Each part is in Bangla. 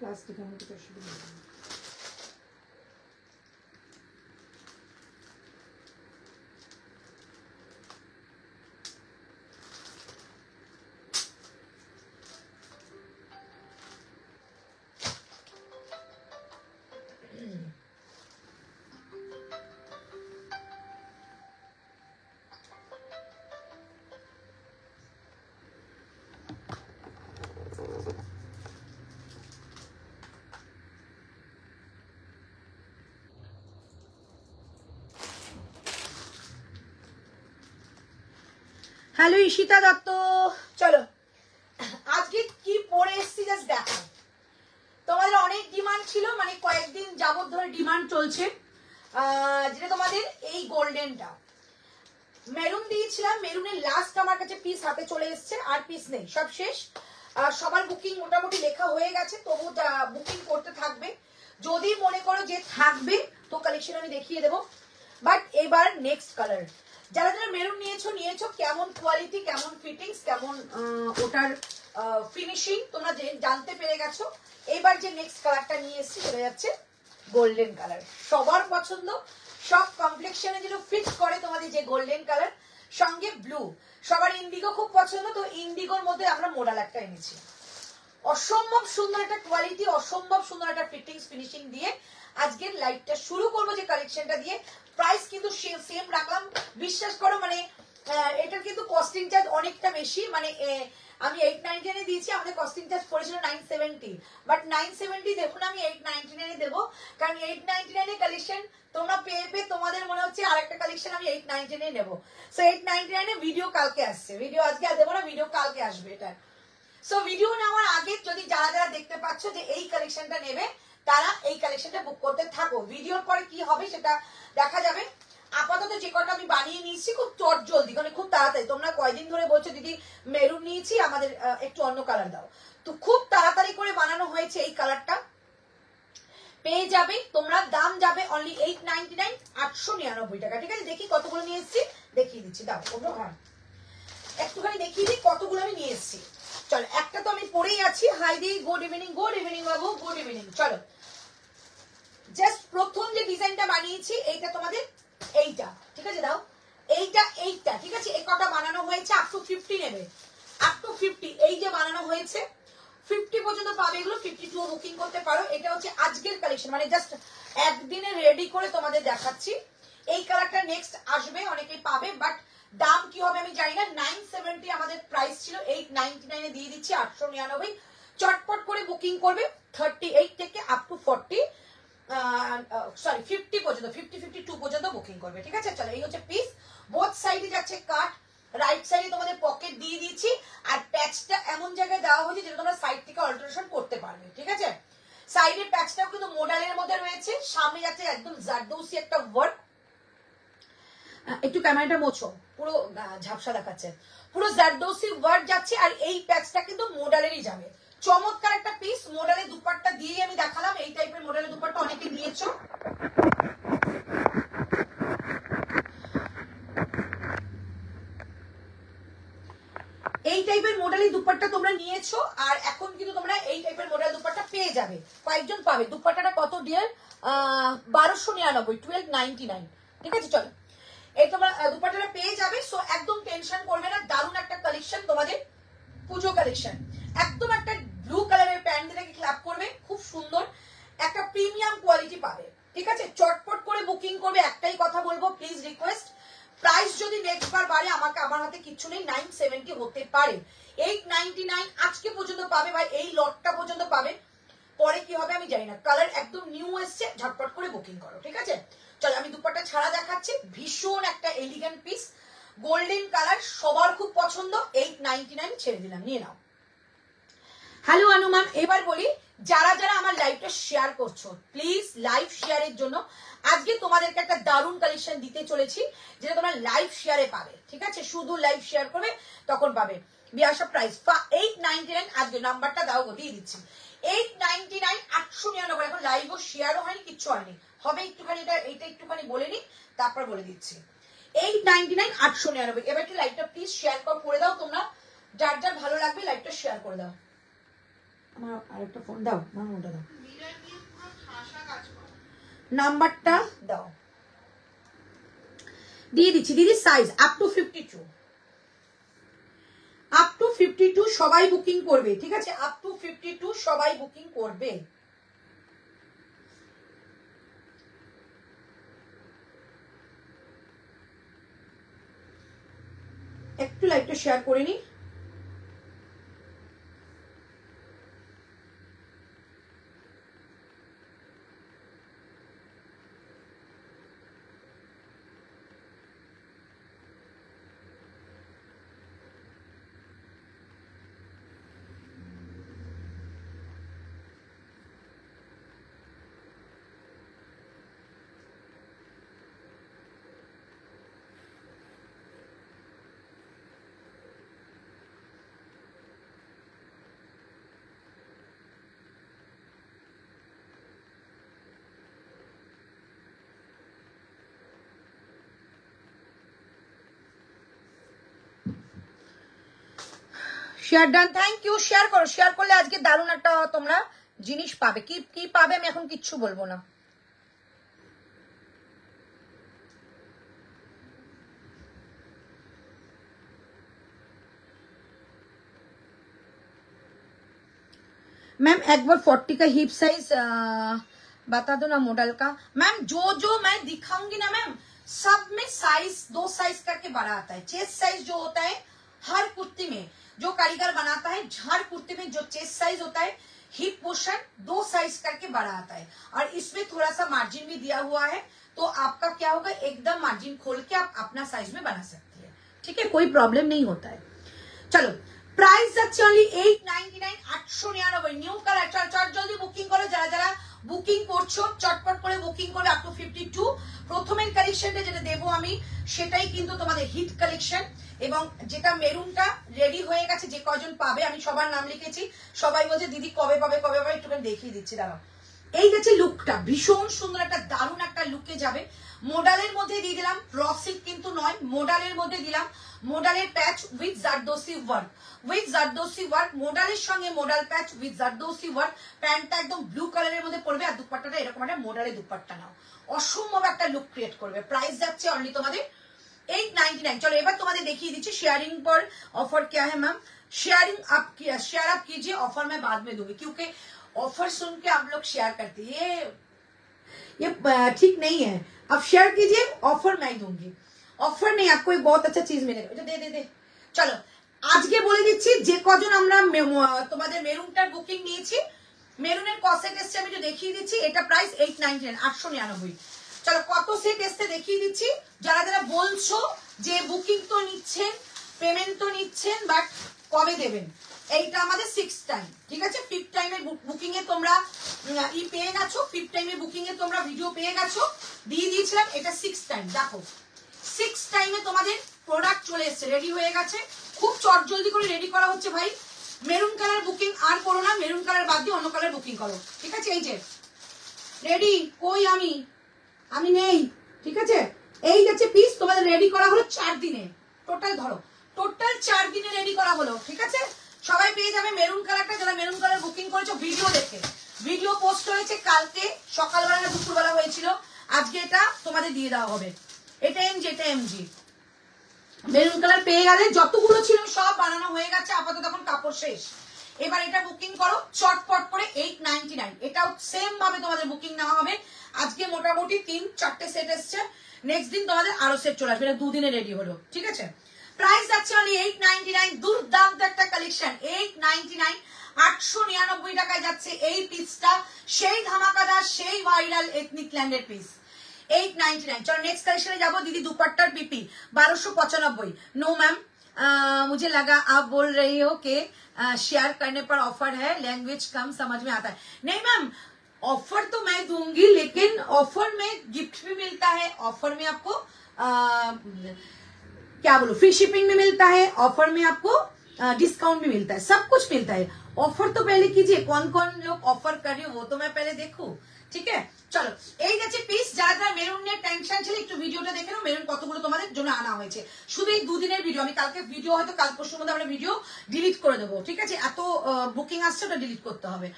প্লাস্টিক আমার তো অসুবিধা নেই। হ্যালো ঈশিতা দত্ত, চলো আজকে কি পরে এসছি জাস্ট দেখো। তোমাদের অনেক ডিমান্ড ছিল, মানে কয়েকদিন যাবত ধরে ডিমান্ড চলছে, যেটা তোমাদের এই গোল্ডেনটা মেরুন দিয়েছিলাম। মেরুনের লাস্ট আমার কাছে পিস হাতে চলে এসছে, আর পিস নেই, সব শেষ। সবার বুকিং মোটামুটি লেখা হয়ে গেছে, তবু বুকিং করতে থাকবে। যদি মনে করো যে থাকবে তো কালেকশন আমি দেখিয়ে দেবো। বাট এবার নেক্সট কালার, যারা যারা মেরুন নিয়েছো কেমন কোয়ালিটি, কেমন ফিটিংস, কেমন ওটার ফিনিশিং তোমরা জানতে পেরে গেছো। এবার যে নেক্সট কালারটা নিয়ে এসেছি সেটা যাচ্ছে গোল্ডেন কালার। সবার পছন্দ, সব কমপ্লেক্সনে যেন ফিট করে তোমাদের যে গোল্ডেন কালার, সঙ্গে ব্লু। সবার ইন্ডিগো খুব পছন্দ, তো ইন্ডিগোর মধ্যে আমরা মোডাল একটা এনেছি। অসম্ভব সুন্দর একটা কোয়ালিটি, অসম্ভব সুন্দর একটা ফিটিংস ফিনিশিং দিয়ে আজকের লাইভটা শুরু করবো যে কালেকশনটা দিয়ে। প্রাইস কিন্তু সেম রাখলাম, বিশ্বাস করো। মানে এটার কিন্তু কস্টিং চার্জ অনেকটা বেশি, মানে আমি 899 দিয়েছি, আমাদের কস্টিং চার্জ পড়েছিল 970, বাট 970 দেবো না, আমি 899 দেবো। কারণ 899 কালেকশন তোমরা পেয়ে তোমাদের মনে হচ্ছে আরেকটা কালেকশন আমি 899 নেবো। সো 899 ভিডিও কালকে আসছে, ভিডিও আজকে আর দেবো না, ভিডিও কালকে আসবে এটা। সো ভিডিও নেওয়ার আগে যদি যারা যারা দেখতে পাচ্ছ যে এই কালেকশনটা নেবে, তারা এই কালেকশনটা বুক করতে থাকো। ভিডিওর পরে কি হবে সেটা দেখা যাবে। আপাতত যে কটা আমি বানিয়ে নিয়েছি খুব চট জলদি, মানে খুব তাড়াতাড়ি। তোমরা কয়দিন ধরে বলছো দিদি মেরুন নিয়েছি, আমাদের একটু অন্য কালার দাও, তো খুব তাড়াতাড়ি করে বানানো হয়েছে। এই কালারটা পেয়ে যাবে তোমরা, দাম যাবে অনলি 899, 899 টাকা। ঠিক আছে, দেখি কতগুলো নিয়ে এসেছি, দেখিয়ে দিচ্ছি। দাও ওটা, হ্যাঁ একটুখানি দেখিয়ে দিই কতগুলো আমি নিয়ে এসেছি। চলো, একটা তো আমি পরেই আছি। হাই দি, গুড ইভিনিং বাবু, গুড ইভিনিং। চলো, জাস্ট প্রথম যে ডিজাইনটা বানিয়েছি এইটা তোমাদের, এইটা ঠিক আছে, দাও এইটা ঠিক আছে। এই কটা বানানো হয়েছে, আপ টু 50 নেবে, আপ টু 50 এই যে বানানো হয়েছে 50 পর্যন্ত পাবে। এগুলো 52 বুকিং করতে পারো। এটা হচ্ছে আজকের কালেকশন, মানে জাস্ট একদিনে রেডি করে তোমাদের দেখাচ্ছি। এই কালারটা নেক্সট আসবে, অনেকেই পাবে, বাট দাম কি হবে আমি জানি না। 970 আমাদের প্রাইস ছিল, 899 দিয়ে দিচ্ছি 899। চটপট করে বুকিং করবে, 38 থেকে আপ টু 40 সরি 50 পর্যন্ত, 52 পর্যন্ত বুকিং করবে। ঠিক আছে, চলো এই হচ্ছে পিস। বোথ সাইডে যাচ্ছে কাট, রাইট সাইডে তোমাদের পকেট দিয়ে দিচ্ছি, আর প্যাচটা এমন জায়গায় দেওয়া হয়েছে যেটা তোমরা সাইড থেকে অল্টারেশন করতে পারবে। ঠিক আছে, সাইডের প্যাচটাও কিন্তু মডেলের মধ্যে রয়েছে। সামনে যাচ্ছে একদম জারদৌসি একটা ওয়ার্ক। একটু ক্যামেরাটা মোছো, পুরো ঝাপসা দেখাচ্ছে, পুরো জারদৌসি ওয়ার্ক যাচ্ছে। আর এই প্যাচটা কিন্তু মডেলেরই যাবে। চমৎকার একটা পিস। মডেলের দুপাট্টা দিয়ে আমি দেখালাম, এই টাইপের মডেলের দুপাট্টা অনেকে নিয়েছো। এই টাইপের মডেলের দুপাট্টা তোমরা নিয়েছো, আর এখন কিন্তু তোমরা এই টাইপের মডেল দুপাট্টা পেয়ে যাবে। কয়েকজন পাবে। দুপাট্টাটা কত ডিয়ার? 1299, 1299। ঠিক আছে, চলো এই তোমরা দুপাট্টাটা পেয়ে যাবে। সো একদম টেনশন করবে না, দারুণ একটা কালেকশন তোমাদের পুজো কালেকশন। একদম একটা ব্লু কালারের প্যান্ট দিয়ে ক্ল্যাপ করবে, খুব সুন্দর একটা প্রিমিয়াম কোয়ালিটি পাবে। ঠিক আছে, চটপট করে বুকিং করবে। একটাই কথা বলবো, প্লিজ রিকোয়েস্ট, প্রাইস যদি নেক্সট বার বাড়ে, আমার হাতে কিচ্ছু নেই, 970 হতে পারে, 899 আজকে পর্যন্ত পাবে ভাই, এই লটটা পর্যন্ত পাবে। পরে কি হবে আমি জানি না। কালার একদম নিউ এসছে, ঝটপট করে বুকিং করো। ঠিক আছে, চলো আমি দুপাট্টা ছাড়া দেখাচ্ছি। ভীষণ একটা এলিগেন্ট পিস, গোল্ডেন কালার, সবার খুব পছন্দ। 899 ছেড়ে দিলাম, নিয়ে নাও। হ্যালো আনু ম্যাম, এবার বলি যারা যারা আমার লাইভটা শেয়ার করছো, প্লিজ লাইভ শেয়ারের জন্য আজকে তোমাদেরকে একটা দারুণ কালেকশন দিতে চলেছি, যেটা তোমরা লাইভ শেয়ারে পাবে। ঠিক আছে, শুধু লাইভ শেয়ার করবে তখন পাবে। বিয়াশা প্রাইস 899 আজকে নাম্বারটা দাও গো দিয়ে দিচ্ছি 899 899 এখন লাইভও শেয়ারও হয়নি কিচ্ছু হয়নি হবে একটুখানি এটা একটুখানি বলে নি তারপর বলে দিচ্ছি 899 899 এবার কি লাইভটা প্লিজ শেয়ার করে দাও তোমরা যার যার ভালো লাগবে লাইভটা শেয়ার করে দাও আমার আরেকটা ফোন দাও ওটা দাও নাম্বারটা দাও দিয়ে দিচ্ছি দিদি সাইজ আপ টু 52 সবাই বুকিং করবে ঠিক আছে আপ টু 52 সবাই বুকিং করবে একটু লাইভটা শেয়ার করে নি share done thank you share করো শেয়ার করলে আজকে দারুণ একটা তোমরা জিনিস পাবে কি কি পাবে আমি এখন কিচ্ছু বলবো না मैम एक बार 40 का हिप साइज बता दो ना मॉडल का मैम जो मैं दिखाऊंगी ना मैम सब में साइज 2 साइज करके बड़ा आता है चेस्ट साइज जो होता है हर कुर्ती में जो कारीगर बनाता है हर कुर्ती में जो चेस्ट साइज होता है हिप पोर्शन 2 साइज करके बड़ा आता है और इसमें थोड़ा सा मार्जिन भी दिया हुआ है तो आपका क्या होगा एकदम मार्जिन खोल के आप अपना साइज में बना सकती है ठीक है कोई प्रॉब्लम नहीं होता है चलो प्राइस যাচ্ছে only 899 899 নিউ কালার চট জলদি বুকিং করো যারা যারা বুকিং করছো চটপট করে বুকিং করে আপ টু 52 প্রথমের কালেকশনটা যেটা দেবো আমি সেটাই কিন্তু তোমাদের হিট কালেকশন এবং যেটা মেরুনটা রেডি হয়ে গেছে যে কজন পাবে আমি সবার নাম লিখেছি সবাই বলছে দিদি কবে পাবে একটু দেখিয়ে দিচ্ছি দাঁড়াও এই যে লুকটা ভীষণ সুন্দর একটা দারুণ একটা লুকে যাবে মডেলের মধ্যে দিয়ে দিলাম র সিল্ক কিন্তু নয় মডেলের মধ্যে দিলাম মডেলের প্যাচ উইথ জারদোসি ওয়ার্ক মডেলের সঙ্গে model patch with zardozi work প্যান্টটা একদম ব্লু কালারের মধ্যে পড়বে আর দুপাট্টাটা এরকম একটা মডেলের দুপাট্টা নাও অসম্ভব একটা লুক ক্রিয়েট করবে প্রাইস যাচ্ছে অনলি তোমাদের 899 चलो एबार तुम्हारे देखिए दीजिए शेयरिंग पर ऑफर क्या है मैम शेयर आप कीजिए ऑफर मैं बाद में दूंगी क्योंकि ऑफर सुन के आप लोग शेयर करते हैं ये ठीक नहीं है आप शेयर कीजिए ऑफर मैं दूंगी ऑफर नहीं आपको एक बहुत अच्छा चीज मिलेगा दे चलो आज के बोले দিচ্ছি যে কজন আমরা তোমাদের মেরুনটার বুকিং নিয়েছি মেরুনের কসেট এসছে আমি একটু দেখিয়ে দিচ্ছি এটা প্রাইস 899 899 চলো কত সেট এসছে দেখিয়ে দিচ্ছি যারা যারা বলছো যে বুকিং তো নিচ্ছেন পেমেন্ট তো নিচ্ছেন বাট কবে দেবেন এইটা আমাদের 6 টাইম ঠিক আছে 5 টাইমে বুকিং এ তোমরা ই পেয়ে গেছো 5 টাইমে বুকিং এ তোমরা ভিডিও পেয়ে গেছো দিয়ে দিয়েছিলাম এটা 6 টাইম দেখো 6 টাইমে তোমাদের প্রোডাক্ট চলে এসেছে রেডি হয়ে গেছে খুব চটজলদি করে রেডি করা হচ্ছে ভাই মেরুন কালার বুকিং আর করো না মেরুন কালার বাদ দিয়ে অন্য কালার বুকিং করো ঠিক আছে এই যে রেডি কই আমি নেই ঠিক আছে এই যাচ্ছে পিস তোমাদের রেডি করা হলো 4 দিনে টোটাল ধরো টোটাল 4 দিনে রেডি করা হলো ঠিক আছে সবাই পেয়ে যাবে মেরুন কালারটা যারা মেরুন কালার বুকিং করেছো ভিডিও দেখে ভিডিও পোস্ট হয়েছে কালকে সকালবেলা না দুপুরবেলা হয়েছিল আজকে এটা তোমাদের দিয়ে দেওয়া হবে এটা এমজি মেরুন কালার পেয়ে গেলে যতগুলো ছিল সব বানানো হয়ে গেছে আপাতত এখন কাপড় শেষ এবার এটা বুকিং করো চটপট করে 899 এটাও সেম ভাবে তোমাদের বুকিং নেওয়া হবে আজকে মোটামুটি 3-4টে সেট এসছে নেক্সট দিন তোমাদের আরো সেট চলে আসবে এটা দুদিনে রেডি হলো ঠিক আছে প্রাইস যাচ্ছে অনলি 899 দুর্দান্ত একটা কালেকশন 899 899 টাকায় যাচ্ছে এই পিসটা সেই ধামাকাদার সেই ভাইরাল এথনিক ল্যান্ডের পিস 899 चलो नेक्स्ट कलेक्शन जाबो दीदी दुपट्टा पीपी 1295 नो मैम मुझे लगा आप बोल रही हो कि शेयर करने पर ऑफर है लैंग्वेज कम समझ में आता है नहीं मैम ऑफर तो मैं दूंगी लेकिन ऑफर में गिफ्ट भी मिलता है ऑफर में आपको क्या बोलो फ्री शिपिंग में मिलता है ऑफर में आपको डिस्काउंट भी मिलता है, सब कुछ मिलता है। ऑफर तो पहले कीजिए, कौन कौन लोग ऑफर कर रहे हो वो तो मैं पहले देखूं, ঠিক আছে? চলো এই যাচ্ছে পিস। যারা যারা মেরুন নিয়ে টেনশন ছিল একটু ভিডিওটা দেখে নাও, মেরুন কতগুলো তোমাদের জন্য আনা হয়েছে। শুধু এই দুদিনের ভিডিও, আমি কালকে ভিডিও হয়তো কাল পরশুর মধ্যে আমরা ভিডিও ডিলিট করে দেবো, ঠিক আছে? এত বুকিং আসছে ওটা ডিলিট করতে হবে।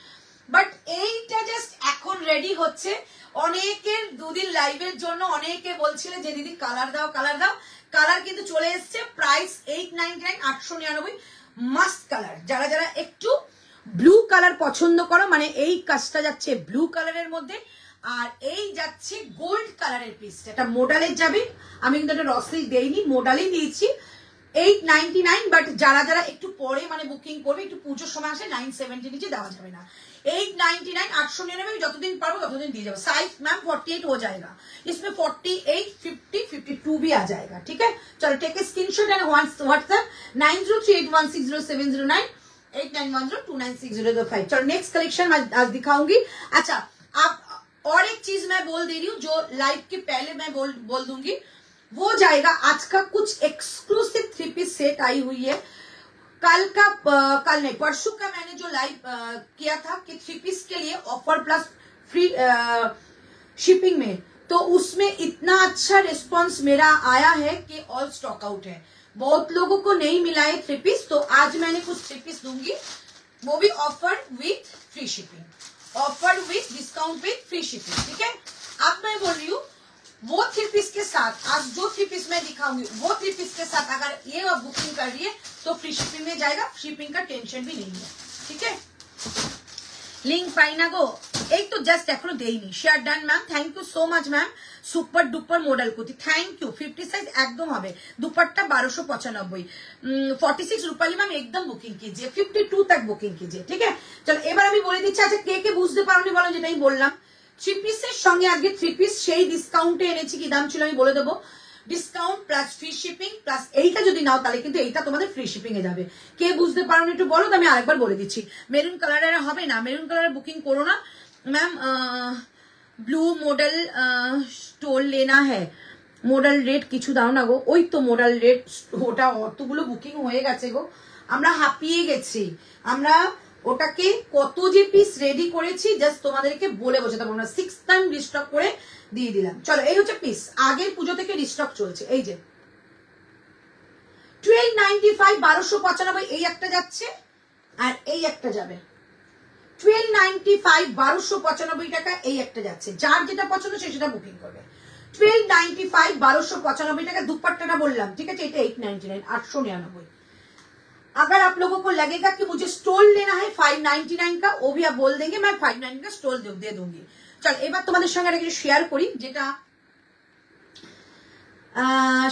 বাট এইটা জাস্ট এখন রেডি হচ্ছে। অনেকের দুদিন লাইভের জন্য অনেকে বলছিলেন যে দিদি কালার দাও কালার দাও, কালার কিন্তু চলে এসছে। Price 899, 899, must colour. যারা যারা একটু ব্লু কালার পছন্দ করো, মানে এই কাজটা যাচ্ছে ব্লু কালারের মধ্যে, আর এই যাচ্ছে গোল্ড কালারের পিস। এটা মোডালের যাবে, আমি কিন্তু এটা রসিল দেইনি, মোডালই দিয়েছি। 899, বাট যারা যারা একটু পরে মানে বুকিং করবে, একটু পুজোর সময় আসে 970 নিচে দেওয়া যাবে না। 899, 899 যতদিন পারবো ততদিন দিয়ে যাবো। साइज मैम 48 हो जाएगा, इसमें 48, 50, 52 भी आ जाएगा, ठीक है? चलो take a screenshot and WhatsApp 9038160709 8910296005। चलो नेक्स्ट कलेक्शन मैं आज दिखाऊंगी। अच्छा, आप और एक चीज मैं बोल दे रही हूँ जो लाइव के पहले मैं बोल दूंगी, वो जाएगा आज का कुछ एक्सक्लूसिव 3 पीस सेट आई हुई है। कल नहीं परसों का मैंने जो लाइव किया था कि 3 पीस के लिए ऑफर प्लस फ्री शिपिंग में, तो उसमें इतना अच्छा रिस्पांस मेरा आया है कि ऑल स्टॉक आउट है। बहुत लोगों को नहीं मिला है 3 पीस, तो आज मैंने कुछ 3 पीस दूंगी, वो भी offer with free shipping, offer with discount with free shipping, ठीक है? अब मैं बोल रही हूँ वो 3 पीस के साथ, आज जो 3 पीस मैं दिखाऊंगी वो 3 पीस के साथ अगर ये आप बुकिंग कर रही है तो फ्री शिपिंग में जाएगा, शिपिंग का टेंशन भी नहीं है, ठीक है? लिंक पाइना गो एक तो जस्ट एखो देइनी। शेयर डान ma'am, thank you so much ma'am. Super duper model kurti, thank you. 50 size एकदम হবে। दुपट्टा 1295, 46 रूपाली मैम एकदम बुकिंग कीजिए, 52 तक बुकिंग कीजिए, ठीक है? चलो এবার আমি বলে দিচ্ছি। আচ্ছা, কে কে বুঝতে পারোনি বলো, যেটাই বললাম 3 পিসের সঙ্গে আগে 3 পিস সেই ডিসকাউন্টে এনেছি। কি দাম ছিল আমি বলে দেবো, discount plus free shipping plus এইটা যদি নাও তাহলে কিন্তু এইটা তোমাদের ফ্রি শিপিং এ যাবে। কে বুঝতে পারোনি একটু বলো, তো আমি আরেকবার বলে দিচ্ছি। মেরুন কালারের হবে না, মেরুন কালারের বুকিং করো না मैम। ब्लू मॉडल स्टोल लेना है, মডাল রেট কিছু দাও না গো। ওই তো মডাল রেট, ওটা অতগুলো বুকিং হয়ে গেছে গো, আমরা হাঁপিয়ে গেছি। আমরা ওটাকে কত যে পিস রেডি করেছি জাস্ট তোমাদেরকে বলে বোঝাতে পারবো না। 6 টাইম রিস্টক করে দিয়ে দিলাম। চলো এই হচ্ছে পিস, আগের পুজো থেকে রিস্টক চলছে। এই যে 1295, 1295 এই একটা যাচ্ছে আর এই একটা যাবে। 1295, 1295 টাকা এই একটা যাচ্ছে। যার যেটা পছন্দ সে সেটা বুকিং করবে। 1295, 1295 টাকা। दुपट्टा बोललाम, ठीक है? এটা 899, 899। अगर आप लोगों को लगेगा कि मुझे स्टोल लेना है 599 का, वो भी आप बोल देंगे, मैं 599 का स्टोल दे दूंगी। चल এবার তোমাদের সঙ্গে একটা শেয়ার করি, যেটা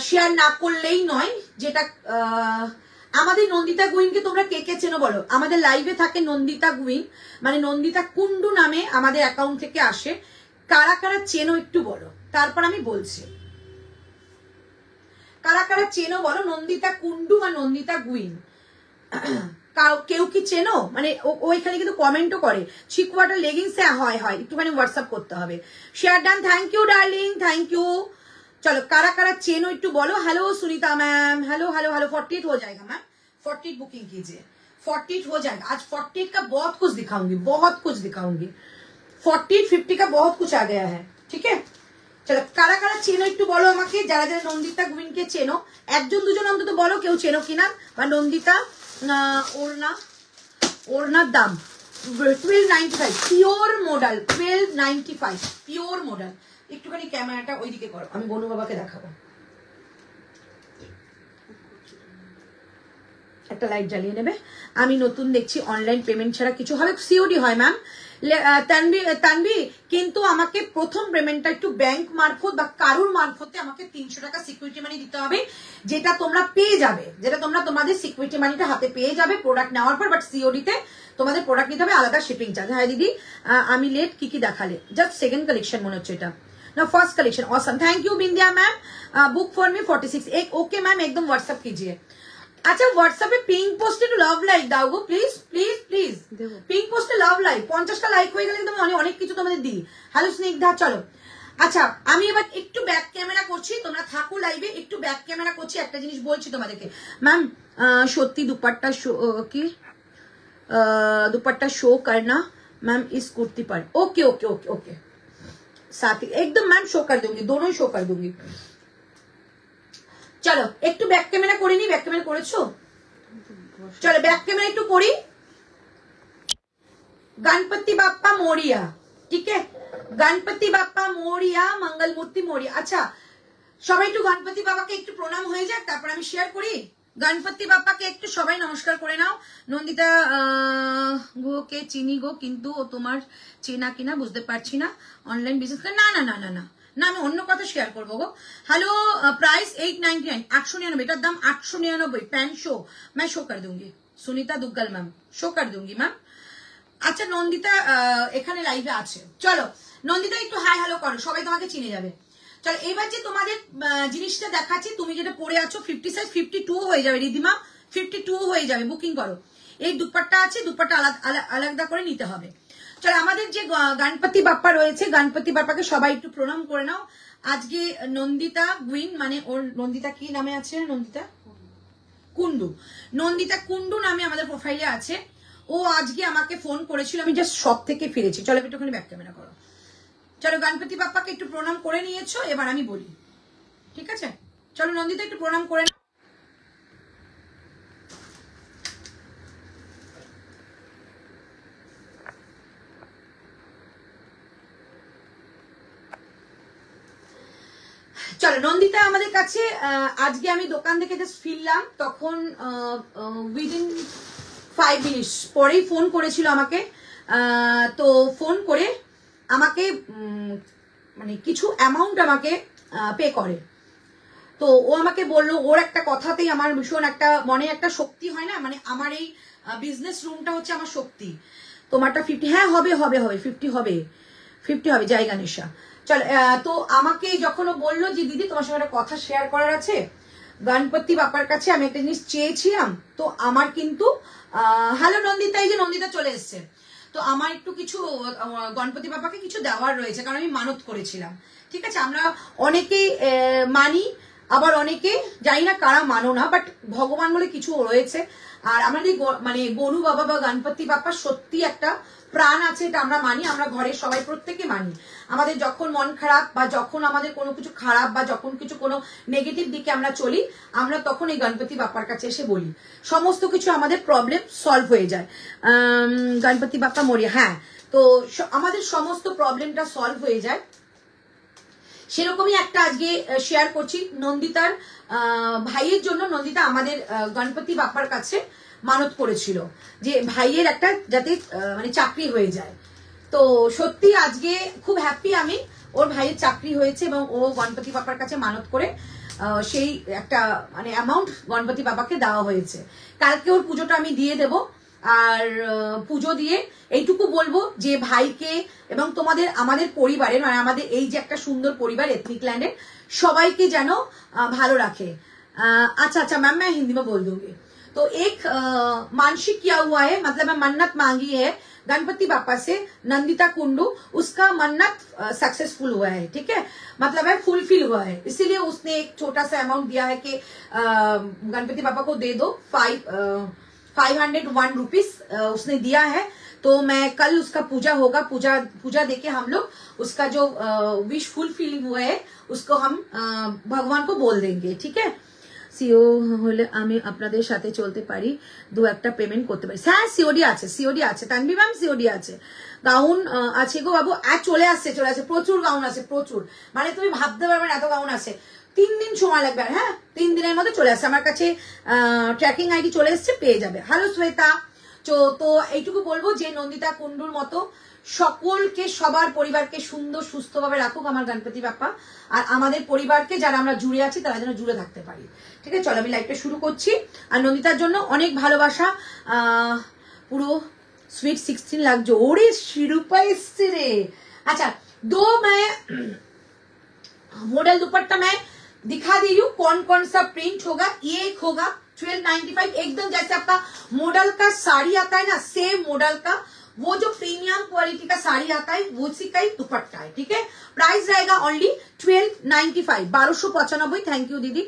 শেয়ার না করলেই নয়, যেটা আমাদের নন্দিতা গুইনকে তোমরা কে কে চেনো বলো? আমাদের লাইভে থাকে নন্দিতা গুইন, মানে নন্দিতা কুন্ডু নামে আমাদের অ্যাকাউন্ট থেকে আসে। কারা কারা চেনো একটু বলো, তারপর আমি বলছি। কারা কারা চেনো বলো নন্দিতা কুন্ডু বা নন্দিতা গুইন? কেউ কি চেনো? মানে ওইখানে কিন্তু কমেন্টও করে। চিকুয়াটা লেগিংস হয় হয়, একটুখানি হোয়াটসঅ্যাপ করতে হবে। Share done, thank you darling, thank you. चलो कारा कारा चेनो इट्टू बोलो। Hello Sunita ma'am, hello hello hello. 48 हो जाएगा मैम, 48 बुकिंग कीजिए, 48 हो जाएगा। आज 48 का बहुत कुछ दिखाऊंगी, बहुत कुछ दिखाऊंगी। 48, 50 का बहुत कुछ आ गया है, ठीक है? चलो कारा कारा चेनो इट्टू बोलो আমাকে, যারা যারা নন্দিতা গুইনকে চেনো একজন দুজন অন্তত বলো কেউ চেনো কিনা। বা নন্দিতা ওড়নার দাম 1295, পিওর মডেল 1295, পিওর মডেল। একটুখানি ক্যামেরাটা ওইদিকে করো, আমি বনু বাবাকে দেখাবো। একটা লাইট জ্বালিয়ে নেবে। আমি নতুন দেখছি অনলাইন পেমেন্ট ছাড়া কিছু হবে। সিওডি হয় ম্যাম। তানভি কিন্তু আমাকে প্রথম পেমেন্টটা একটু ব্যাংক মারফত বা কারুর মারফতে আমাকে 300 টাকা সিকিউরিটি মানি দিতে হবে, যেটা তোমরা পেয়ে যাবে, যেটা তোমরা তোমাদের সিকিউরিটি মানিটা হাতে পেয়ে যাবে প্রোডাক্ট নেওয়ার পর। বাট সিওডি তে তোমাদের প্রোডাক্ট নিতে হবে, আলাদা শিপিং চার্জ। হ্যাঁ দিদি আমি লেট কি কি দেখালে? জাস্ট সেকেন্ড কালেকশন মনে হচ্ছে এটা ना, first collection. Awesome, thank you Bindiya ma'am. Book for me 46 एक। ओके मैम, एकदम व्हाट्सएप कीजिए। अच्छा व्हाट्सएप पे पिंक पोस्टे टू लव लाइक दाओ गो प्लिज प्लिज प्लिज। पिंक पोस्टे लव लाइक 50টা লাইক হয়ে গেলে একদম অনেক কিছু তোমাদের দিই। হ্যালো স্নিগ্ধা। চলো আচ্ছা আমি এবার একটু ব্যাক ক্যামেরা করছি, তোমরা থাকো লাইভে, একটু ব্যাক ক্যামেরা করছি, একটা জিনিস বলছি তোমাদেরকে। ম্যাম সত্যি দুপাট্টা শো কি दुपट्टा शो करना मैम इस कुर्ती पर। ओके ओके ओके ओके साथ ही एकदम मैम शो कर दूंगी, दोनों ही शो कर दूंगी। चलो एक तो बैक कैमरा करी नी, बैक कैमरा करेছো? चलो बैक कैमरा একটু করি। गणपति बाप्पा मोरिया, ठीक है, गणपति बाप्पा मोरिया, मंगल मूर्ति मोरिया। अच्छा সবাই একটু গণপতি বাবাকে একটু প্রণাম হয়ে যাক, তারপর আমি শেয়ার করি। গণপতি বাপ্পাকে একটু সবাই নমস্কার করে নাও। নন্দিতা গোকে চিনি গো, কিন্তু ও তোমার চেনা কিনা বুঝতে পারছি না, অনলাইন বিজনেস না না না না না না আমি অন্য কথা শেয়ার করবো গো। হ্যালো प्राइस 899, 899, এটার দাম 899। पैंट शो मैं शो कर दूंगी, सुनीता दुग्गल मैम शो कर दूंगी मैम। আচ্ছা নন্দিতা এখানে লাইভে আছে, চলো নন্দিতা একটু হাই হ্যালো করো, সবাই তোমাকে চিনে যাবে। চলো এবার যে তোমাদের জিনিসটা দেখাচ্ছি, তুমি যেটা পরে আছো 50 সাইজ 52 হয়ে যাবে রিদিমা, 52 হয়ে যাবে, বুকিং করো। এই দুপাট্টা আছে, দুপাট্টা আলাদা করে নিতে হবে। চলো আমাদের যে গণপতি বাপ্পা রয়েছে, গণপতি বাপ্পাকে সবাই একটু প্রণাম করে নাও। আজকে নন্দিতা গুইন, মানে ওর নন্দিতা কি নামে আছে, নন্দিতা কুন্ডু, নন্দিতা কুন্ডু নামে আমাদের প্রোফাইলে আছে। ও আজকে আমাকে ফোন করেছিল, আমি জাস্ট শপ থেকে ফিরেছি। চলো একটুখানি ব্যাক ক্যামেরা করো। চলো গণপতি বাপ্পাকে একটু প্রণাম করে নিয়েছো, এবার আমি বলি, ঠিক আছে? চলো নন্দিতা একটু প্রণাম করে নাও। চলো নন্দিতা আমাদের কাছে আজকে আমি দোকান থেকে জাস্ট ফিরলাম, তখন উইদিন 5 মিনিটস পরেই ফোন করেছিল আমাকে। তো ফোন করে আমাকে মানে কিছু অ্যামাউন্ট আমাকে পে করে। তো ও আমাকে বললো, ওর একটা কথাতেই আমার ভীষণ একটা মনে একটা শক্তি হয় না, মানে আমার এই বিজনেস রুমটা হচ্ছে আমার শক্তি। তোমারটা 50, হ্যাঁ হবে হবে হবে 50 হবে, 50 হবে জায়গা নেশা। চল তো আমাকে যখন ও বললো যে দিদি তোমার সঙ্গে একটা কথা শেয়ার করার আছে, গণপতি বাপ্পার কাছে আমি একটা জিনিস চেয়েছিলাম, তো আমার কিন্তু হ্যালো নন্দিতা, এই যে নন্দিতা চলে এসছে। তো আমার একটু কিছু গণপতি বাপ্পাকে কিছু দেওয়ার রয়েছে, কারণ আমি মানত করেছিলাম, ঠিক আছে? আমরা অনেকেই মানি, আবার অনেকে জানি না কারা মানো না, বাট ভগবান বলে কিছু রয়েছে। আর আমাদের মানে গরু বাবা বা গণপতি বাপ্পা সত্যি একটা প্রাণ আছে, এটা আমরা মানি, আমরা ঘরের সবাই প্রত্যেকে মানি। আমাদের যখন মন খারাপ বা যখন আমাদের কোনো কিছু খারাপ বা যখন কিছু কোনো নেগেটিভ দিকে আমরা চলি, আমরা তখন এই গণপতি বাপ্পার কাছে এসে বলি, সমস্ত কিছু আমাদের প্রবলেম সলভ হয়ে যায়। গণপতি বাপ্পা মরিয়া, হ্যাঁ, তো আমাদের সমস্ত প্রবলেমটা সলভ হয়ে যায়। সেরকমই একটা আজকে শেয়ার করছি নন্দিতার ভাইয়ের জন্য। নন্দিতা আমাদের গণপতি বাপ্পার কাছে মানত করেছিল যে ভাইয়ের একটা যাতে মানে চাকরি হয়ে যায়। তো সত্যি আজকে খুব হ্যাপি আমি, ওর ভাইয়ের চাকরি হয়েছে এবং ও গণপতি বাপ্পার কাছে মানত করে সেই একটা মানে অ্যামাউন্ট গণপতি বাবাকে দেওয়া হয়েছে। কালকে ওর পুজোটা আমি দিয়ে দেব। আর পুজো দিয়ে এইটুকু বলবো যে ভাইকে এবং তোমাদের আমাদের পরিবারের মানে আমাদের এই যে একটা সুন্দর পরিবার एथनिक लैंड সবাইকে যেন ভালো রাখে। अच्छा अच्छा मैम मैं हिंदी में बोल दूंगी। तो एक मानसिक किया हुआ है, मतलब मैं मन्नत मांगी है गणपति बाप्पा से, नंदिता कुंडू, उसका मन्नत सक्सेसफुल हुआ है, ठीक है, मतलब है फुलफिल हुआ है। इसीलिए उसने एक छोटा सा अमाउंट दिया है कि गणपति बाप्पा को दे दो 501 रुपीज उसने दिया है। तो मैं कल उसका पूजा होगा, पूजा देके हम लोग उसका जो विश फुलफिल हुआ है उसको हम भगवान को बोल देंगे, ठीक है। সিও হলে আমি আপনাদের সাথে চলতে পারি, দু একটা পেমেন্ট করতে পারি। হ্যাঁ সিওডি আছে, সিওডি আছে তানভি ম্যাম, সিওডি আছে। গাউন আছে গো বাবু, চলে আসছে প্রচুর গাউন আছে, প্রচুর, মানে তুমি ভাবতে পারবে না এত গাউন আছে। 3 দিন সময় লাগবে, হ্যাঁ 3 দিনের মধ্যে চলে আসছে আমার কাছে, ট্র্যাকিং আইডি চলে এসছে, পেয়ে যাবে। হ্যালো শ্বেতা, তো এইটুকু বলবো যে নন্দিতা কুন্ডুর মতো সকলকে সবার পরিবারকে সুন্দর সুস্থভাবে রাখুক আমার গণপতি বাপ্পা, আর আমাদের পরিবারকে যারা আমরা জুড়ে আছি তারা যেন জুড়ে থাকতে পারি, ঠিক আছে। চলো আমি লাইভটা শুরু করছি। আর নন্দিতার জন্য অনেক ভালোবাসা, পুরো সুইট 16 লাগছে। ওরে শিরুপা এসছে রে। আচ্ছা दो मैं मॉडल दुपट्टा मैं दिखा दी हूँ कौन कौन सा प्रिंट होगा। ये एक होगा 1295, एकदम जैसे आपका मॉडल का साड़ी आता है ना, सेम मॉडल का वो जो प्रीमियम क्वालिटी का साड़ी आता है उसी का ही दुपट्टा है, ठीक है। प्राइस रहेगा ओनली 1295, 1295। थैंक यू दीदी।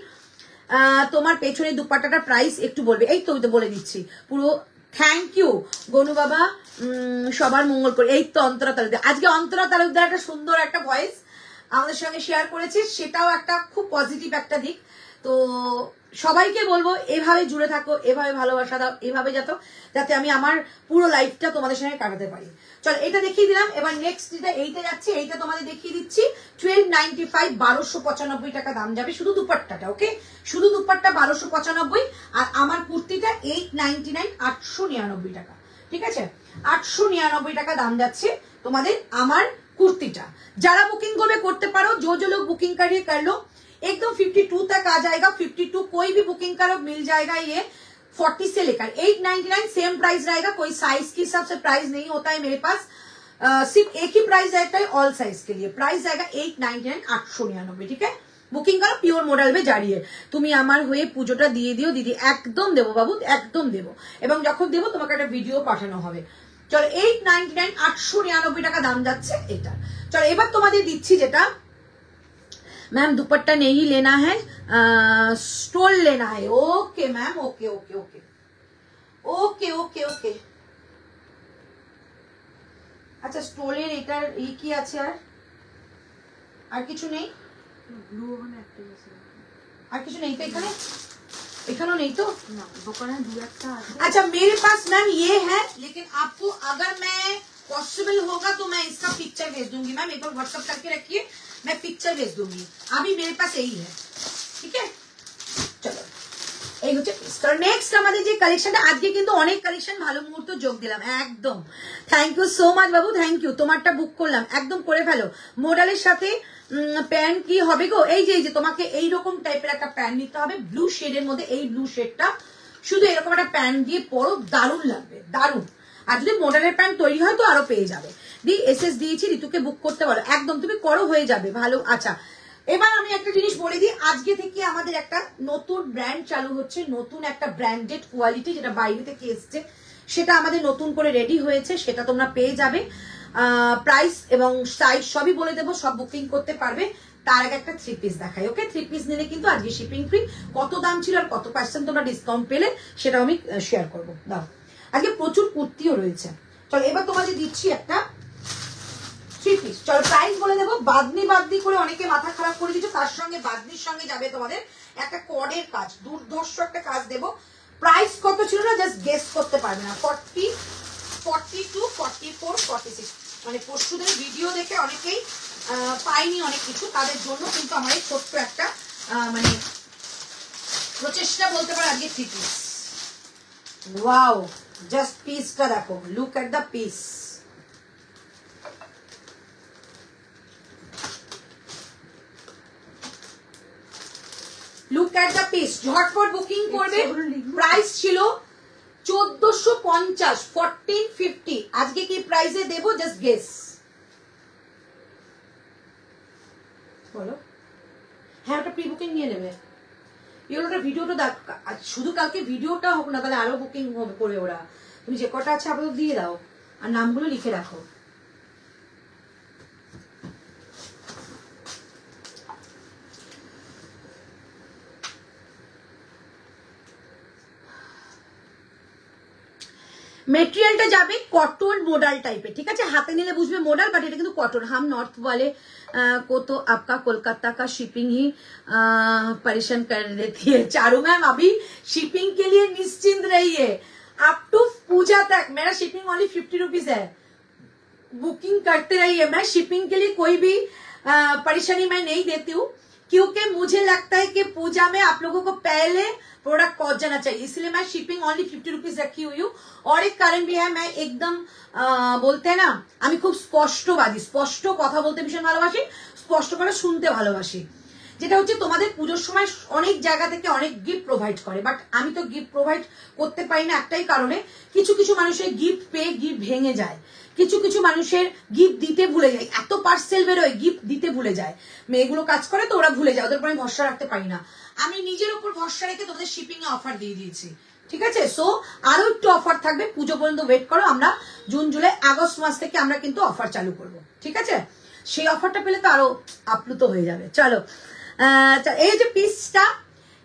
তোমার পেছনে দুপাট্টাটার প্রাইস একটু বলবে, এই তো বলে দিচ্ছি পুরো। থ্যাংক ইউ গনু বাবা, সবার মঙ্গল করে। এই তো অন্তরা তালুকদার, আজকে অন্তরা তালুকদার একটা সুন্দর একটা ভয়েস আমাদের সঙ্গে শেয়ার করেছে, সেটাও একটা খুব পজিটিভ একটা দিক। তো সবাইকে বলবো এভাবে জুড়ে থাকো, এভাবে ভালোবাসা দাও, এভাবে যাতে আমি আমার পুরো লাইফটা তোমাদের সঙ্গে কাটাতে পারি। চলো এটা দেখিয়ে দিলাম, এবার নেক্সট যেটা এইটা যাচ্ছে, এইটা তোমাদের দেখিয়ে দিচ্ছি 1295, 1295 টাকা দাম যাবে শুধু দুপাট্টাটা। ওকে, শুধু দুপাট্টা 1295, আর আমার কুর্তিটা 899, 899 টাকা, ঠিক আছে। 899 টাকা দাম যাচ্ছে তোমাদের আমার কুर्तीटा। जरा बुकिंग करते पारो, जो लोग बुकिंग करिए कर लो, एकदम 52 तक आ जाएगा। 52 कोई भी बुकिंग करो मिल जाएगा। ये 40 से लेकर 899 सेम प्राइस रहेगा, कोई साइज के हिसाब से प्राइस नहीं होता है मेरे पास, सिर्फ एक ही प्राइस रहता है ऑल साइज के लिए। प्राइस आएगा 899, 899, ठीक है। बुकिंग करो, पियोर मॉडल में जारी है। তুমি আমার হয়ে পুজোটা দিয়ে দিও দিদি। একদম দেবো বাবু, একদম দেবো, এবং যখন দেবো তোমাকে একটা ভিডিও পাঠানো হবে। চলো 899, 899 টাকা দাম যাচ্ছে এটা। চলো এবার তোমাদের দিচ্ছি যেটা, मैम दुपट्टा नहीं लेना है, स्टोल लेना है। Okay ma'am, okay okay okay okay okay okay. अच्छा স্টোলের এটার এই কি আছে, আর কিছু নেই, ব্লু ওখানে একটা আছে, আর কিছু নেই তো এখানে, এখানেও নেই তো না, দোকানে দু একটা আছে। अच्छा मेरे पास मैम ये है, लेकिन आपको अगर मैं पॉसिबल होगा तो मैं इसका पिक्चर भेज दूंगी मैम, एक बार व्हाट्सएप करके रखिए, मैं पिक्चर भेज दूंगी। अभी मेरे पास यही है, ठीक है। चलो এই হচ্ছে তো নেক্সট আমাদের যে কালেকশনটা, আজকে কিন্তু অনেক কালেকশন ভালো মুহূর্ত যোগ দিলাম একদম। Thank you so much Babu, thank you. তোমারটা বুক করলাম, একদম করে ফেলো। মডেলের সাথে প্যান্ট কি হবে গো, এই যে তোমাকে এইরকম টাইপের একটা প্যান্ট নিতে হবে, ব্লু শেডের মধ্যে। এই ব্লু শেডটা শুধু এরকম একটা প্যান্ট দিয়ে পরো, দারুণ লাগবে, দারুণ। আর যদি মডেলের প্যান্ট তৈরি হয় তো আরো পেয়ে যাবে। দি এসএস দিয়েছি, ঋতুকে বুক করতে পারো, একদম তুমি করো, হয়ে যাবে ভালো। আচ্ছা এবার আমি একটা জিনিস বলে দিই, আজকে থেকে আমাদের একটা নতুন ব্র্যান্ড চালু হচ্ছে, নতুন একটা ব্র্যান্ডেড কোয়ালিটি, যেটা বাইরে থেকে এসছে, সেটা আমাদের নতুন করে রেডি হয়েছে, সেটা তোমরা পেয়ে যাবে। প্রাইস এবং সাইজ সবই বলে দেবো, সব বুকিং করতে পারবে। তার আগে একটা 3 পিস দেখাই, ওকে। 3 পিস নিলে কিন্তু আজকে শিপিং ফ্রি। কত দাম ছিল আর কত % তোমরা ডিসকাউন্ট পেলে সেটাও আমি শেয়ার করবো। দাও, আজকে প্রচুর কুর্তিও রয়েছে। চলো এবার তোমাদের দিচ্ছি একটা 3 পিস। চলো প্রাইস বলে দেবো, বাদনি বাদনি করে অনেকে মাথা খারাপ করে দিচ্ছ, তার সঙ্গে বাদনির সঙ্গে যাবে তোমাদের একটা কর্ডের কাজ, দুর্ধর্ষ একটা কাজ দেবো। প্রাইস কত ছিল না জাস্ট গেস করতে পারবে না। 40, 42, 44, 46, মানে পরশুদের ভিডিও দেখে অনেকেই পাইনি অনেক কিছু, তাদের জন্য কিন্তু আমার এই ছোট্ট একটা মানে প্রচেষ্টা বলতে পারো আজকে 3 পিস। ওয়াও, জাস্ট পিসটা দেখো, look at the piece. Look at the piece, ঝটপট বুকিং করবে। প্রাইস ছিল 1450, 1450। আজকে কি প্রাইসে দেবো জাস্ট গেস বলো। হ্যাঁ ওটা প্রি বুকিং নিয়ে নেবে, এগুলোটা ভিডিওটা দেখ, শুধু কালকে ভিডিওটা হোক না, তাহলে আরো বুকিং হবে করে ওরা। তুমি যে কটা আছে আপাতত দিয়ে দাও, আর নামগুলো লিখে রাখো। মেটেরিয়ালটা যাবে কটন মডেল টাইপের, ঠিক আছে। হাতে নিলে বুঝবে মডেল, বাট এটা কিন্তু কটন। हम नॉर्थ वाले को तो आपका कोलकाता का शिपिंग ही परेशान कर देती है। चारू मैम अभी शिपिंग के लिए निश्चिंत रहिए, अप टू पूजा तक मेरा शिपिंग ओनली 50 रुपीज है। बुकिंग करते रहिए, मैं शिपिंग के लिए कोई भी परेशानी मैं नहीं देती हूँ, क्योंकि मुझे लगता है कि पूजा में आप लोगों को पहले प्रोडक्ट पहुंच जाना चाहिए, इसलिए मैं शिपिंग ओनली 50 रुपीज रखी हुई हूँ। और एक कारण भी है, मैं एकदम बोलते हैं ना, আমি খুব স্পষ্টবাদী, স্পষ্ট কথা বলতে ভীষণ ভালোবাসি, স্পষ্ট করে শুনতে ভালোবাসি। যেটা হচ্ছে তোমাদের পুজোর সময় অনেক জায়গা থেকে অনেক গিফট প্রোভাইড করে, বাট আমি তো গিফট প্রোভাইড করতে পারি না একটাই কারণে, কিছু কিছু মানুষের গিফট পেয়ে গিফট ভেঙে যায়, কিছু কিছু মানুষের গিফট দিতে ভুলে যায়, এত পার্সেল বেরোয় গিফট দিতে ভুলে যায়। মেয়েগুলো কাজ করে তো ওরা ভুলে যায়, ওদের উপর আমি ভরসা রাখতে পারি না। আমি নিজের উপর ভরসা রেখে তোমাদের শিপিং এ অফার দিয়ে দিয়েছি, ঠিক আছে। সো আরো একটু অফার থাকবে, পুজো পর্যন্ত ওয়েট করো, আমরা জুন জুলাই আগস্ট মাস থেকে আমরা কিন্তু অফার চালু করব, ঠিক আছে। সেই অফারটা পেলে তো আরো আপ্লুত হয়ে যাবে। চলো এই যে পিসটা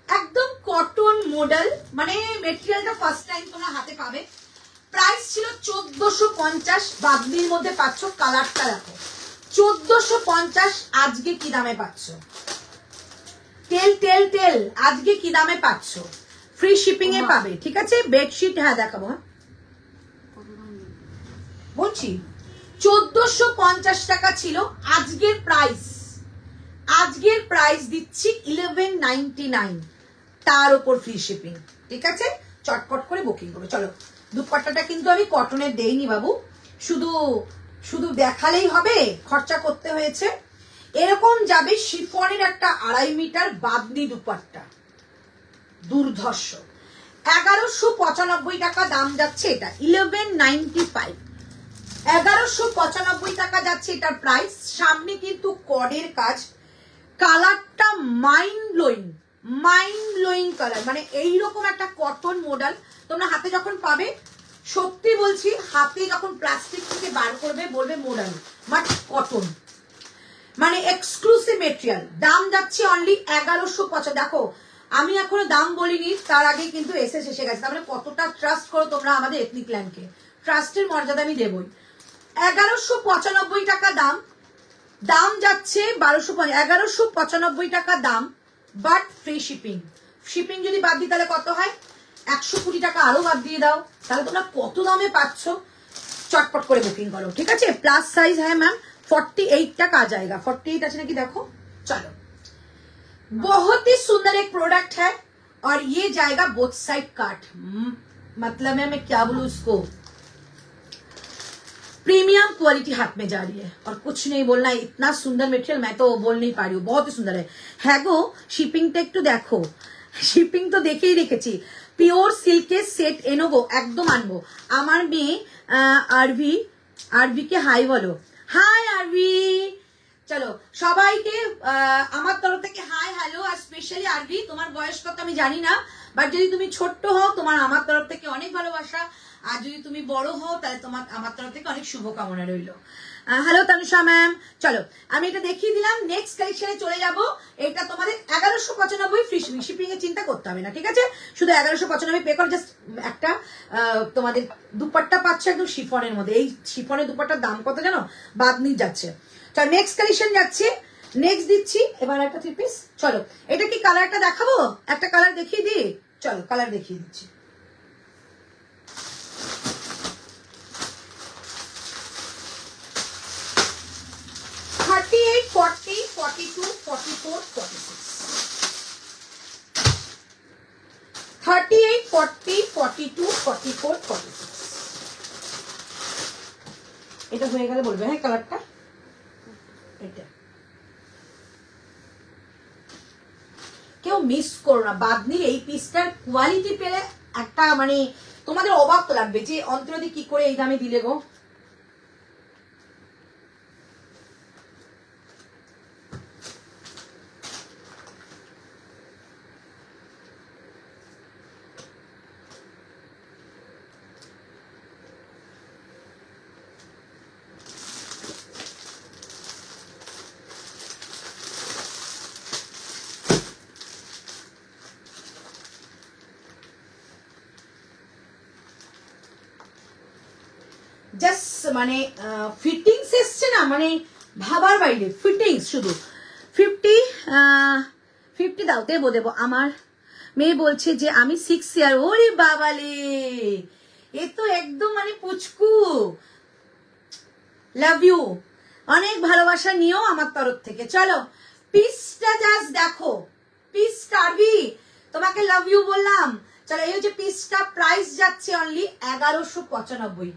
একদম কটন মডেল, মানে মেটেরিয়ালটা ফার্স্ট টাইম তোমরা হাতে পাবে। প্রাইস ছিল 1450, বাদলির মধ্যে পাচ্ছ। কালারটা দেখো 1450, আজকে কি দামে পাচ্ছ? টেল টেল টেল, আজকে কি দামে পাচ্ছ? ফ্রি শিপিং এ পাবে, ঠিক আছে। বেডশিট হ্যাঁ দেখাবো, হ্যাঁ বলছি 1450 টাকা ছিল আজকের প্রাইস। আজকের প্রাইস দিচ্ছি 1199, তার উপর ফ্রি শিপিং, ঠিক আছে। চটপট করে বুকিং করো। চলো দুপাট্টাটা কিন্তু আমি কটনের দেইনি বাবু, শুধু শুধু দেখালেই হবে, খরচা করতে হয়েছে। এরকম যাবে শিফনের একটা 2.5 মিটার বাদনি দুপাট্টা, দুর্ধর্ষ। 1195 টাকা দাম যাচ্ছে এটা, 1195, 1195 টাকা যাচ্ছে এটার প্রাইস। সামনে কিন্তু কডের কাজ, কালারটা মাইন্ড ব্লোয়িং কালার, মানে এইরকম একটা কটন মডেল তোমরা হাতে যখন পাবে, সত্যি বলছি হাতে যখন প্লাস্টিক থেকে বার করবে বলবে মডেল বাট কটন, মানে এক্সক্লুসিভ মেটেরিয়াল। দাম যাচ্ছে অনলি 1150। দেখো আমি এখনো দাম বলিনি, তার আগে কিন্তু এসে গেছে, তার মানে কতটা ট্রাস্ট করো তোমরা আমাদের এথনিক ল্যান্ডকে। ট্রাস্টের মর্যাদা আমি দেবই। 1195 টাকা দাম, দাম যাচ্ছে 1195 টাকা দাম, বাট ফ্রি শিপিং। শিপিং যদি বাদ দিই তাহলে কত হয়? 120 টাকা আরো বাদ দিয়ে দাও, তাহলে তোমরা কত দামে পাচ্ছ। চটপট করে बुकिंग करो, ठीक है। प्लस साइज है मैम, 48 तक आ जाएगा। 48 আছে নাকি দেখো। चलो बहुत ही सुंदर एक प्रोडक्ट है और ये जाएगा बोथ साइड काट, मतलब है मैं क्या बोलूं इसको, प्रीमियम क्वालिटी हाथ में जा रही है और कुछ नहीं बोलना है। इतना सुंदर मटेरियल मैं तो बोल नहीं पा रही हूँ, बहुत ही सुंदर है गो। शिपिंग टेक तो देखो, शिपिंग तो देखे ही रेखेছি। পিওর সিল্কের সেট এনেবো, একদম আনবো। আমার মেয়ে আরভি কে হাই বলো। হাই আরভি, চলো সবাইকে আমার তরফ থেকে হাই হ্যালো। আর স্পেশালি আরভি, তোমার বয়স কত আমি জানি না, বাট যদি তুমি ছোট্ট হও তোমার আমার তরফ থেকে অনেক ভালোবাসা, আর যদি তুমি বড় হও তাহলে তোমার আমার তরফ থেকে অনেক শুভকামনা রইল। হ্যালো তনুষা ম্যাম, চলো আমি এটা দেখিয়ে দিলাম। নেক্সট কালেকশনে চলে যাব। এটা তোমাদের 1195 ফ্রি শিপিং এর চিন্তা করতে হবে না, ঠিক আছে। শুধু 1195 পে করো, জাস্ট একটা তোমাদের দুপাট্টা পাচ্ছ একদম শিফনের মধ্যে। এই শিফনের দুপাট্টার দাম কত জানো? বাদনি যাচ্ছে। চলো নেক্সট কালেকশন যাচ্ছে, নেক্সট দিচ্ছি এবার একটা থ্রি পিস। চলো এটা কি কালারটা দেখাবো? একটা কালার দেখিয়ে দিই, চলো কালার দেখিয়ে দিচ্ছি। $38, $40, $42, $44, $46, $38, $40, $42, $44, $46। এটা হয়ে গেলে বলবে হ্যাঁ কালারটা। এটা কেউ মিস করো না, বাদনির এই পিসটার কোয়ালিটি পেলে একটা মানে তোমাদের অবাক লাগবে যে অন্তরদি কি করে এই দামে দিলে গো। জাস্ট মানে ফিটিংস এসছে না, মানে ভাবার বাইরে ফিটিংস। শুধু 50 দাও, দেবো। আমার মেয়ে বলছে যে আমি 6 ইয়ার। ওরে বাবালে, এ তো একদম মানে পুচকু। লাভ ইউ, অনেক ভালোবাসা নিও আমার তরফ থেকে। চলো পিসটা জাস্ট দেখো, পিসটা আরবি তোমাকে লাভ ইউ বললাম। চলো এই হচ্ছে পিসটা, প্রাইস যাচ্ছে অনলি 1195।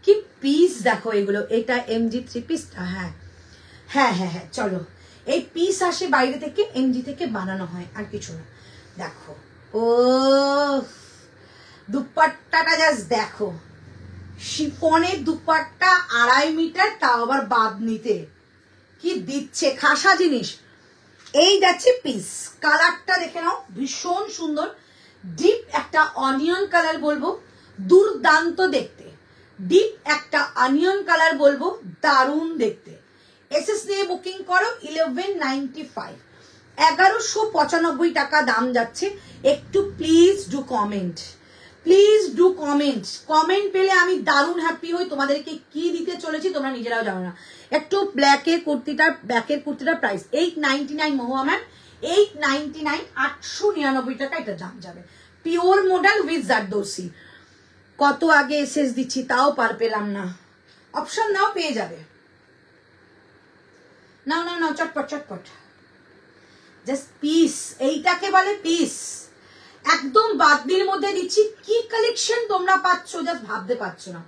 কি পিস দেখো এগুলো, এটা এমজি থ্রি পিসটা। হ্যাঁ হ্যাঁ হ্যাঁ হ্যাঁ, চলো এই পিস আসে বাইরে থেকে, এমজি থেকে বানানো হয়, আর কিছু না। দেখো ও দুপাট্টাটা জাস্ট দেখো, শিফনের দুপাট্টা 2.5 মিটার, তাও আবার বাদনিতে। কি দিচ্ছে খাসা জিনিস। এই যাচ্ছে পিস, কালারটা দেখে নাও, ভীষণ সুন্দর। ডিপ একটা অনিয়ন কালার বলবো, দুর্দান্ত দেখতে। ডিপ একটা অনিয়ন কালার বলবো, দারুণ দেখতে। এসএস নিয়ে বুকিং করো 1195, 1195 টাকা দাম যাচ্ছে। একটু please do comment, please do comment. Comment পেলে আমি দারুণ হ্যাপি হই। তোমাদেরকে কি দিতে চলেছি তোমরা নিজেরাও জানো না। একটু ব্ল্যাকের কুর্তিটার, ব্ল্যাকের কুর্তিটার প্রাইস 899 মহুয়া ম্যাম, 899, 899 টাকা এটা দাম যাবে। Pure model with zardozi. কত আগে এসএস দিচ্ছি তাও পার পেলাম না। অপশন নাও, পেয়ে যাবে। নাও নাও নাও, চটপট চটপট। জাস্ট পিস, এইটাকে বলে পিস। একদম বাদনির মধ্যে দিচ্ছি। কি কালেকশন তোমরা পাচ্ছ জাস্ট ভাবতে পারছো না।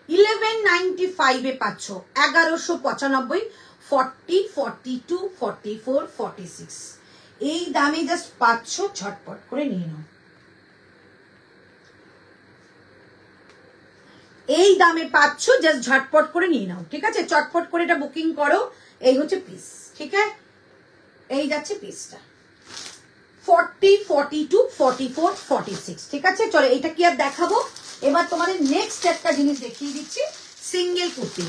1195 এ পাচ্ছ, 1195, 40, 42, 44, 46 এই দামে জাস্ট পাচ্ছ। ঝটপট করে নিয়ে নাও। এই দামে পাচ্ছ, জাস্ট ঝটপট করে নিয়ে নাও। ঠিক আছে, চটপট করে এটা বুকিং করো। এই হচ্ছে পিস। ঠিক আছে, এই যাচ্ছে পিসটা 40, 42, 44, 46। ঠিক আছে, চলো এইটা কি আর দেখাবো। এবার তোমাদের নেক্সট একটা জিনিস দেখিয়ে দিচ্ছি, সিঙ্গেল কুর্তি।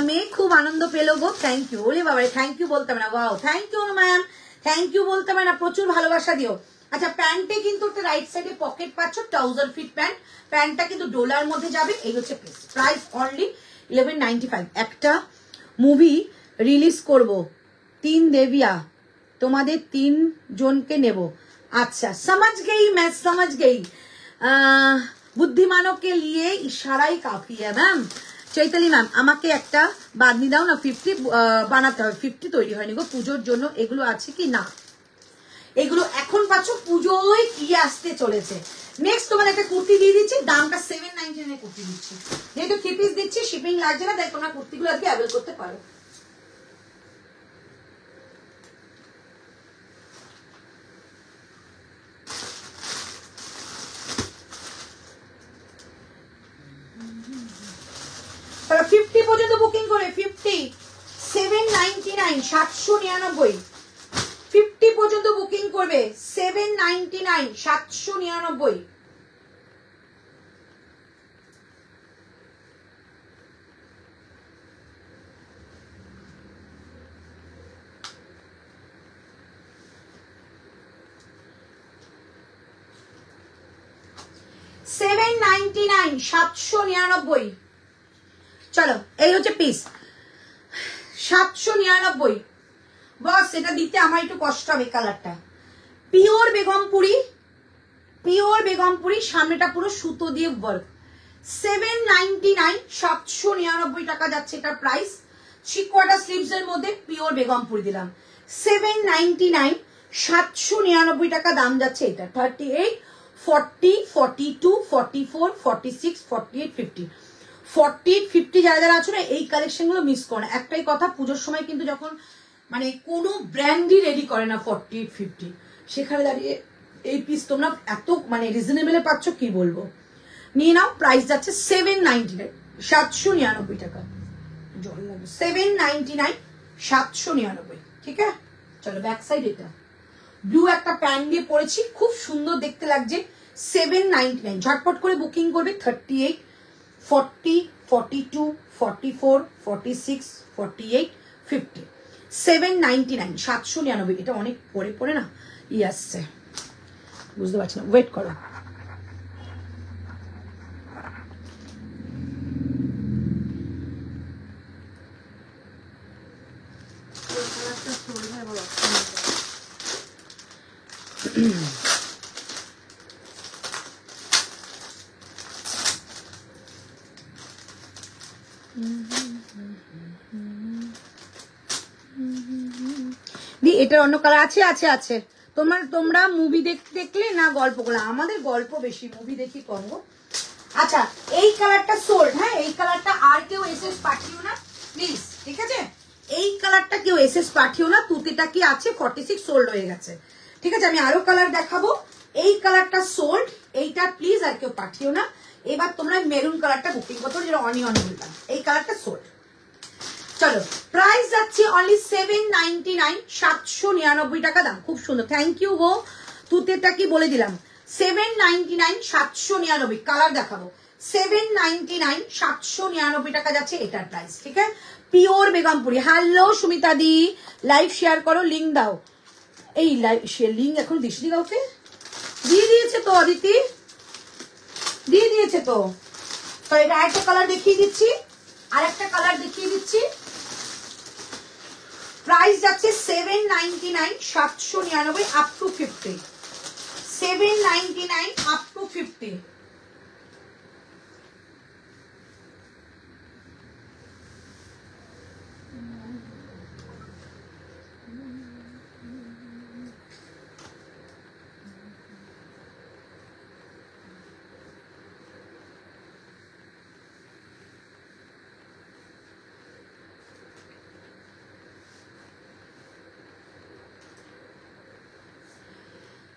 মেয়ে খুব আনন্দ পেলো গো, থ্যাংক ইউ। ওরে বাবা, থ্যাংক ইউ বলতে হবে না। Wow, thank you ma'am, thank you বলতে হবে না, প্রচুর ভালোবাসা দিও। আচ্ছা, প্যান্টে কিন্তু একটা রাইট সাইডে পকেট পাচ্ছ, ট্রাউজার ফিট প্যান্ট। প্যান্টটা কিন্তু ডোলার মধ্যে যাবে। এই হচ্ছে পিস, প্রাইস অনলি 1195। একটা মুভি রিলিজ করব, 3 দেবিয়া, তোমাদের 3 জনকে নেব। अच्छा समझ गई मैं, समझ गई। बुद्धिमानों के लिए इशारा ही काफी है मैम। চৈতালি ম্যাম, আমাকে একটা বাদনি দাও না, 50 বানাতে হবে। 50 তৈরি হয়নি গো পুজোর জন্য। এগুলো আছে কি না? এগুলো এখন পাচ্ছ, পুজোয় কি আসতে চলেছে। নেক্সট তোমার একটা কুর্তি দিয়ে দিচ্ছি, দামটা 799 এর কুর্তি দিচ্ছি। যেহেতু 3 পিস দিচ্ছি, শিপিং লাগছে না, তাই তোমরা কুর্তিগুলো আজকে অ্যাভেল করতে পারো। তাহলে 50 পর্যন্ত বুকিং করে 50, 799, 799। 50 পর্যন্ত বুকিং করবে 799, 799। $799, 799। চলো, এই হচ্ছে পিস 799। বস, এটা দিতে আমার একটু কষ্ট হবে। কালারটা পিওর বেগমপুরি, পিওর বেগমপুরি, সামনেটা পুরো সুতো দিয়ে ওয়ার্ক। 799, 799 টাকা যাচ্ছে এটার প্রাইস। 3/4 স্লিভস এর মধ্যে পিওর বেগমপুরি দিলাম। 799, 799 টাকা দাম যাচ্ছে এটা। 38, 40, 42, 44, 46, 48, 50, 40, 50 যারা যারা আছো না, এই কালেকশন গুলো মিস করো না। একটাই কথা, পুজোর সময় কিন্তু যখন মানে কোনো ব্র্যান্ডই রেডি করে না 40, 50, সেখানে দাঁড়িয়ে এই পিস তোমরা এত মানে রিজনেবলে পাচ্ছ কি বলবো। নিয়ে নাও, প্রাইস যাচ্ছে 799, 799 টাকা। জল লাগবে। 799, 799। ঠিক আছে, চলো ব্যাক সাইড। এটা ব্লু একটা প্যান্ট দিয়ে পরেছি, খুব সুন্দর দেখতে লাগছে। 799, ঝটপট করে বুকিং করবে। 38, 40, 42, 44, 46, 48, 50, 799, 799। এটা অনেক পরে পরে না ই আসছে, বুঝতে পারছি না। ওয়েট করো। এটার অন্য কালার আছে, আছে আছে। তোমরা মুভি দেখলে না গল্প করলে? আমাদের গল্প বেশি, মুভি দেখি কম। আচ্ছা, এই কালারটা সোল্ড। হ্যাঁ, এই কালারটা আর কেউ এসএস পাঠিও না প্লিজ, ঠিক আছে? এই কালারটা কেউ এসএস পাঠিও না। তুতিটা কি আছে 46 সোল্ড হয়ে গেছে। ঠিক আছে, আমি আরো কালার দেখাবো। এই কালারটা সোল্ড, এইটা প্লিজ আর কেউ পাঠিও না। এবার তোমরা মেরুন কালারটা বুকিং করতে, যেটা অনিয়ন বললাম। এই কালারটা সোল্ড। চলো, প্রাইস যাচ্ছে অনলি 799, 799 টাকা দাম। খুব সুন্দর, থ্যাংক ইউ গো। তুতেটা কি বলে দিলাম 799 799 কালার দেখাবো 799 799 টাকা যাচ্ছে এটার প্রাইস ঠিক আছে পিওর বেগমপুরি হ্যালো সুমিতা দি লাইভ শেয়ার করো লিংক দাও এই লাইভ শেয়ার লিংক এখন দিশি কাউকে দিয়ে দিয়েছে তো অদিতি দিয়ে দিয়েছে তো এটা একটা কালার দেখিয়ে দিচ্ছি আরেকটা কালার দেখিয়ে দিচ্ছি প্রাইস যাচ্ছে 799 799 আপ টু 50 799 আপ টু 50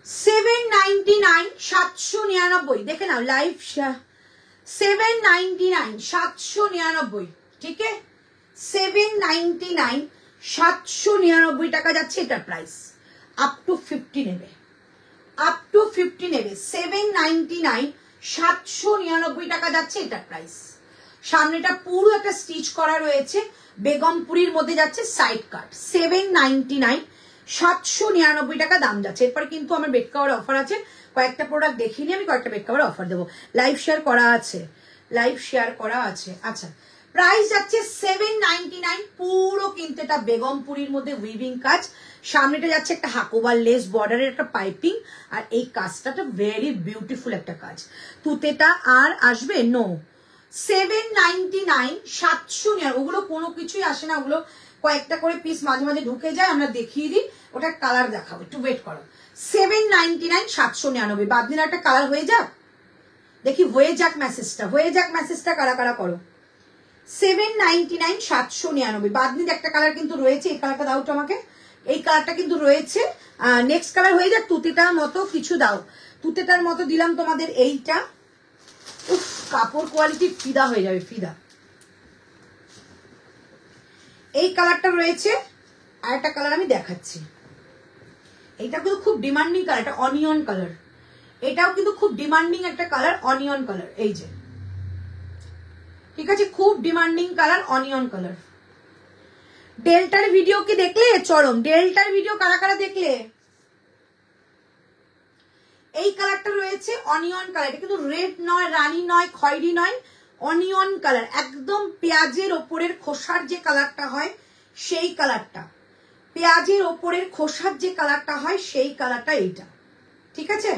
799 799 দেখে নাও লাইভ 799 799 ঠিক আছে 799 799 টাকা যাচ্ছে এটার প্রাইস আপ টু 50 নেবে আপ টু 50 নেবে 799 799 টাকা যাচ্ছে এটার প্রাইস সামনেটা পুরো একটা স্টিচ করা রয়েছে বেগমপুরীর মধ্যে যাচ্ছে সাইড কাট 799 799 টাকা দাম যাচ্ছে এরপর কিন্তু আমার বেড কভার অফার আছে কয়েকটা প্রোডাক্ট দেখিয়ে নিয়ে আমি কয়েকটা বেড কভার অফার দেবো লাইভ শেয়ার করা আছে আচ্ছা প্রাইস যাচ্ছে 799 পুরো কিন্তু এটা বেগমপুরীর মধ্যে উইভিং কাজ সামনেটা যাচ্ছে একটা হাকোবার লেস বর্ডারের একটা পাইপিং আর এই কাজটা ভেরি বিউটিফুল একটা কাজ তুতেটা আর আসবে নো 799 700 ওগুলো কোনো কিছুই আসে না ওগুলো কয়েকটা করে পিস মাঝে মাঝে ঢুকে যায় আমরা দেখিয়ে দিই ওটার কালার দেখাবো একটু ওয়েট করো 799 799 বাদ দিন একটা কালার হয়ে যাক দেখি হয়ে যাক মেসেজটা কারা কারা করো 799 799 বাদ দিন একটা কালার কিন্তু রয়েছে এই কালারটা দাও তো আমাকে এই কালারটা কিন্তু রয়েছে নেক্সট কালার হয়ে যাক তুতেটার মতো কিছু দাও তুতেটার মতো দিলাম তোমাদের এইটা উফ কাপড় কোয়ালিটি ফিদা হয়ে যাবে ফিদা এই কালারটা রয়েছে আর একটা কালার আমি দেখাচ্ছি এইটা কিন্তু খুব ডিমান্ডিং কালার এটা অনিয়ন কালার এটাও কিন্তু খুব ডিমান্ডিং একটা কালার অনিয়ন কালার এই যে ঠিক আছে খুব ডিমান্ডিং কালার অনিয়ন কালার ডেল্টার ভিডিও কি দেখলে চরম ডেল্টার ভিডিও কারা কারা দেখলে এই কালারটা রয়েছে অনিয়ন কালার এটা কিন্তু রেড নয় রানী নয় খয়েরি নয় অনিয়ন কালার একদম পেঁয়াজের ওপরের খোসার যে কালারটা হয় সেই কালারটা পেঁয়াজের ওপরের খোসার যে কালারটা হয় সেই কালারটা এইটা ঠিক আছে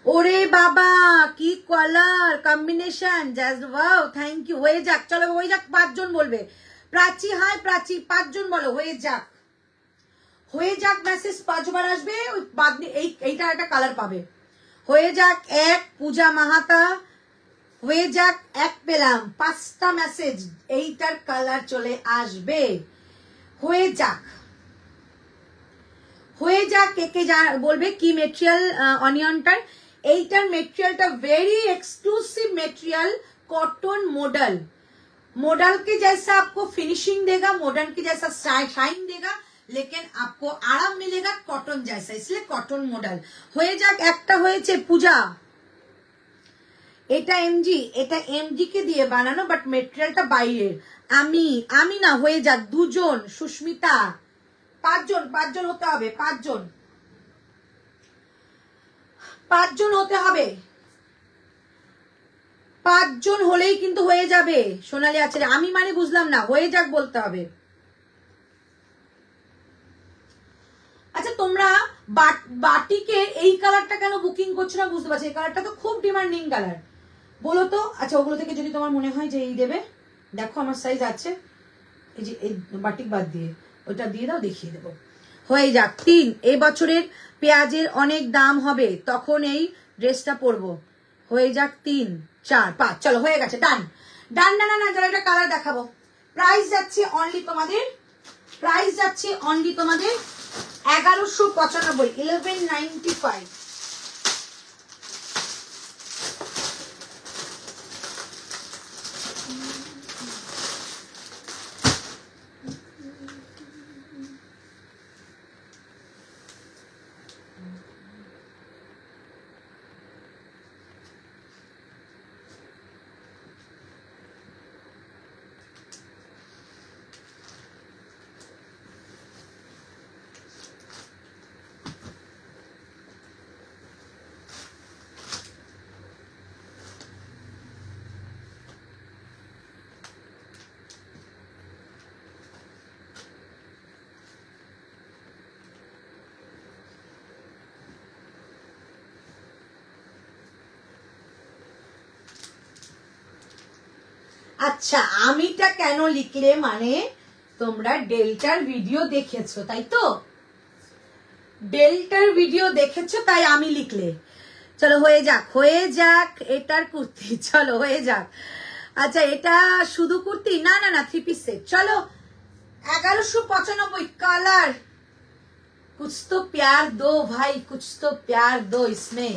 ওরে বাবা কি colour combination just wow thank you হয়ে যাক চলো হয়ে যাক 5 জন বলবে প্রাচী হাই প্রাচী 5 জন বলো হয়ে যাক মেসেজ 5 বার আসবে ওই বাদ এইটা একটা কালার পাবে হয়ে যাক এক পূজা মাহাতা হয়ে যাক এক পেলাম 5টা মেসেজ এইটার কালার চলে আসবে হয়ে যাক কে কে বলবে কি মেটেরিয়াল অনিয়নটার এইটার মেটেরিয়ালটা very exclusive material cotton modal के जैसा आपको फिनिशिंग देगा मॉडर्न के जैसा शाइन देगा लेकिन आपको आराम मिलेगा कॉटन जैसा इसलिए कॉटन मॉडल হয়ে যাক একটা হয়েছে পূজা এটা এমজি কে দিয়ে বানানো বাট মেটেরিয়ালটা বাইরের আমি না হয়ে যাক দুজন সুস্মিতা 5 জন হতে হবে 5 জন হতে হবে 5 জন হলেই কিন্তু হয়ে যাবে সোনালী আছে আমি মানে বুঝলাম না হয়ে যাক বলতে হবে আচ্ছা তোমরা বাটিকে এই কালারটা কেন বুকিং করছো না বুঝতে পারছি এই কালারটা তো খুব ডিমান্ডিং কালার বলো তো আচ্ছা ওগুলো থেকে যদি তোমার মনে হয় যে এই দেবে দেখো আমার সাইজ আছে এই যে এই বাটিক বাদ দিয়ে ওটা দিয়ে দাও দেখিয়ে দেবো হয়ে যাক 3 এই বছরের পেঁয়াজের অনেক দাম হবে তখন এই ড্রেসটা পরবো হয়ে যাক 3 4 5 চলো হয়ে গেছে ডান না চলো এটা কালার দেখাবো প্রাইস যাচ্ছে অনলি তোমাদের 1195 1195 1195 আচ্ছা আমিটা কেন লিখলে, মানে তোমরা ডেল্টার ভিডিও দেখেছো তাই তো, ডেল্টার ভিডিও দেখেছো তাই আমি লিখলে। চলো হয়ে যাক, হয়ে যাক, এটার কুর্তি, চলো হয়ে যাক। আচ্ছা এটা শুধু কুর্তি, না না না 3 পিস সেট। চলো 1195 कलर, कुछ तो प्यार दो भाई, कुछ तो प्यार दो इसमें।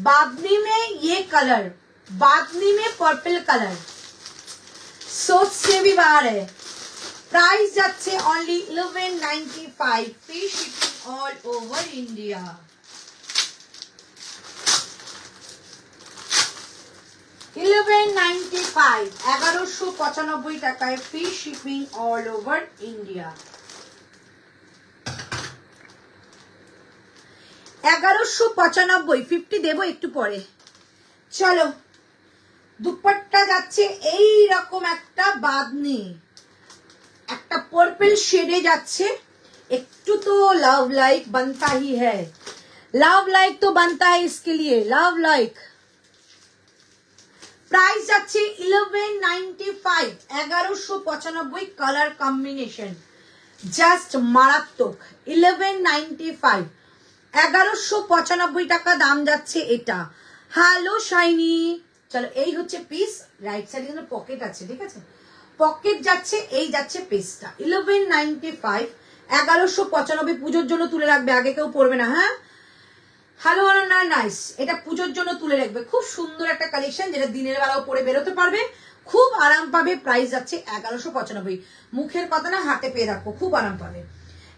बादनी में ये कलर, बादनी में पर्पल कलर, सोच से भी बाहर है। प्राइस যাচ্ছে only 1195, free shipping all over India। টাকায় free shipping all over India. 1195, 50 দেবো একটু পরে। চলো দুপাট্টা যাচ্ছে এই রকম একটা বাদনি, একটা পার্পল শেডে যাচ্ছে। একটু তো লাভ লাইক बनता ही है, লাভ লাইক তো बनता है इसके लिए, লাভ লাইক। প্রাইস যাচ্ছে 1195, 1195 কালার কম্বিনেশন, জাস্ট মারাত্মক। 1195, 1195 টাকা দাম যাচ্ছে এটা। হ্যালো শাইনি, চলো এই হচ্ছে পিস। রাইট সাইডে কিন্তু পকেট আছে, ঠিক আছে, পকেট যাচ্ছে, এই যাচ্ছে পিসটা। 1195, 1195 পুজোর জন্য তুলে রাখবে, আগে কেউ পরবে না। হ্যাঁ হ্যালো না নাইস, এটা পুজোর জন্য তুলে রাখবে। খুব সুন্দর একটা কালেকশন, যেটা দিনের বেলাও পরে বেরোতে পারবে, খুব আরাম পাবে। প্রাইস যাচ্ছে 1195, মুখের কথা না, হাতে পেয়ে রাখো, খুব আরাম পাবে।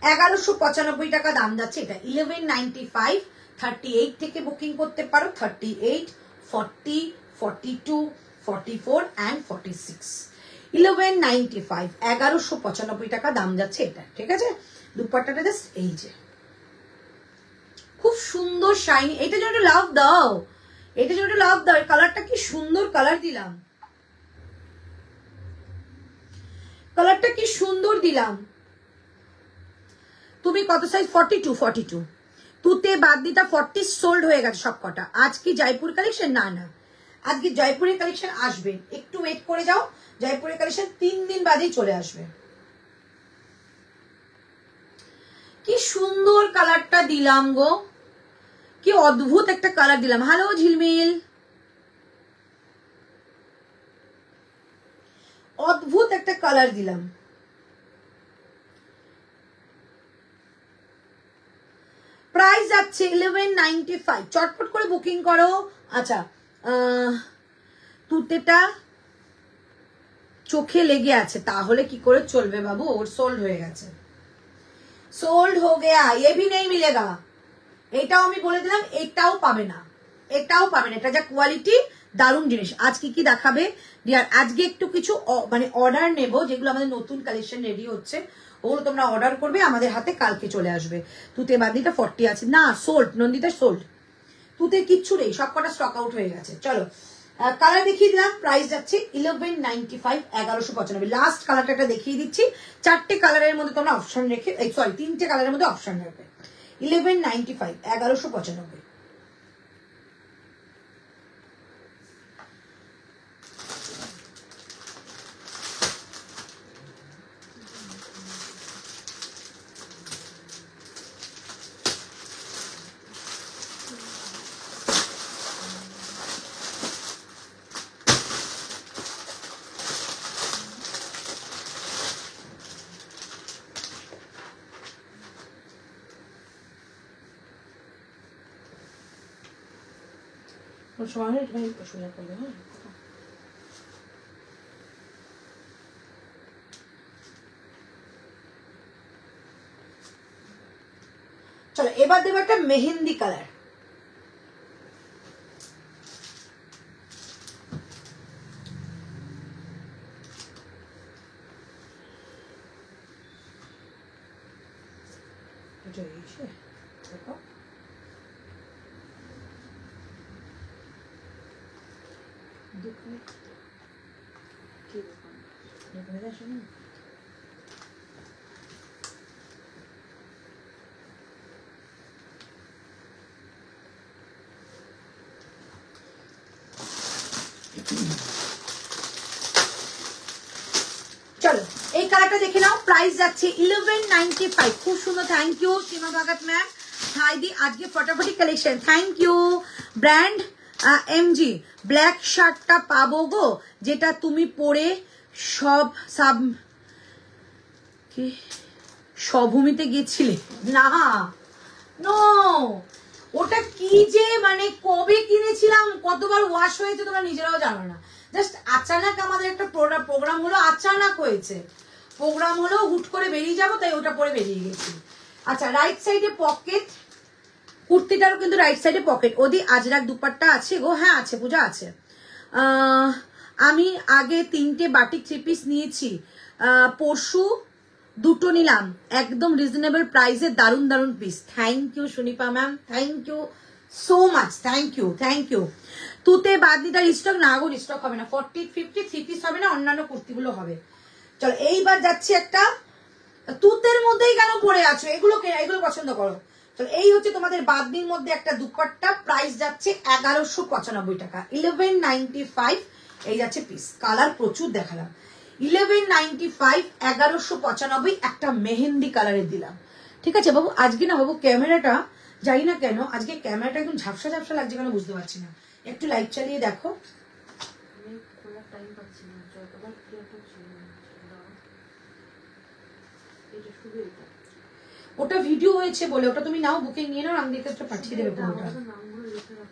1195 টাকা দাম যাচ্ছে এটা। 1195, 38 থেকে বুকিং করতে পারো, 38, 40, 42, 44 and 46। 1195, 1195 টাকা দাম যাচ্ছে এটা, ঠিক আছে। দুপাট্টাটা জাস্ট এই যে খুব সুন্দর শাইনি, এটা জন্য লাভ দাও, এটা জন্য লাভ দাও। কালারটা কি সুন্দর কালার দিলাম, কালারটা কি সুন্দর দিলাম। তুমি কত সাইজ? 42, 42। তুতে বাদনিটা 40 সোল্ড হয়ে গেছে সব কটা। আজ কি জয়পুর কালেকশন? না না, আজকে জয়পুরের কালেকশন আসবে, একটু ওয়েট করে যাও। জয়পুরের কালেকশন 3 দিন বাদেই চলে আসবে। কি সুন্দর কালারটা দিলাম গো, কি অদ্ভুত একটা কালার দিলাম। হ্যালো ঝিলমিল, অদ্ভুত একটা কালার দিলাম। প্রাইস যাচ্ছে 1195, চটপট করে বুকিং করো। আচ্ছা তুতেটা চোখে লেগে আছে, তাহলে কি করে চলবে বাবু, ওর সোল্ড হয়ে গেছে, সোল্ড হো গেয়া, ये भी नहीं मिलेगा। এটাও আমি বলে দিলাম, এটাও পাবে না, এটাও পাবে না। এটা যা কোয়ালিটি, দারুণ জিনিস। আজ কি কি দেখাবে ডিয়ার? আজকে একটু কিছু মানে অর্ডার নেব, যেগুলো আমাদের নতুন কালেকশন রেডি হচ্ছে, ওগুলো তোমরা অর্ডার করবে, আমাদের হাতে কালকে চলে আসবে। তুতে বাদনিটা 40 আছে না, সোল্ড, নন্দিতা সোল্ড, তুতে কিচ্ছু নেই, সব কটা স্টক আউট হয়ে গেছে। চলো কালার দেখিয়ে দিলাম। প্রাইস যাচ্ছে 1195, 1195। লাস্ট কালারটা একটা দেখিয়ে দিচ্ছি। 4টে কালারের মধ্যে তোমরা অপশন রেখে, সরি 3টে কালারের মধ্যে অপশন রাখবে। 1195, 1195। চলো এবার দেবো একটা মেহেন্দি কালার। দেখো দুপাট্টাটা দেখে নাও, প্রাইস যাচ্ছে 1195। খুব সুন্দর, thank you Seema Bhagat ma'am. Hi দি, আজকে ফটাফটি collection, thank you. Brand MG black শার্টটা পাবো গো, যেটা তুমি পরে সভূমিতে গেছিলে? না, নো, ওটা কি যে মানে কবে কিনেছিলাম, কতবার ওয়াশ হয়েছে তোমরা নিজেরাও জানো না। জাস্ট আচানক আমাদের একটা প্রোগ্রাম হলো, আচানক হয়েছে প্রোগ্রাম হলো, হুট করে বেরিয়ে যাবো, তাই ওটা পরে বেরিয়ে গেছি। আচ্ছা, রাইট সাইডে পকেট, কুর্তিটারও কিন্তু রাইট সাইডে পকেট। ওদি আজরাক দুপাট্টা আছে গো? হ্যাঁ আছে, পূজা আছে। আমি আগে 3টে বাটিক 3 পিস নিয়েছি, পরশু 2টো নিলাম, একদম রিজনেবল প্রাইসে, দারুন দারুন piece. Thank you Sunipa ma'am, thank you so much, thank you thank you. তুতে বাদনিটার স্টক না গো, স্টক হবে না, 40 50 3 পিস হবে না, অন্যান্য কুর্তিগুলো হবে। চলো এইবার যাচ্ছি একটা, তুতের মধ্যেই কেন পরে আছো, এগুলো পছন্দ করো। চলো এই হচ্ছে তোমাদের বাদনির মধ্যে একটা দুপাট্টা, প্রাইস যাচ্ছে 1195 টাকা, 1195। এই যাচ্ছে পিস, কালার প্রচুর দেখালাম। 1195, 1195 একটা মেহেন্দি কালারের দিলাম। ঠিক আছে বাবু, আজকে না বাবু ক্যামেরাটা জানি না কেন, আজকে ক্যামেরাটা একদম ঝাপসা ঝাপসা লাগছে কেন বুঝতে পারছি না, একটু লাইট চালিয়ে দেখো। ওটা ভিডিও হয়েছে বলে, ওটা তুমি নাও, বুকিং নিয়ে নাও, আমি দেখে পাঠিয়ে দেবে পুরোটা।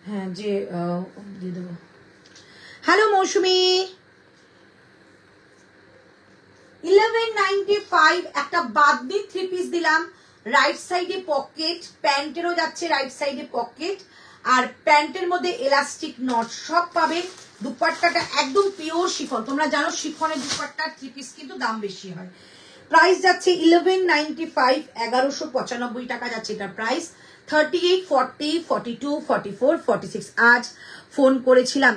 হ্যাঁ, যে দিয়ে দেবো। হ্যালো মৌসুমি, 1195 একটা বাদনি 3 পিস দিলাম, রাইট সাইডে পকেট, প্যান্টেরও যাচ্ছে রাইট সাইডে পকেট, আর প্যান্টের মধ্যে এলাস্টিক নট সব পাবে। দুপাট্টাটা একদম পিওর শিফন, তোমরা জানো শিফনের দুপাট্টার 3 পিস কিন্তু দাম বেশি হয়। প্রাইস যাচ্ছে 1195, 1195 টাকা যাচ্ছে এটার প্রাইস। 38, 40, 42, 44, 46। আজ ফোন করেছিলাম,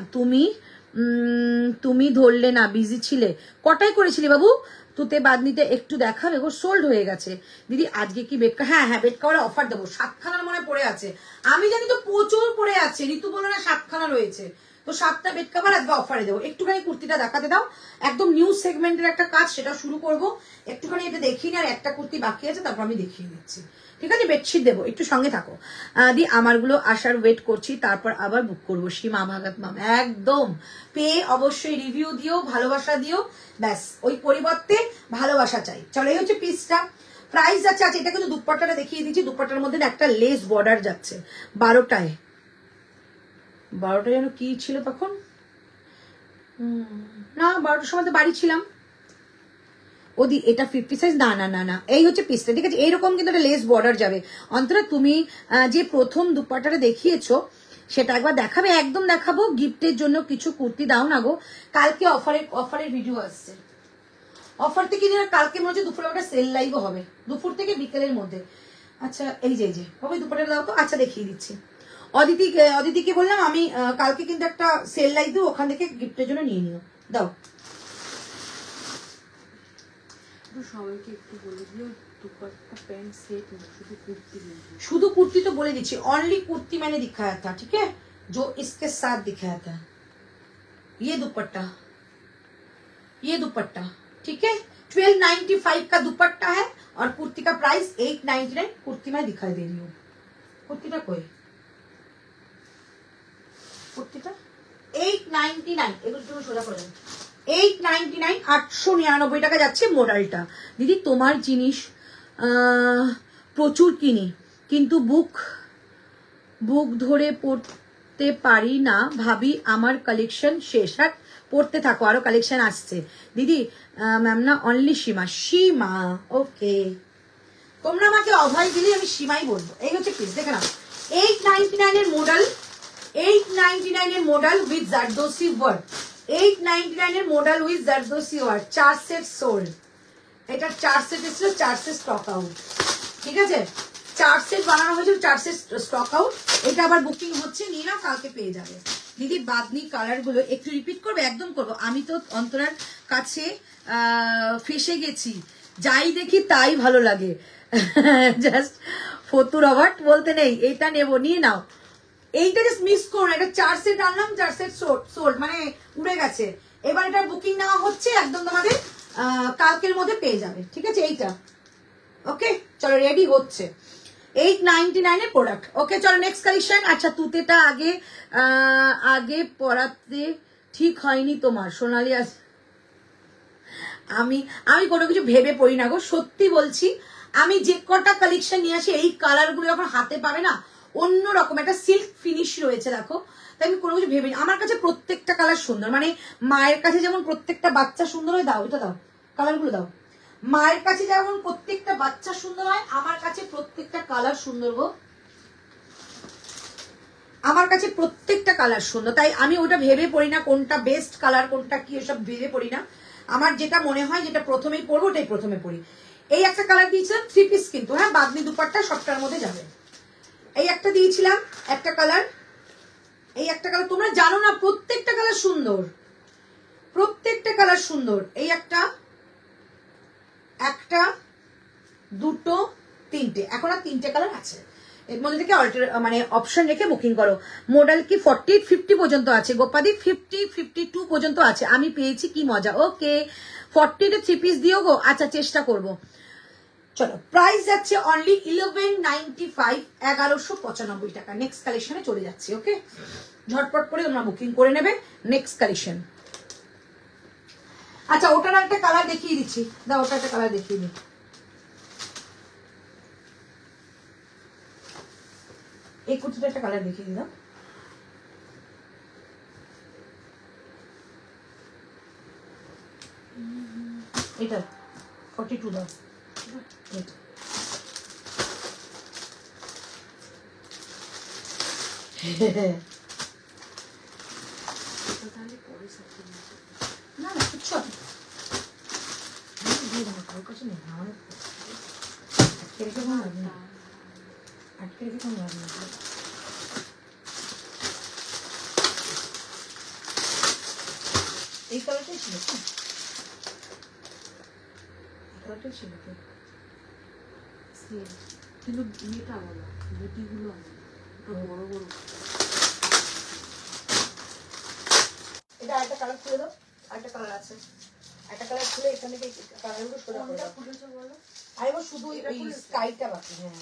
তুমি ধরলে না, বিজি ছিলে। কটায় করেছিলি বাবু? তুতে বাদনিতে একটু দেখাবে গো, সোল্ড হয়ে গেছে দিদি। আজকে কি বেড, হ্যাঁ হ্যাঁ বেড কভারের অফার দেবো, 7খানার মনে পড়ে আছে, আমি জানি তো প্রচুর পড়ে আছে, ঋতু বলো না 7খানা রয়েছে, তো 7টা বেড কভার আজকে অফারে দেবো। একটুখানি কুর্তিটা দেখাতে দাও, একদম নিউ সেগমেন্টের একটা কাজ, সেটা শুরু করব। একটুখানি এটা দেখিয়ে আর একটা কুর্তি বাকি আছে, তারপর আমি দেখিয়ে দিচ্ছি। ঠিক আছে, বেডশিট দেবো, একটু সঙ্গে থাকো। দি আমারগুলো আসার ওয়েট করছি, তারপর আবার বুক করবো। সীমা ভাগাত মাম, একদম পেয়ে অবশ্যই রিভিউ দিও, ভালোবাসা দিও, ব্যাস ওই পরিবর্তে ভালোবাসা চাই। চলো এই হচ্ছে পিসটা, প্রাইস যাচ্ছে। আচ্ছা এটা কিন্তু দুপাট্টাটা দেখিয়ে দিচ্ছি, দুপাট্টার মধ্যে একটা লেস বর্ডার যাচ্ছে। 12টায় যেন কি ছিল তখন, না 12টার সময় তো বাড়ি ছিলাম। ওদি এটা 50 সাইজ, না না না না, এই হচ্ছে পিসটা। ঠিক আছে, এইরকম কিন্তু একটা লেস বর্ডার যাবে। অন্তরা তুমি যে প্রথম দুপাট্টাটা দেখিয়েছো সেটা একবার দেখাবে, একদম দেখাবো। গিফটের জন্য কিছু কুর্তি দাও না গো, কালকে অফারের ভিডিও আসছে, অফার থেকে কালকে মনে হচ্ছে দুপুরে একটা সেল লাইভও হবে, দুপুর থেকে বিকেলের মধ্যে। আচ্ছা এই যে বাবু দুপুরটা দাও তো। আচ্ছা দেখিয়ে দিচ্ছি। অদিতিকে বললাম আমি কালকে কিন্তু একটা সেল লাইভ দেবো, ওখান থেকে গিফটের জন্য নিয়ে নিও, দাও। সবাইকে একটু বলে দিও দুপাট্টা প্যান্ট সেট না, শুধু কুর্তি তো বলে দিচ্ছি, অনলি कुर्ती मैंने दिखाया था, ठीक है, जो इसके साथ दिखाया था। ये दुपट्टा ठीक है, 1295 का दुपट्टा है और कुर्ती का प्राइस 899। कुर्ती मैं दिखाई दे रही हूँ, कुर्तीটা কই, কুর্তিটা 899, এগুলো তুমি সোজা করে দাও। 899, 899 টাকা যাচ্ছে মডেলটা। দিদি তোমার জিনিস প্রচুর কিনি, কিন্তু বুক ধরে পড়তে পারি না, ভাবি আমার কালেকশন শেষ। আর পড়তে থাকো, আরো কালেকশন আসছে দিদি। ম্যাম না, অনলি সীমা। ওকে, তোমরা আমাকে অভয় দিলে আমি সীমাই বলবো। এই হচ্ছে পিস, দেখে নাও, 899 এর মডেল, 899 এর মডেল উইথ জারদোসি ওয়ার্ক, 899 এর model with zardozi work, 4 set sold. এটা 4 সেট এসেছিল, 4 সেট স্টক আউট। ঠিক আছে, 4 সেট বানানো হয়েছিল, 4 সেট স্টক আউট। এটা আবার বুকিং হচ্ছে, নিয়ে নাও, কালকে পেয়ে যাবে। দিদি বাদনি কালার গুলো একটু রিপিট করবে, একদম করবো। আমি তো অন্তরার কাছে ফেসে গেছি, যাই দেখি তাই ভালো লাগে, জাস্ট ফতুর অবাট বলতে নেই। এটা নেবো, নিয়ে নাও, এইটা জাস্ট মিস করো না। এটা 4 সেট আনলাম, 4 সেট সোল্ড, মানে উড়ে গেছে। এবার এটা বুকিং নেওয়া হচ্ছে, একদম তোমাদের কালকের মধ্যে পেয়ে যাবে, ঠিক আছে? এইটা ওকে, চলো রেডি হচ্ছে 899 এর প্রোডাক্ট। ওকে চলো নেক্সট কালেকশন। আচ্ছা তুতেটা আগে পরাতে ঠিক হয়নি তোমার সোনালি? আমি কোনো কিছু ভেবে পড়ি না গো, সত্যি বলছি। আমি যে কটা কালেকশন নিয়ে আসি এই কালার গুলো যখন হাতে পাবে না, অন্যরকম একটা সিল্ক ফিনিশ রয়েছে দেখো, তাই আমি কোনো কিছু ভেবে, আমার কাছে প্রত্যেকটা কালার সুন্দর। মানে মায়ের কাছে যেমন প্রত্যেকটা বাচ্চা সুন্দর হয়, দাও এটা দাও, কালার গুলো দাও। মায়ের কাছে যেমন প্রত্যেকটা বাচ্চা সুন্দর হয়, আমার কাছে প্রত্যেকটা কালার সুন্দর গো, আমার কাছে প্রত্যেকটা কালার সুন্দর। তাই আমি ওটা ভেবে পড়ি না কোনটা বেস্ট কালার কোনটা কি, ওসব ভেবে পড়ি না। আমার যেটা মনে হয় যেটা প্রথমেই পরবো ওটাই প্রথমে পড়ি। এই একটা কালার দিয়েছিলাম 3 পিস কিন্তু, হ্যাঁ বাদনি দুপাট্টা সবটার মধ্যে যাবে। এই একটা দিয়েছিলাম একটা কালার, এই একটা কালার, তোমরা জানো না প্রত্যেকটা কালার সুন্দর, প্রত্যেকটা কালার সুন্দর। এই একটা দুটো তিনটে, এখন আর তিনটে কালার আছে, এর মধ্যে থেকে মানে অপশন রেখে বুকিং করো। মডেল কি 40 50 পর্যন্ত আছে গোপাদি, 50 52 পর্যন্ত আছে। আমি পেয়েছি, কি মজা। ওকে 40 তে 3 পিস দিও গো, আচ্ছা চেষ্টা করব। চলো প্রাইস যাচ্ছে অনলি 1195, 1195 টাকা। নেক্সট কালেকশনে চলে যাচ্ছি। ওকে ঝটপট করে তোমরা বুকিং করে নেবে। Next collection. আচ্ছা ওটার একটা কালার দেখিয়ে দিচ্ছি, দাও ওটা একটা কালার দেখিয়ে দিই। এই কুর্তিটা একটা কালার দেখিয়ে দিলাম, এটা 42 দাও। না না কিচ্ছু আটকে রেখে কোনো লাভ নেই। এই কালারটাই ছিল, কালারটাই ছিল কিন্তু ইয়েটা বলো, বুটিগুলো বড় বড়। এটা আরেকটা কালার খুলে দাও, আরেকটা কালার আছে, একটা কালার খুলে এখান থেকে কালারগুলো সোজা করে দাও। খুলেছো বলো? আরে ও শুধু ওই স্কাইটা বাকি। হ্যাঁ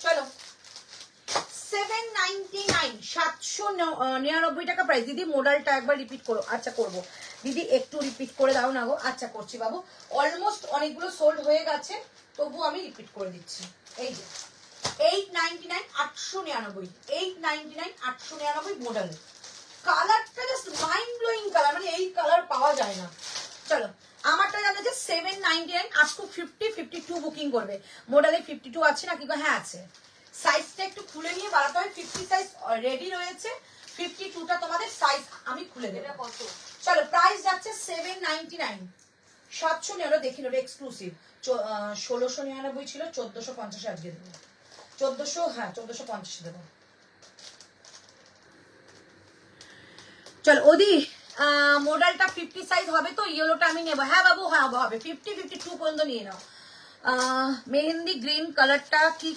চলো 799, 799 টাকা প্রাইস। দিদি মডেলটা একবার রিপিট করো। আচ্ছা করবো দিদি, একটু রিপিট করে দাও না গো। আচ্ছা করছি বাবু, অলমোস্ট অনেকগুলো সোল্ড হয়ে গেছে, তবু আমি রিপিট করে দিচ্ছি। এই যে 899, 899, 899, 899 মডেল। কালারটা জাস্ট মাইন্ড ব্লোয়িং কালার, মানে এই কালার পাওয়া যায় না। চলো আমারটা জানা যে 799 আপ টু 50 52 বুকিং করবে। মডেলে 52 আছে নাকি? হ্যাঁ আছে। সাইজটা একটু খুলে নিয়ে বাড়াতে হবে। 50 সাইজ রেডি রয়েছে, 52টা তোমাদের সাইজ আমি খুলে দেব। কত? চলো প্রাইস যাচ্ছে 799, 799 দেখি নেবে এক্সক্লুসিভ। 1699 ছিল, 1450 আজকে দেবো। 1400, হ্যাঁ 1450 দেবো। চলো ওদি মডেলটা 50 সাইজ হবে তো, ইয়েলোটা আমি নেবো। হ্যাঁ বাবু হ্যাঁ হবে, 50 52 পর্যন্ত নিয়ে নাও। মেহেন্দি গ্রিন কালারটা কি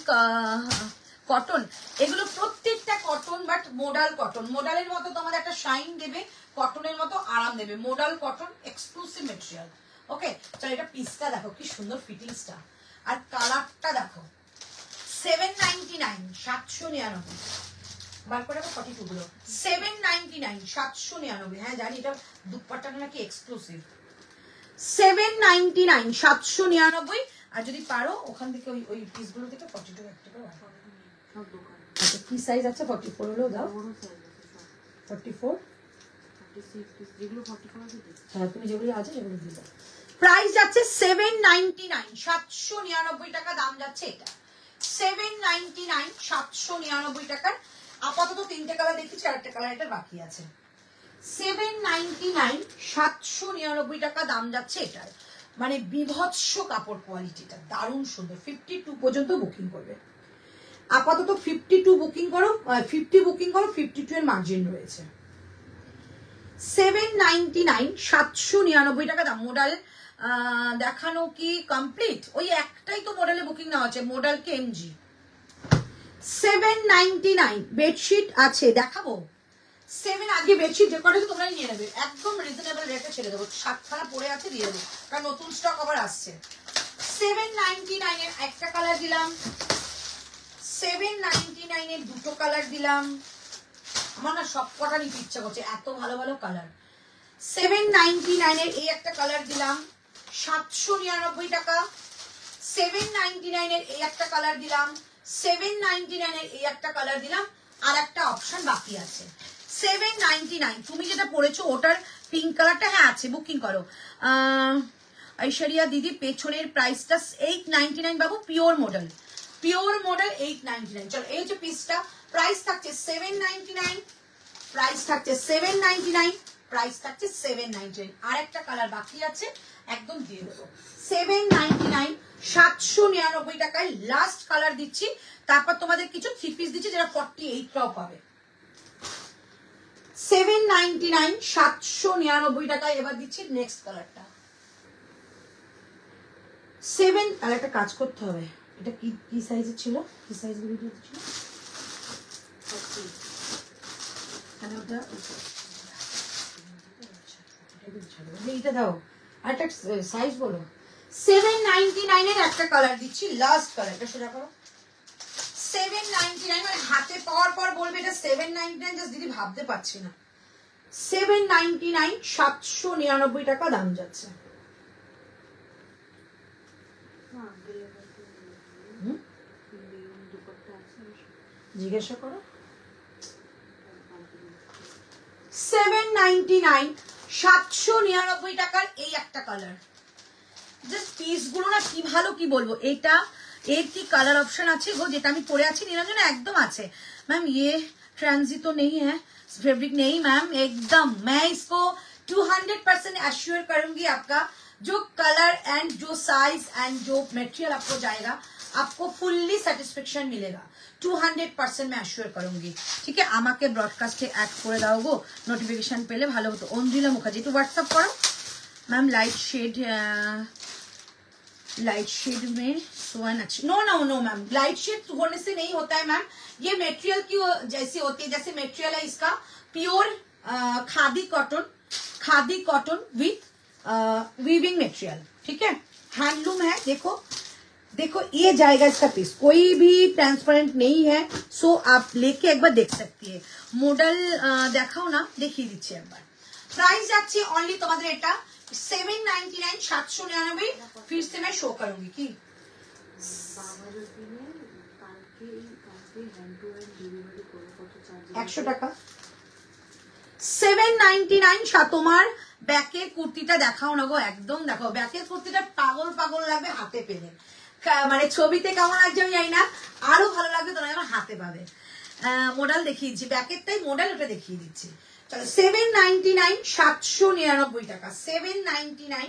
কটন? এগুলো প্রত্যেকটা কটন, বাট মোডাল কটন। মোডালের মতো তোমাদের একটা শাইন দেবে, কটনের মতো আরাম দেবে। Modal cotton exclusive material. Okay চলো এটা পিসটা দেখো কি সুন্দর ফিটিংসটা, আর কালারটা দেখো। 799, 799 বার করে 42 গুলো। 799, 799। হ্যাঁ জানি এটা দুপাট্টাটা নাকি এক্সক্লুসিভ। 799, 799। আর যদি পারো ওখান থেকে ওই পিসগুলো থেকে 42 একটা করে বার করো। সব দোকান। আচ্ছা কি সাইজ আছে? 44 হলো দাও। বড় সাইজ আছে সব। 44, 46 যেগুলো 44 আছে দিই। হ্যাঁ তুমি যেগুলো আছে সেগুলো দিয়ে দাও। প্রাইস যাচ্ছে 799, 799 টাকা দাম যাচ্ছে এটা। 799, 799 টাকার। আপাতত তিনটে কালার দেখেছি, আরেকটা কালার এটা বাকি আছে। 799, 799 টাকা দাম যাচ্ছে এটার। মানে বিভৎস কাপড় কোয়ালিটিটা, দারুণ সুন্দর। 52 পর্যন্ত বুকিং করবে। আপাতত 52 বুকিং করো, 50 বুকিং করো, 52 এর মার্জিন রয়েছে। 799, 799 টাকা দাম। মডেল দেখানো কি কমপ্লিট? ওই একটাই তো মডেলে বুকিং নেওয়া আছে, মডেল কে এমজি। 799 বেডশিট আছে, দেখাবো। 7 আগে বেডশিট যে কটা তোমরা নিয়ে নেবে, একদম রিজনেবল রেটে ছেড়ে দেবো। 7খানা পড়ে আছে, দিয়ে দেবো, কারণ নতুন স্টক আবার আসছে। 799 এর একটা কালার দিলাম, 799 এর দুটো কালার দিলাম। আমার না সব কটা নিতে ইচ্ছা করছে, এত ভালো ভালো কালার। 799 এর এই একটা কালার দিলাম 799 টাকা। 799 এর এই একটা কালার দিলাম, 799 এর এই একটা কালার দিলাম, আর একটা অপশন বাকি আছে। 799 তুমি যেটা পড়েছো ওটার পিঙ্ক কালারটা হ্যাঁ আছে, বুকিং করো। ঐশ্বরিয়া দিদি পেছনের প্রাইসটা 899 বাবু, পিওর মডেল, পিওর মডেল 899। চলো এই হচ্ছে পিসটা, প্রাইস থাকছে 799, প্রাইস থাকছে 799, প্রাইস থাকছে 799। আর একটা কালার বাকি আছে, একদম দিয়ে দেবো 799, 799 টাকায় লাস্ট কালার দিচ্ছি। তারপর তোমাদের কিছু 3 পিস দিচ্ছি যেটা 48টাও পাবে। 799, 799 টাকায় এবার দিচ্ছি নেক্সট কালারটা। 7 আর একটা কাজ করতে হবে, এটা কি কি সাইজের ছিল, কি সাইজের ভিডিও ছিল, ওটা এইটা দাও, আরেকটা সাইজ বলো। 799 এর একটা কালার দিচ্ছি, লাস্ট কালারটা সেটা করো। 799 মানে হাতে পাওয়ার পর বলবে এটা 799, জাস্ট দিদি ভাবতে পারছি না। 799, 799 টাকা দাম যাচ্ছে। জিজ্ঞাসা করো। 799, 799 টাকার এই একটা কালার। জাস্ট পিস গুলো না কি ভালো, কি বলবো। এটা এর কি কালার অপশন আছে গো, যেটা আমি পরে আছি নিরঞ্জনা একদম আছে। मैम ये ट्रांजी तो नहीं है, फैब्रिक नहीं मैम, एकदम मैं इसको 200% एश्योर करूंगी। आपका जो कलर एंड जो साइज एंड जो मटेरियल आपको जाएगा, आपको फुल्ली सेटिस्फेक्शन मिलेगा। 200% मैं एश्योर करूंगी। ठीक है, আমাকে ব্রডকাস্টে অ্যাড করে দাও গো, নোটিফিকেশন পেলে ভালো হতো। অঞ্জিলা মুখার্জি একটু হোয়াটসঅ্যাপ করো। मैम लाइट शेड में सोन अच्छी, no no no ma'am, light shade होने से नहीं होता है मैम। ये मटेरियल की जैसी होती है, जैसे मटेरियल है इसका pure khadi cotton with weaving material. ठीक है, हैंडलूम है। देखो देखो ये जाएगा इसका पीस, कोई भी ट्रांसपेरेंट नहीं है। सो आप लेके एक बार देख सकती है। मॉडल देखाओ ना, देखिए दीजिए एक बार। प्राइस যাচ্ছে অনলি তোমাদের এটা 799, 799। फिर से मैं शो करूंगी कि 100 টাকা। 799 তোমার ব্যাকের কুর্তিটা দেখাও না গো, একদম দেখাও। ব্যাকের কুর্তিটা পাগল পাগল লাগবে হাতে পেলে, মানে ছবিতে কেমন লাগছে আমি জানি না, আরো ভালো লাগবে তোমরা যখন হাতে পাবে। মডেল দেখিয়ে দিচ্ছি, ব্যাকেরটাই মডেল, ওটা দেখিয়ে দিচ্ছি। চলো 799, 799 টাকা। 799,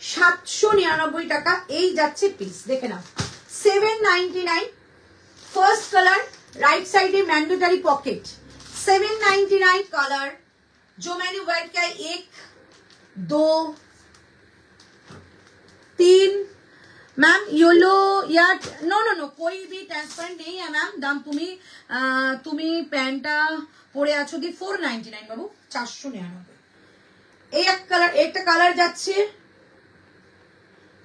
799 টাকা এই যাচ্ছে পিস, দেখে নাও। 799 फर्स्ट कलर, राइट साइड में मैंडेटरी पॉकेट। 799 कलर जो मैंने वेयर किया 1 2 3 मैम येलो या नो नो नो कोई भी ट्रांसपेरेंट नहीं है मैम। दाम তুমি প্যান্টটা পরে আছো কি 499 বাবু, 499। এই এক কালার, একটা কালার যাচ্ছে,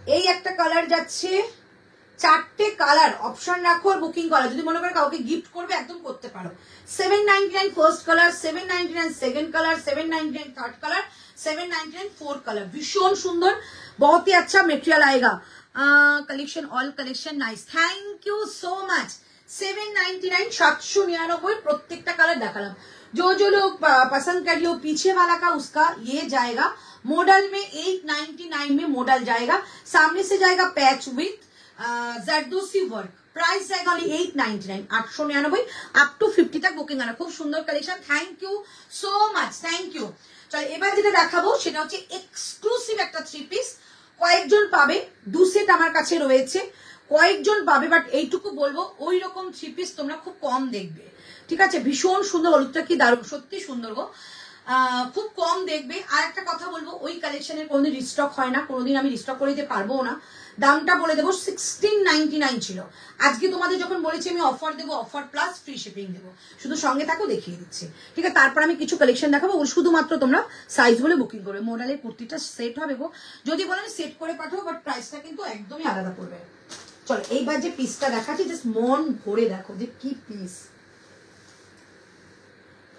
এই একটা কালার যাচ্ছে। চারটে কালার অপশন রাখো আর বুকিং করো, যদি মনে করো কাউকে গিফট করবে একদম করতে পারো। 799 first colour, 799 second colour, 799 third colour, 799 fourth colour. भीषण सुंदर, बहुत ही अच्छा मटेरियल आएगा। Collection all collection nice, thank you so much. 799, 799 प्रत्येकটা কালার দেখালাম। जो लोग पसंद कर लियो पीछे वाला का, उसका ये जाएगा मॉडल में 899 में मॉडल जाएगा। सामने से जाएगा patch with zardozi work. Price জায়গা অনলি 899, 899 আপ টু 50 तक বুকিং আনা। খুব সুন্দর collection, thank you so much, thank you. চলো এবার যেটা দেখাবো সেটা হচ্ছে এক্সক্লুসিভ একটা 3 পিস। কয়েকজন পাবে, 2 সেট আমার কাছে রয়েছে, কয়েকজন পাবে, বাট এইটুকু বলবো ওই রকম 3 পিস তোমরা খুব কম দেখবে। ঠিক আছে, ভীষণ সুন্দর, হলুদটা কি দারুণ, সত্যি সুন্দর গো। খুব কম দেখবে। আর একটা কথা বলবো, ওই কালেকশনের কোনোদিন রিস্টক হয় না, কোনোদিন আমি রিস্টক করে দিতে পারবো না। দামটা বলে দেবো, 1699 ছিল। আজকে তোমাদের যখন বলেছি আমি অফার দেবো, অফার প্লাস ফ্রি শিপিং দেবো, শুধু সঙ্গে থাকো, দেখিয়ে দিচ্ছি, ঠিক আছে? তারপর আমি কিছু কালেকশন দেখাবো, শুধুমাত্র তোমরা সাইজ বলে বুকিং করবে। মোডালের কুর্তিটা সেট হবে গো, যদি বলো আমি সেট করে পাঠাবো, বাট প্রাইসটা কিন্তু একদমই আলাদা পড়বে। চলো এইবার যে পিসটা দেখাচ্ছি, জাস্ট মন ভরে দেখো যে কি পিস।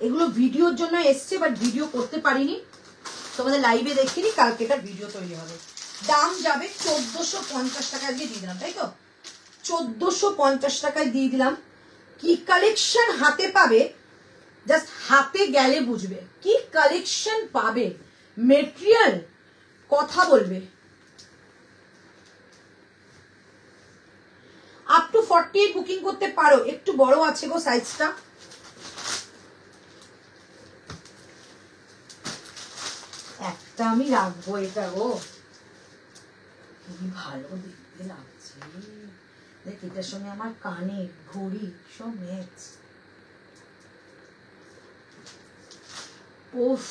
এগুলো ভিডিওর জন্য এসছে, বাট ভিডিও করতে পারিনি, তোমাদের লাইভে দেখিনি, কালকে এটার ভিডিও তৈরি হবে। দাম যাবে 1450 টাকায় দিয়ে দিলাম, তাই তো? 1450 টাকায় দিয়ে দিলাম। কি কালেকশন হাতে পাবে, জাস্ট হাতে গেলে বুঝবে কি কালেকশন পাবে। মেটেরিয়াল কথা বলবে। আপ টু 48 বুকিং করতে পারো, একটু বড় আছে গো সাইজটা। একটা আমি রাখবো, এটা গো কি ভালো দেখতে লাগছে। দেখ, এটার সঙ্গে আমার কানের ঘড়ি সব ম্যাচ। ওফ,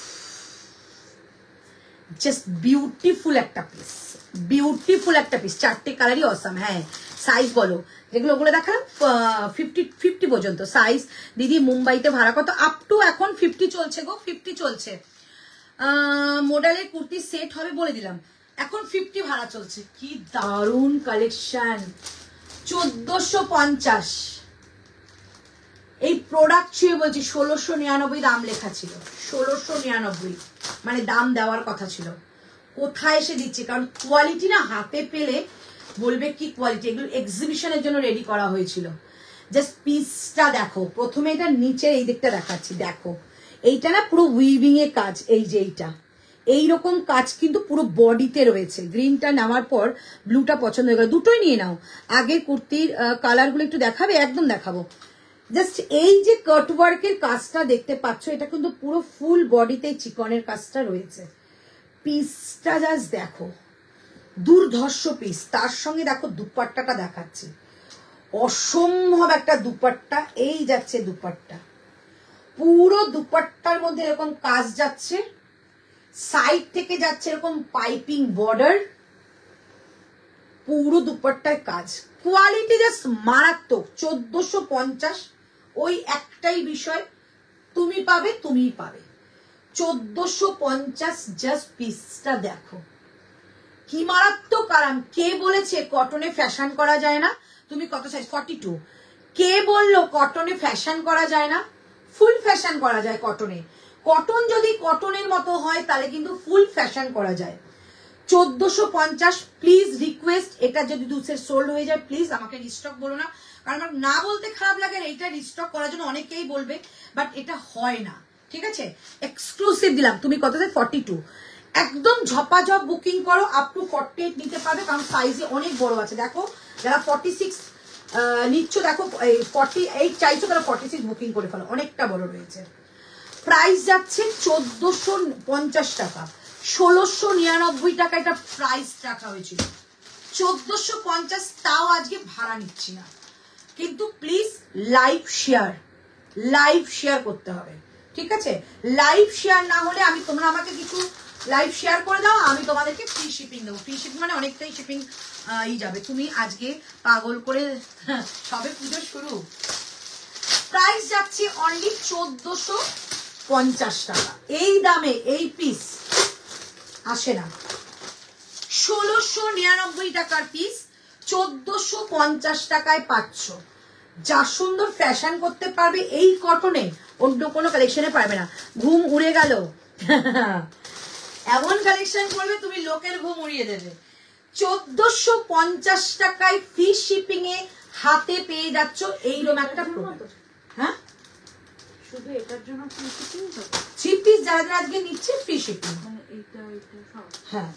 জাস্ট বিউটিফুল একটা পিস, বিউটিফুল একটা পিস। চারটে কালারই অসাম। হ্যাঁ, সাইজ বলো, যেগুলো ওগুলো দেখালাম 50 পর্যন্ত সাইজ। দিদি মুম্বাইতে ভাড়া কত? আপ টু এখন 50 চলছে গো, 50 চলছে। মডেলের কুর্তি সেট হবে বলে দিলাম, এখন 50 ভাড়া চলছে। কি দারুণ কালেকশন। 1450 এই প্রোডাক্ট ছিল, বলছি 1699 দাম লেখা ছিল, 1699 মানে দাম দেওয়ার কথা ছিল। কোথায় এসে দিচ্ছে, কারণ কোয়ালিটি না হাতে পেলে বলবে কি কোয়ালিটি। এগুলো এক্সিবিশনের জন্য রেডি করা হয়েছিল। জাস্ট পিসটা দেখো, প্রথমে এটা নিচে এই দিকটা দেখাচ্ছি, দেখো এইটা না পুরো উইভিং এর কাজ। এই যে এইটা এইরকম কাজ কিন্তু পুরো বডিতে রয়েছে। গ্রিনটা নেওয়ার পর ব্লুটা পছন্দ হয়ে গেল, দুটোই নিয়ে নাও। আগের কুর্তির কালারগুলো একটু দেখাবে, একদম দেখাবো। জাস্ট এই যে কাটওয়ার্কের কাজটা দেখতে পাচ্ছ, এটা কিন্তু পুরো ফুল বডিতে চিকনের কাজটা রয়েছে। পিসটা জাস্ট দেখো, দুর্ধর্ষ পিস। তার সঙ্গে দেখো দুপাট্টাটা দেখাচ্ছে, অসম্ভব একটা দুপাট্টা। এই যাচ্ছে দুপাট্টা, পুরো দুপাট্টার মধ্যে এরকম কাজ যাচ্ছে, সাইড থেকে যাচ্ছে এরকম পাইপিং বর্ডার, পুরো দুপাট্টায় কাজ। কোয়ালিটি জাস্ট মারাত্মক। 1450, ওই একটাই বিষয়, তুমি পাবে, তুমিই পাবে। 1450 জাস্ট পিসটা দেখো কি মারাত্মক আরাম। কে বলেছে কটনে ফ্যাশন করা যায় না? তুমি কত সাইজ? 42। কে বললো কটনে ফ্যাশন করা যায় না? ফুল ফ্যাশন করা যায় কটনে। কটন যদি কটনের মতো হয় তাহলে কিন্তু ফুল ফ্যাশন করা যায়। 1450 প্লিজ রিকোয়েস্ট, এটা যদি দুসের সোল্ড হয়ে যায় প্লিজ আমাকে রিস্টক বলো না, কারণ আমার না বলতে খারাপ লাগে। এইটা রিস্টক করার জন্য অনেকেই বলবে, বাট এটা হয় না, ঠিক আছে? এক্সক্লুসিভ দিলাম। তুমি কত চাই? 42। একদম ঝপাঝপ বুকিং করো, আপ টু 48 নিতে পারবে, কারণ সাইজে অনেক বড় আছে। দেখো যারা 46 নিচ্ছ, দেখো 48 চাইছো, তারা 46 বুকিং করে ফেলো, অনেকটা বড় রয়েছে। প্রাইস যাচ্ছে 1450 টাকা, 1699 টাকা এটা প্রাইস রাখা হয়েছিল। 1450, তাও আজকে ভাড়া নিচ্ছি না। কিন্তু প্লিজ লাইভ শেয়ার করতে হবে, ঠিক আছে? লাইভ শেয়ার না হলে আমি, তোমরা আমাকে কিছু লাইভ শেয়ার করে দাও, আমি তোমাদেরকে ফ্রি শিপিং দেবো। ফ্রি শিপিং মানে অনেকটাই শিপিং যাবে। তুমি আজকে পাগল করে, সবে পুজো শুরু। প্রাইস যাচ্ছে অনলি 1450 টাকা। এই দামে এই পিস আসে না। 1699 টাকার পিস 1450 টাকায় পাচ্ছ। যা সুন্দর ফ্যাশন করতে পারবে এই কটনে, অন্য কোনো কালেকশনে পারবে না। ঘুম উড়ে গেল, এমন কালেকশন করবে তুমি লোকের ঘুম উড়িয়ে দেবে। 1450 টাকায় ফ্রি শিপিং এ হাতে পেয়ে যাচ্ছ এইরকম একটা প্রোডাক্ট। হ্যাঁ, শুধু এটার জন্য ফ্রি শিপিং তো? 3 পিস যারা যারা আজকে নিচ্ছে ফ্রি শিপিং। মানে এইটা সব? হ্যাঁ,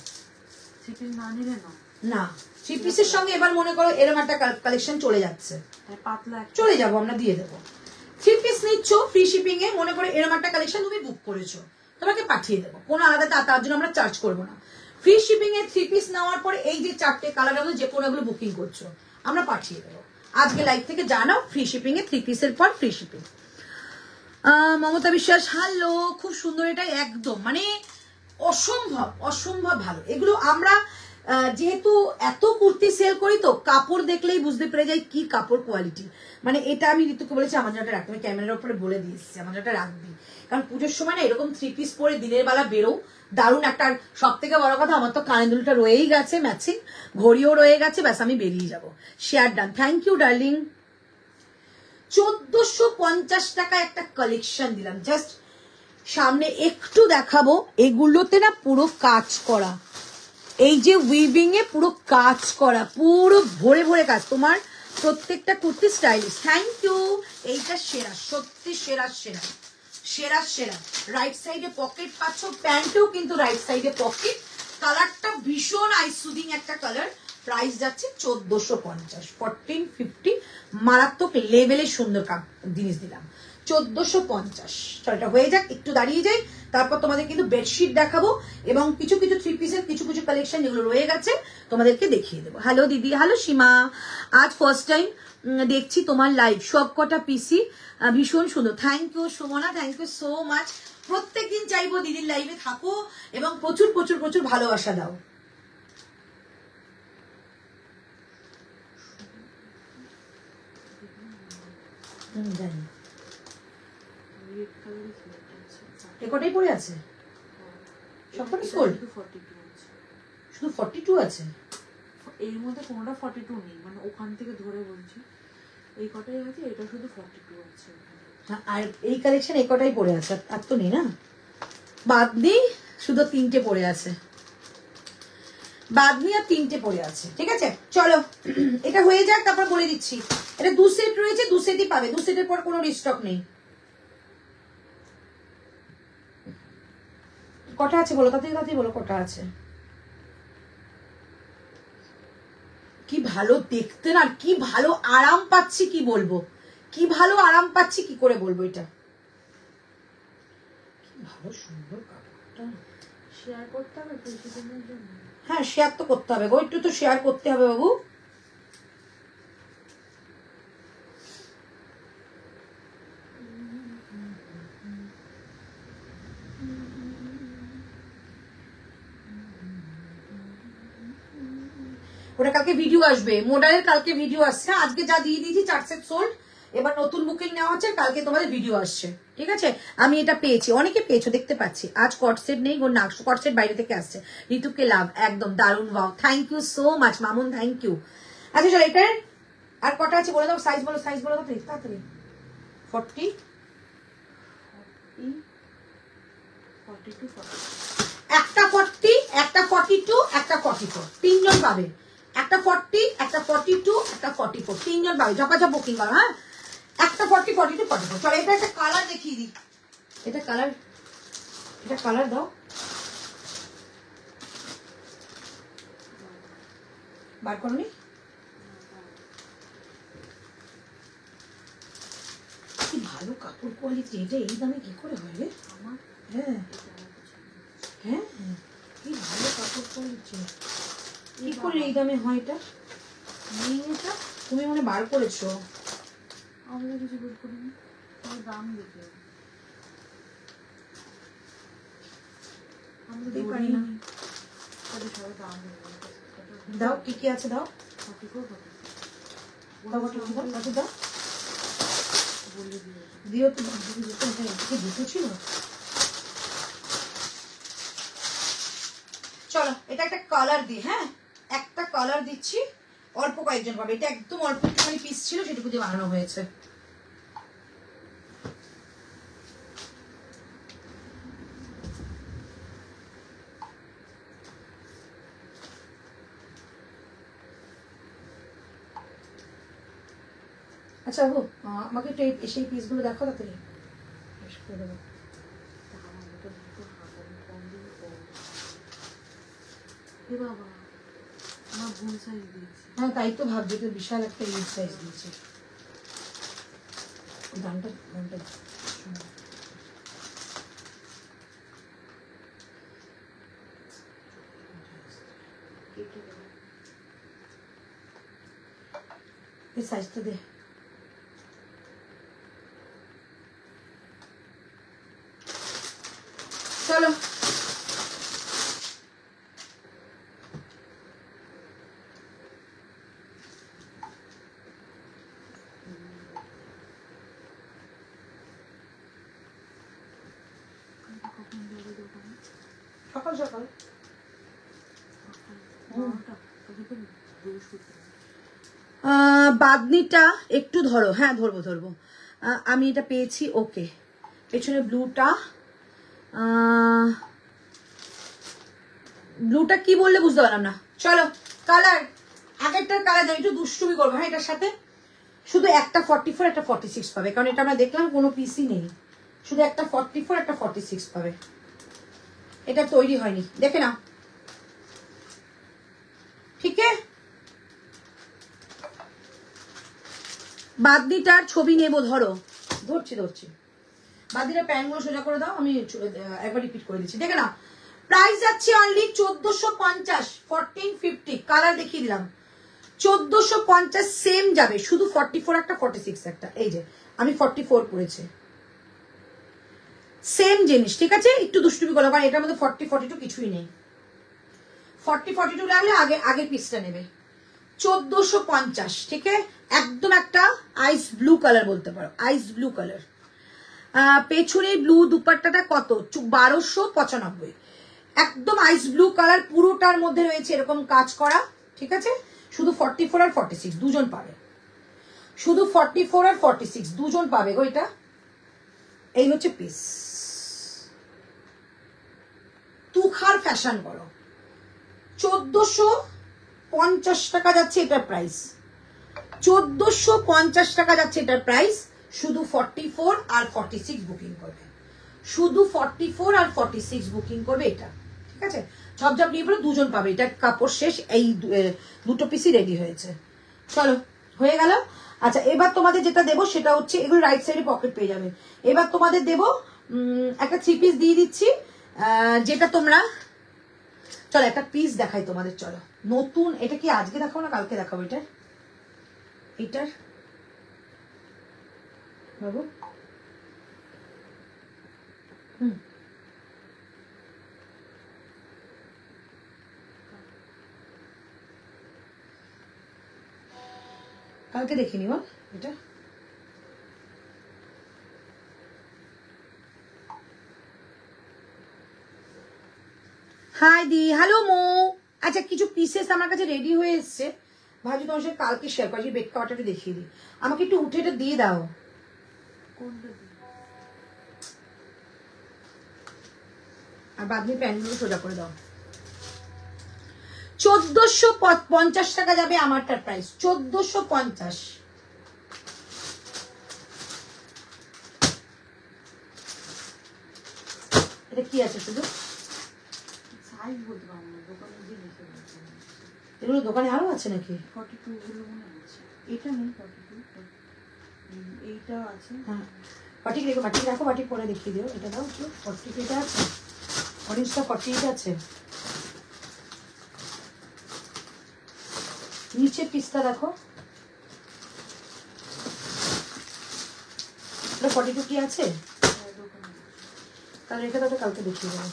শিপিং না নিলে না। না, 3 পিসের সঙ্গে এবার মনে করো এরকম একটা কালেকশন চলে যাচ্ছে, পাতলা চলে যাবো, আমরা দিয়ে দেবো। 3 পিস নিচ্ছ ফ্রি শিপিং এ, মনে করো এরকম একটা কালেকশন তুমি বুক করেছো, তোমাকে পাঠিয়ে দেবো, কোনো আলাদা তার জন্য আমরা চার্জ করবো না। ফ্রি শিপিং এ 3 পিস নেওয়ার পরে এই যে 4টে কালার মধ্যে যে কোনো এগুলো বুকিং করছো, আমরা পাঠিয়ে দেবো। আজকে লাইভ থেকে জানাও ফ্রি শিপিং এ 3 পিসের পর ফ্রি শিপিং। মমতা বিশ্বাস হ্যালো, খুব সুন্দর, এটা একদম মানে অসম্ভব অসম্ভব ভালো। এগুলো আমরা যেহেতু এত কুর্তি সেল করি তো কাপড় দেখলেই বুঝতে পেরে যাই কি কাপড় কোয়ালিটি। মানে এটা আমি ঋতুকে বলেছি আমার জন্য রাখতে, আমি ক্যামেরার উপরে বলে দিয়েছি আমার জন্য রাখবি, কারণ পুজোর সময় না এরকম 3 পিস পরে দিনের বেলা বেরো দারুণ একটা। সব থেকে বড় কথা আমার তো কানের দুলটা রয়েই গেছে ম্যাচিং, ঘড়িও রয়ে গেছে, ব্যাস আমি বেরিয়ে যাবো। Share done, thank you darling. 1450 টাকা একটা কালেকশন দিলাম, জাস্ট সামনে একটু দেখাবো। এগুলোতে না পুরো কাজ করা, এই যে উইভিং এ পুরো কাজ করা, পুরো ভরে ভরে কাজ। তোমার প্রত্যেকটা কুর্তি স্টাইলিশ, থ্যাংক ইউ। এইটা সেরা, সত্যি সেরা সেরা সেরা সেরা। রাইট সাইডে পকেট পাচ্ছ, প্যান্টেও কিন্তু রাইট সাইডে পকেট। কালারটা ভীষণ আইসুদিং একটা কালার। প্রাইস যাচ্ছে 1450, 1450। মারাত্মক লেভেলের সুন্দর জিনিস দিলাম, 1450। চলটা হয়ে যাক, একটু দাঁড়িয়ে যাই, তারপর তোমাদের কিন্তু বেডশিট দেখাবো এবং কিছু কিছু 3 পিসের কিছু কিছু কালেকশন যেগুলো রয়ে গেছে তোমাদেরকে দেখিয়ে দেবো। হ্যালো দিদি, হ্যালো সীমা, আজ ফার্স্ট টাইম দেখছি তোমার লাইভ, সব কটা পিসি ভীষণ সুন্দর। Thank you Sumana, thank you so much. প্রত্যেকদিন চাইবো দিদির লাইভে থাকো এবং প্রচুর প্রচুর প্রচুর ভালোবাসা দাও। জানি কটাই পড়ে আছে, সবকটা সোল্ড, শুধু 42 আছে। এর মধ্যে কোনোটা 42 নেই, মানে ওখান থেকে ধরে বলছি এই কটাই আছে, এটা শুধু 42 আছে। আর এই কালেকশন এই কটাই পড়ে আছে, আর তো নেই না, বাদ নেই, শুধু 3টে পড়ে আছে, বাদ নেই আর 3টে পড়ে আছে। ঠিক আছে চলো এটা হয়ে যাক, তারপর বলে দিচ্ছি। এটা 2 সেট রয়েছে, 2 সেটই পাবে, 2 সেটের পর কোনো রিস্টক নেই। কটা আছে বলো, তাড়াতাড়ি তাড়াতাড়ি বলো কটা আছে। কি ভালো দেখতে না, কি ভালো আরাম পাচ্ছি, কি বলবো, কি ভালো আরাম পাচ্ছি, কি করে বলবো। এটা কি ভালো সুন্দর কাপড়টা। শেয়ার করতে হবে কিছুদিনের জন্য। হ্যাঁ শেয়ার তো করতে হবে গো, একটু তো শেয়ার করতে হবে বাবু। ওটা কালকে ভিডিও আসবে, মোডালের কালকে ভিডিও আসছে, আজকে যা দিয়ে দিয়েছি 4 সেট সোল্ড, এবার নতুন বুকিং নেওয়া হচ্ছে, কালকে তোমাদের ভিডিও আসছে। ঠিক আছে, আমি এটা পেয়েছি, অনেকে পেয়েছো দেখতে পাচ্ছি। আজ কট সেট নেই গো, না কট সেট বাইরে থেকে আসছে। ঋতুকে লাভ, একদম দারুণ, wow, thank you so much Mamun, thank you. আচ্ছা চলো এটার আর কটা আছে বলে দাও, সাইজ বলো, সাইজ বলো তাড়াতাড়ি তাড়াতাড়ি। 40, 42, 40। একটা 40, একটা 42, একটা 44, 3 জন পাবে। একটা 40, একটা 42, একটা 44, 3 জন পাবে। ঝপাঝপ বুকিং করো। হ্যাঁ একটা 40, 42, 44। চলো এটা একটা কালার দেখিয়ে দিই, এটা কালার, এটা কালার দাও, বার করনি। কি ভালো কাপড় কোয়ালিটি, এটা এই দামে কি করে হয় রে আমার। হ্যাঁ হ্যাঁ কি ভালো কাপড় কোয়ালিটি, কি করে এই দামে হয় এটা। এটা তুমি মানে বার করেছো, আমরা কিছু বের করিনি, দাম দেখে আমরা পারি না। সবাই দাম দাও কি কি আছে দাও, দাও বলে দিয়ে দিও তো, দুটো ছিল। চলো এটা একটা কালার দিই, হ্যাঁ একটা কালার দিচ্ছি, অল্প কয়েকজন পাবে, এটা একদম অল্প একটুখানি পিস ছিল, সেটুকু দিয়ে বানানো হয়েছে। আচ্ছা বাবু আমাকে একটু সেই পিসগুলো দেখো তাড়াতাড়ি, শেষ করে দেবো। বাবা আমার ভুল সাইজ দিয়েছি। হ্যাঁ তাই তো ভাবছি, তো বিশাল একটা ইউজ সাইজ দিয়েছে। দামটা দামটা এই সাইজটা দে। চলো সকাল সকাল বাদনিটা একটু ধরো, হ্যাঁ ধরবো ধরবো। আমি এটা পেয়েছি, ওকে। পেছনে ব্লুটা, ব্লুটা কি বললে বুঝতে পারলাম না। চলো কালার, আগেরটার কালার একটু দুষ্টুমি করবো। হ্যাঁ এটার সাথে শুধু একটা 44 একটা 46 পাবে, কারণ এটা আমরা দেখলাম কোনো পিসই নেই, শুধু একটা 44 একটা 46 পাবে। এটা তৈরি হয়নি, দেখে নাও। ঠিক আছে, বাদনিটার ছবি নেবো, ধরো ধরছি ধরছি। বাদনিটার প্যান্টগুলো সোজা করে দাও, আমি একবার রিপিট করে দিচ্ছি, দেখে নাও। প্রাইস যাচ্ছে অনলি 1450, 1450। কালার দেখিয়ে দিলাম, 1450 সেম যাবে, শুধু 44 একটা 46 একটা। এই যে আমি 44 পড়েছি, সেম জিনিস, ঠিক আছে। একটু দুষ্টুমি করো, কারণ এটার মধ্যে 40 42 কিছুই নেই। 40 42 লাগলে আগে আগে পিসটা নেবে। 1450, ঠিক আছে। একদম একটা আইস ব্লু কালার বলতে পারো, আইস ব্লু কালার। পেছনে ব্লু দুপাট্টাটা কত? 1295। একদম আইস ব্লু কালার, পুরোটার মধ্যে রয়েছে এরকম কাজ করা, ঠিক আছে। শুধু 44 আর 46 দুজন পাবে, শুধু 44 আর 46 দুজন পাবে গো। এটা এই হচ্ছে পিস। তুখার ফ্যাশন করো, 1450 টাকা যাচ্ছে এটার প্রাইস, 1450 টাকা যাচ্ছে এটার প্রাইস। শুধু 44 আর 46 বুকিং করবে, শুধু 44 আর 46 বুকিং করবে এটা, ঠিক আছে। ঝপঝপ নিয়ে পরে দুজন পাবে, এটা কাপড় শেষ, এই দুটো পিসই রেডি হয়েছে। চলো হয়ে গেল। আচ্ছা এবার তোমাদের যেটা দেবো সেটা হচ্ছে, এগুলো রাইট সাইডে পকেট পেয়ে যাবে। এবার তোমাদের দেবো একটা 3 পিস দিয়ে দিচ্ছি, যেটা তোমরা, চলো একটা পিস দেখাই তোমাদের। চলো নতুন, এটা কি আজকে দেখাবো না কালকে দেখাবো? এটার এটার বাবু কালকে দেখিনি বল এটা। হাই দি, হ্যালো মো। আচ্ছা কিছু পিসেস আমার কাছে রেডি হয়ে এসছে, ভাবছি তোমার সাথে কালকে শেয়ার করি। বেড কাভারটা একটু দেখিয়ে দিই, আমাকে একটু উঠে এটা দিয়ে দাও। আর বাদনি প্যান্টগুলো সোজা করে দাও। 1450 টাকা যাবে আমারটার প্রাইস, 1450। এটা কি আছে শুধু? এগুলো দোকানে আরো আছে নাকি? 42 গুলো মনে আছে, এটা নেই 42, এইটা আছে। হ্যাঁ বাটিক রেখো, বাটিক রাখো, বাটিক পরে দেখিয়ে দিও। এটা দাও তো, 40 এটা আছে, অরেঞ্জটা 48 আছে। নিচে পিসটা দেখো, 42 কি আছে? তাহলে এটা তো কালকে দেখিয়ে দেবো।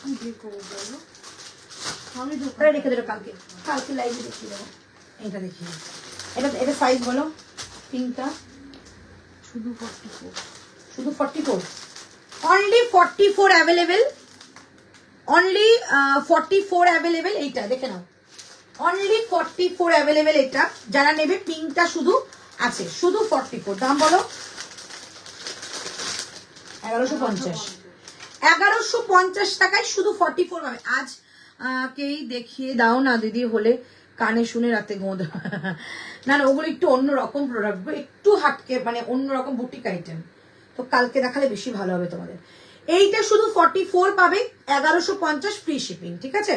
কি বের করে দেবো আমি দোকানে রেখে দেবো, কালকে কালকে লাইভে দেখিয়ে দেবো। এটা দেখিয়ে দেবো। এটা এটা সাইজ বলো, পিঙ্কটা শুধু 44, শুধু 44, অনলি 44 অ্যাভেলেবেল, অনলি 44 অ্যাভেলেবেল। এইটা দেখে নাও, অনলি 44 অ্যাভেলেবেল। এটা যারা নেবে পিঙ্কটা শুধু আছে, শুধু 44। দাম বলো? 1150। 1150 টাকায় শুধু 44 পাবে। আজ কেই দেখিয়ে দাও না দিদি, হলে কানে শুনে রাতে গোঁদ। না না ওগুলো একটু অন্যরকম প্রোডাক্ট, একটু হাটকে, মানে অন্যরকম বুটিক আইটেম, তো কালকে দেখালে বেশি ভালো হবে তোমাদের। এইটা শুধু 44 পাবে, 1150 ফ্রি শিপিং, ঠিক আছে।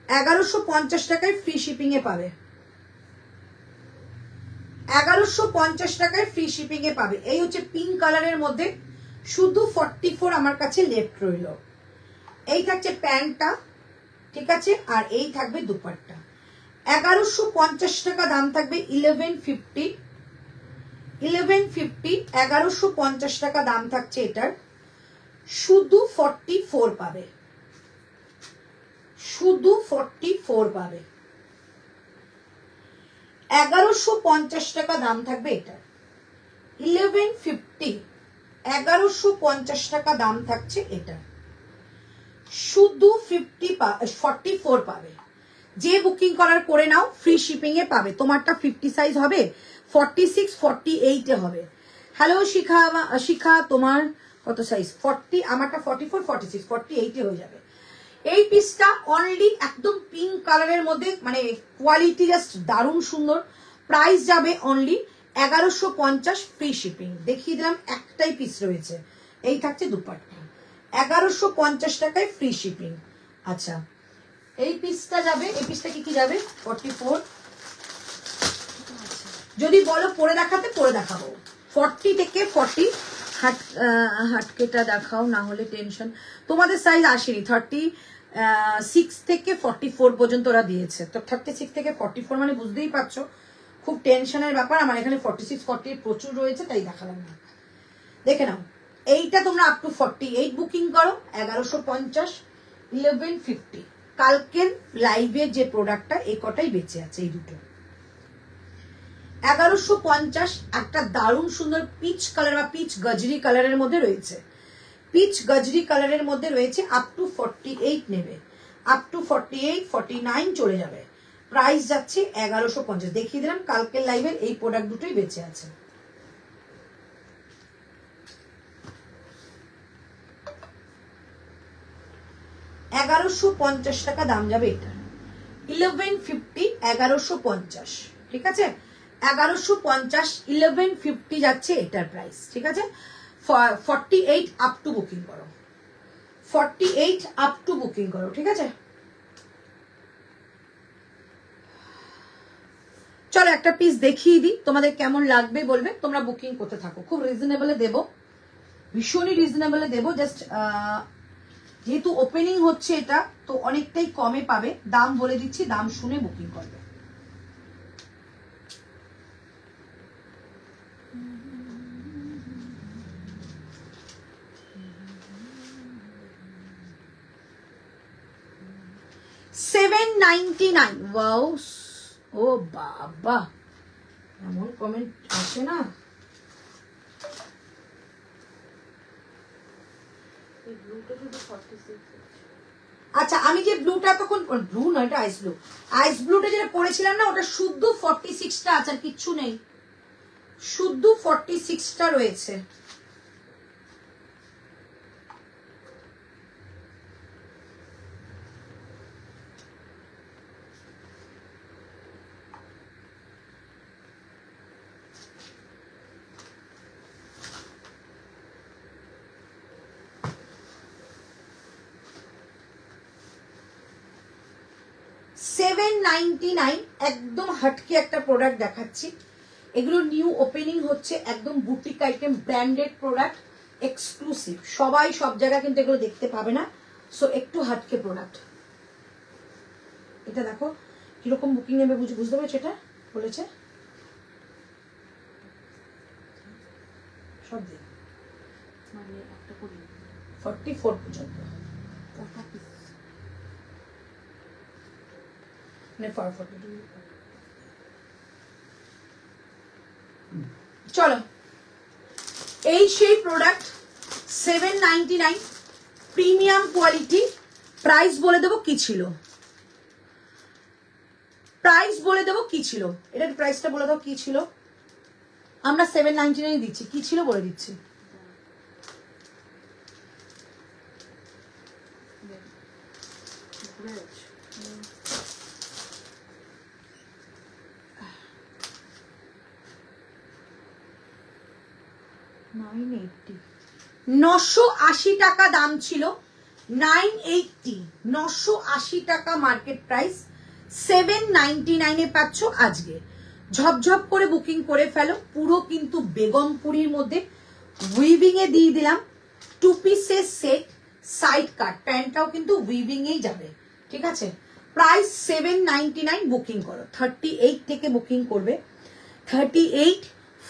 1150 টাকায় ফ্রি শিপিং এ পাবে, 1150 টাকায় ফ্রি শিপিং এ পাবে। এই হচ্ছে পিঙ্ক কালারের মধ্যে, শুধু 44 আমার কাছে লেফট রইল। এই থাকছে প্যান্টটা, ঠিক আছে, আর এই থাকবে দুপাট্টা। 1150 টাকা দাম থাকবে, 1150, 1150, 1150 টাকা দাম থাকছে এটার, শুধু 44 পাবে, শুধু 44 পাবে। 1150 টাকা দাম থাকবে এটার, 1150, 1150 টাকা দাম থাকছে এটার, শুধু 44 পাবে। যে বুকিং করার করে নাও, ফ্রি শিপিং এ পাবে। তোমারটা 50 সাইজ হবে, 46, 48 এ হবে। হ্যালো শিখা, শিখা তোমার কত সাইজ? 40, আমারটা 44, 46, 48 এ হয়ে যাবে। এই পিসটা অনলি একদম পিঙ্ক কালারের মধ্যে, মানে কোয়ালিটি জাস্ট দারুণ সুন্দর। প্রাইস যাবে অনলি 1150, ফ্রি শিপিং। দেখিয়ে দিলাম, একটাই পিস রয়েছে, এই থাকছে দুপাট্টা, 1150 টাকায় ফ্রি শিপিং। আচ্ছা, এই পিসটা যাবে, এই পিসটা কি যাবে? 44। যদি বলো পরে দেখাতে, পরে দেখাবো। 40 থেকে 40, হাটকেটা দেখাও, না হলে টেনশন। তোমাদের সাইজ আসেনি, 36 থেকে 44 পর্যন্ত ওরা দিয়েছে, তো 36 থেকে 44 মানে বুঝতেই পারছো খুব টেনশনের ব্যাপার। আমার এখানে 46, 48 প্রচুর রয়েছে, তাই দেখালাম না। দেখে নাও, এইটা তোমরা আপ টু 48 বুকিং করো, 1150, 1150। কালকের লাইভে যে প্রোডাক্টটা, এই কটাই বেঁচে আছে, এই দুটো। 1150, একটা দারুণ সুন্দর পিচ কালার বা পিচ গজরি কালারের মধ্যে রয়েছে, পিচ গজরি কালারের মধ্যে রয়েছে। আপ টু 48 নেবে, আপ টু 48, 49 চলে যাবে। প্রাইস যাচ্ছে 1150। দেখিয়ে দিলাম, কালকের লাইভের এই প্রোডাক্ট দুটোই বেঁচে আছে। $1150 টাকা দাম যাবে এটা, 1150, 1150, ঠিক আছে? 1150, 1150 যাচ্ছে এটার প্রাইস, ঠিক আছে? 48 আপ টু বুকিং করো, 48 আপ টু বুকিং করো, ঠিক আছে? চলো একটা পিস দেখিয়ে দিই, তোমাদের কেমন লাগবে বলবে। তোমরা বুকিং করতে থাকো, খুব রিজনেবলে দেবো, ভীষণই রিজনেবলে দেবো। জাস্ট যেহেতু ওপেনিং হচ্ছে এটা, তো অনেকটাই কমে পাবে। দাম বলে দিচ্ছি, দাম শুনে বুকিং করবে। $799। ওয়াও, ও বাবা, এমন কমেন্ট আসে না। আচ্ছা, আমি যে ব্লুটা তখন, ব্লু নয় এটা আইস ব্লু, আইস ব্লুটা যেটা পরেছিলাম না, ওটা শুদ্ধ 46টা আছে, আর কিচ্ছু নেই, শুদ্ধ 46টা রয়েছে। $799, একদম হাটকে একটা প্রোডাক্ট দেখাচ্ছি। এগুলো নিউ ওপেনিং হচ্ছে, একদম boutique item, branded product, exclusive. সবাই সব জায়গায় কিন্তু এগুলো দেখতে পাবে না, সো একটু হাটকে প্রোডাক্ট। এটা দেখো কিরকম বুকিং নেবে, বুঝতে পেরেছো? এটা বলেছে সব দিন, মানে একটা করে 44 পর্যন্ত। চলো, এই সেই প্রোডাক্ট, 799, প্রিমিয়াম কোয়ালিটি। প্রাইস বলে দেবো কি ছিল, প্রাইস বলে দেবো কি ছিল, এটার প্রাইসটা বলে দাও কি ছিল। আমরা 799 দিচ্ছি, কি ছিল বলে দিচ্ছি। $980 টাকা দাম ছিল, 980, 980 টাকা মার্কেট প্রাইস, 799 এ পাচ্ছ আজকে। ঝপঝপ করে বুকিং করে ফেলো। পুরো কিন্তু বেগমপুরীর মধ্যে উইভিং এ দিয়ে দিলাম, 2 পিসের সেট, সাইড কাট, প্যান্টটাও কিন্তু উইভিং এই যাবে, ঠিক আছে? প্রাইস 799, বুকিং করো। 38 থেকে বুকিং করবে, 38,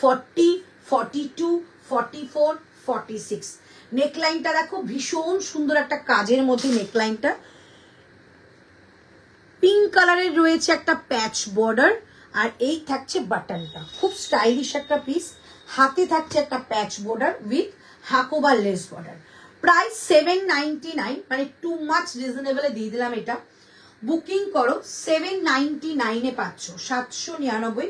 40, 42, 44, 46। নেকলাইনটা দেখো ভীষণ সুন্দর একটা কাজের মধ্যে নেকলাইনটা, পিঙ্ক কালারের রয়েছে একটা প্যাচ বর্ডার, আর এই থাকছে বাটনটা, খুব স্টাইলিশ একটা পিস। হাতে থাকছে একটা patch border with Hakoba lace border. Price 799, মানে টু মাচ রিজনেবলে দিয়ে দিলাম এটা। বুকিং করো, 799 পাচ্ছ, 799।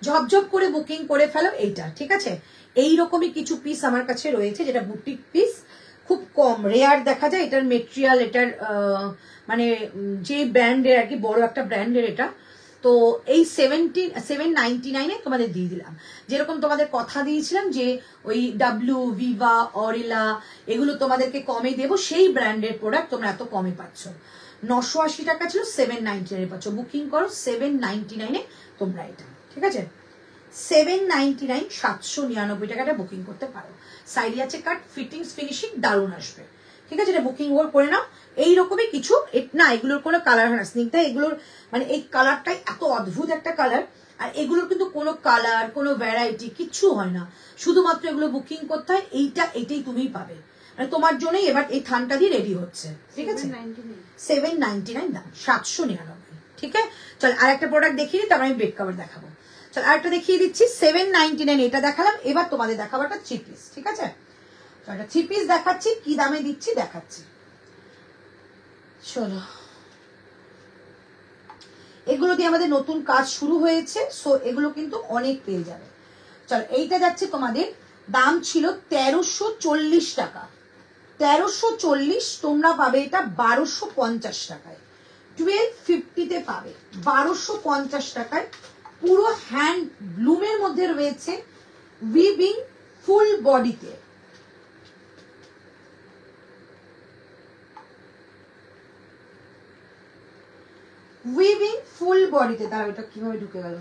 ঝপঝপ করে বুকিং করে ফেলো এইটা, ঠিক আছে? এইরকমই কিছু পিস আমার কাছে রয়েছে, যেটা বুটিক পিস, খুব কম রেয়ার দেখা যায়। এটার মেটেরিয়াল, এটার মানে যে ব্র্যান্ডের আর কি, বড় একটা ব্র্যান্ডের এটা। তো এই 799 তোমাদের দিয়ে দিলাম। যেরকম তোমাদের কথা দিয়েছিলাম যে ওই ডাব্লিউ, ভিভা, অরিলা এগুলো তোমাদেরকে কমে দেবো, সেই ব্র্যান্ডের প্রোডাক্ট তোমরা এত কমে পাচ্ছ। 980 টাকা ছিল, 799 পাচ্ছ। বুকিং করো 799 তোমরা এটা, ঠিক আছে? 799, 799 টাকাটা বুকিং করতে পারো। সাইডে আছে কাট, ফিটিংস ফিনিশিং দারুণ আসবে, ঠিক আছে? এটা বুকিং করে নাও। এইরকমই কিছু না, এগুলোর কোনো কালার হয় না স্নিগ্ধা, এগুলোর মানে এই কালারটাই এত অদ্ভুত একটা কালার, আর এগুলোর কিন্তু কোনো কালার, কোনো ভ্যারাইটি কিচ্ছু হয় না, শুধুমাত্র এগুলো বুকিং করতে হয়। এটাই তুমিই পাবে, মানে তোমার জন্যই এবার এই থানটা দিয়ে রেডি হচ্ছে, ঠিক আছে? 799 দাম, 799, ঠিক আছে? চল আর একটা প্রোডাক্ট দেখিয়ে দিই, তারপর আমি বেড কভার দেখাবো। চল আরেকটা দেখিয়ে দিচ্ছি, 799 এটা দেখালাম। এবার তোমাদের দেখাবো একটা 3 পিস, ঠিক আছে? একটা 3 পিস দেখাচ্ছি, কি দামে দিচ্ছি দেখাচ্ছি। চলো, এগুলো দিয়ে আমাদের নতুন কাজ শুরু হয়েছে, সো এগুলো কিন্তু অনেক পেয়ে যাবে। চলো, এইটা যাচ্ছে তোমাদের, দাম ছিল 1340 টাকা। 1340, তোমরা পাবে এটা 1250 টাকায়। 1250 পাবে 1250 টাকায়। পুরো হ্যান্ড ব্লুমের মধ্যে রয়েছে, উইভিং ফুল বডিতে। উইভিং ফুল বডিতে, তারা এটা কিভাবে ঢুকে গেল?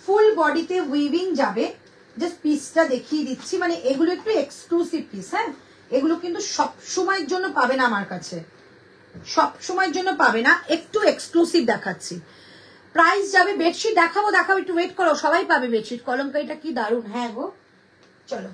ফুল বডিতে উইভিং যাবে। জাস্ট পিসটা দেখিয়ে দিচ্ছি, মানে এগুলো একটু এক্সক্লুসিভ পিস, হ্যাঁ? এগুলো কিন্তু সব সময়ের জন্য পাবে না আমার কাছে, সব সময়ের জন্য পাবে না, একটু এক্সক্লুসিভ দেখাচ্ছি। প্রাইস যাবে, বেডশিট দেখাবো, একটু ওয়েট করো, সবাই পাবে বেডশিট। কলমকারিটা কি দারুণ, হ্যাঁ গো। চলো,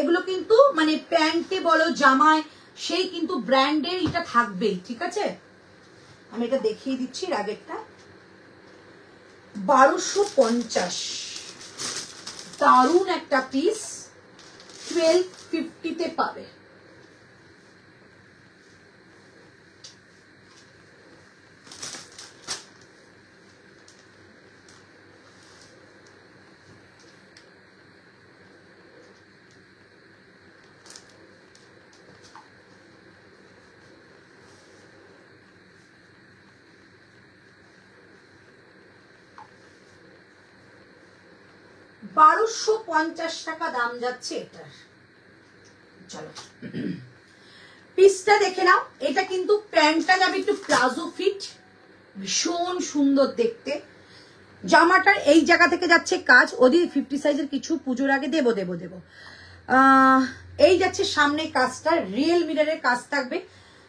এগুলো কিন্তু মানে প্যান্টে বলো, জামায়, সেই কিন্তু ব্র্যান্ডের এটা থাকবেই, ঠিক আছে? আমি এটা দেখিয়ে দিচ্ছি আগেরটা। 1250, দারুণ একটা পিস। 1250 পাবে। $1250 টাকা দাম যাচ্ছে এটার। চলো, পিসটা দেখে নাও। এটা কিন্তু প্যান্টটা যাবে একটু প্লাজো ফিট, ভীষণ সুন্দর দেখতে। জামাটার এই জায়গা থেকে যাচ্ছে কাজ, ওদিকে 50 সাইজের কিছু পুজোর আগে দেবো। এই যাচ্ছে সামনে কাজটা, রিয়েল মিররের কাজ থাকবে।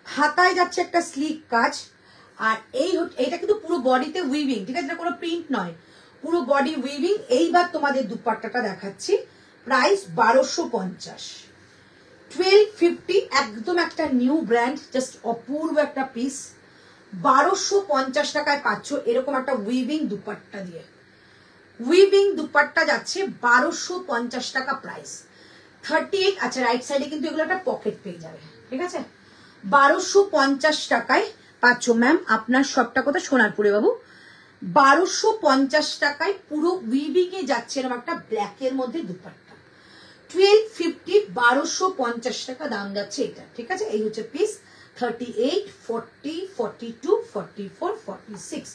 হাতায় যাচ্ছে একটা স্লিক কাজ, আর এইটা কিন্তু পুরো বডিতে উইভিং, ঠিক আছে? কোনো প্রিন্ট নয়, পুরো বডি উইভিং। এইবার তোমাদের দুপাট্টাটা দেখাচ্ছি। প্রাইস 1250, 1250, একদম একটা নিউ ব্র্যান্ড, জাস্ট অপূর্ব একটা পিস। 1250 টাকায় পাচ্ছ এরকম একটা উইভিং দুপাট্টা দিয়ে। উইভিং দুপাট্টা যাচ্ছে 1250 টাকা প্রাইস। 38, আচ্ছা রাইট সাইডে কিন্তু এগুলো একটা পকেট পেয়ে যাবে, ঠিক আছে? 1250 টাকায় পাচ্ছ। ম্যাম আপনার সবটা কথা সোনারপুরে বাবু। 1250 টাকায় পুরো উইভিং এ যাচ্ছে এরকম একটা ব্ল্যাকের মধ্যে দুপাট্টা। 1250, 1250 টাকা দাম যাচ্ছে এটা, ঠিক আছে? এই হচ্ছে পিস। 38, 40, 42, 44, 46,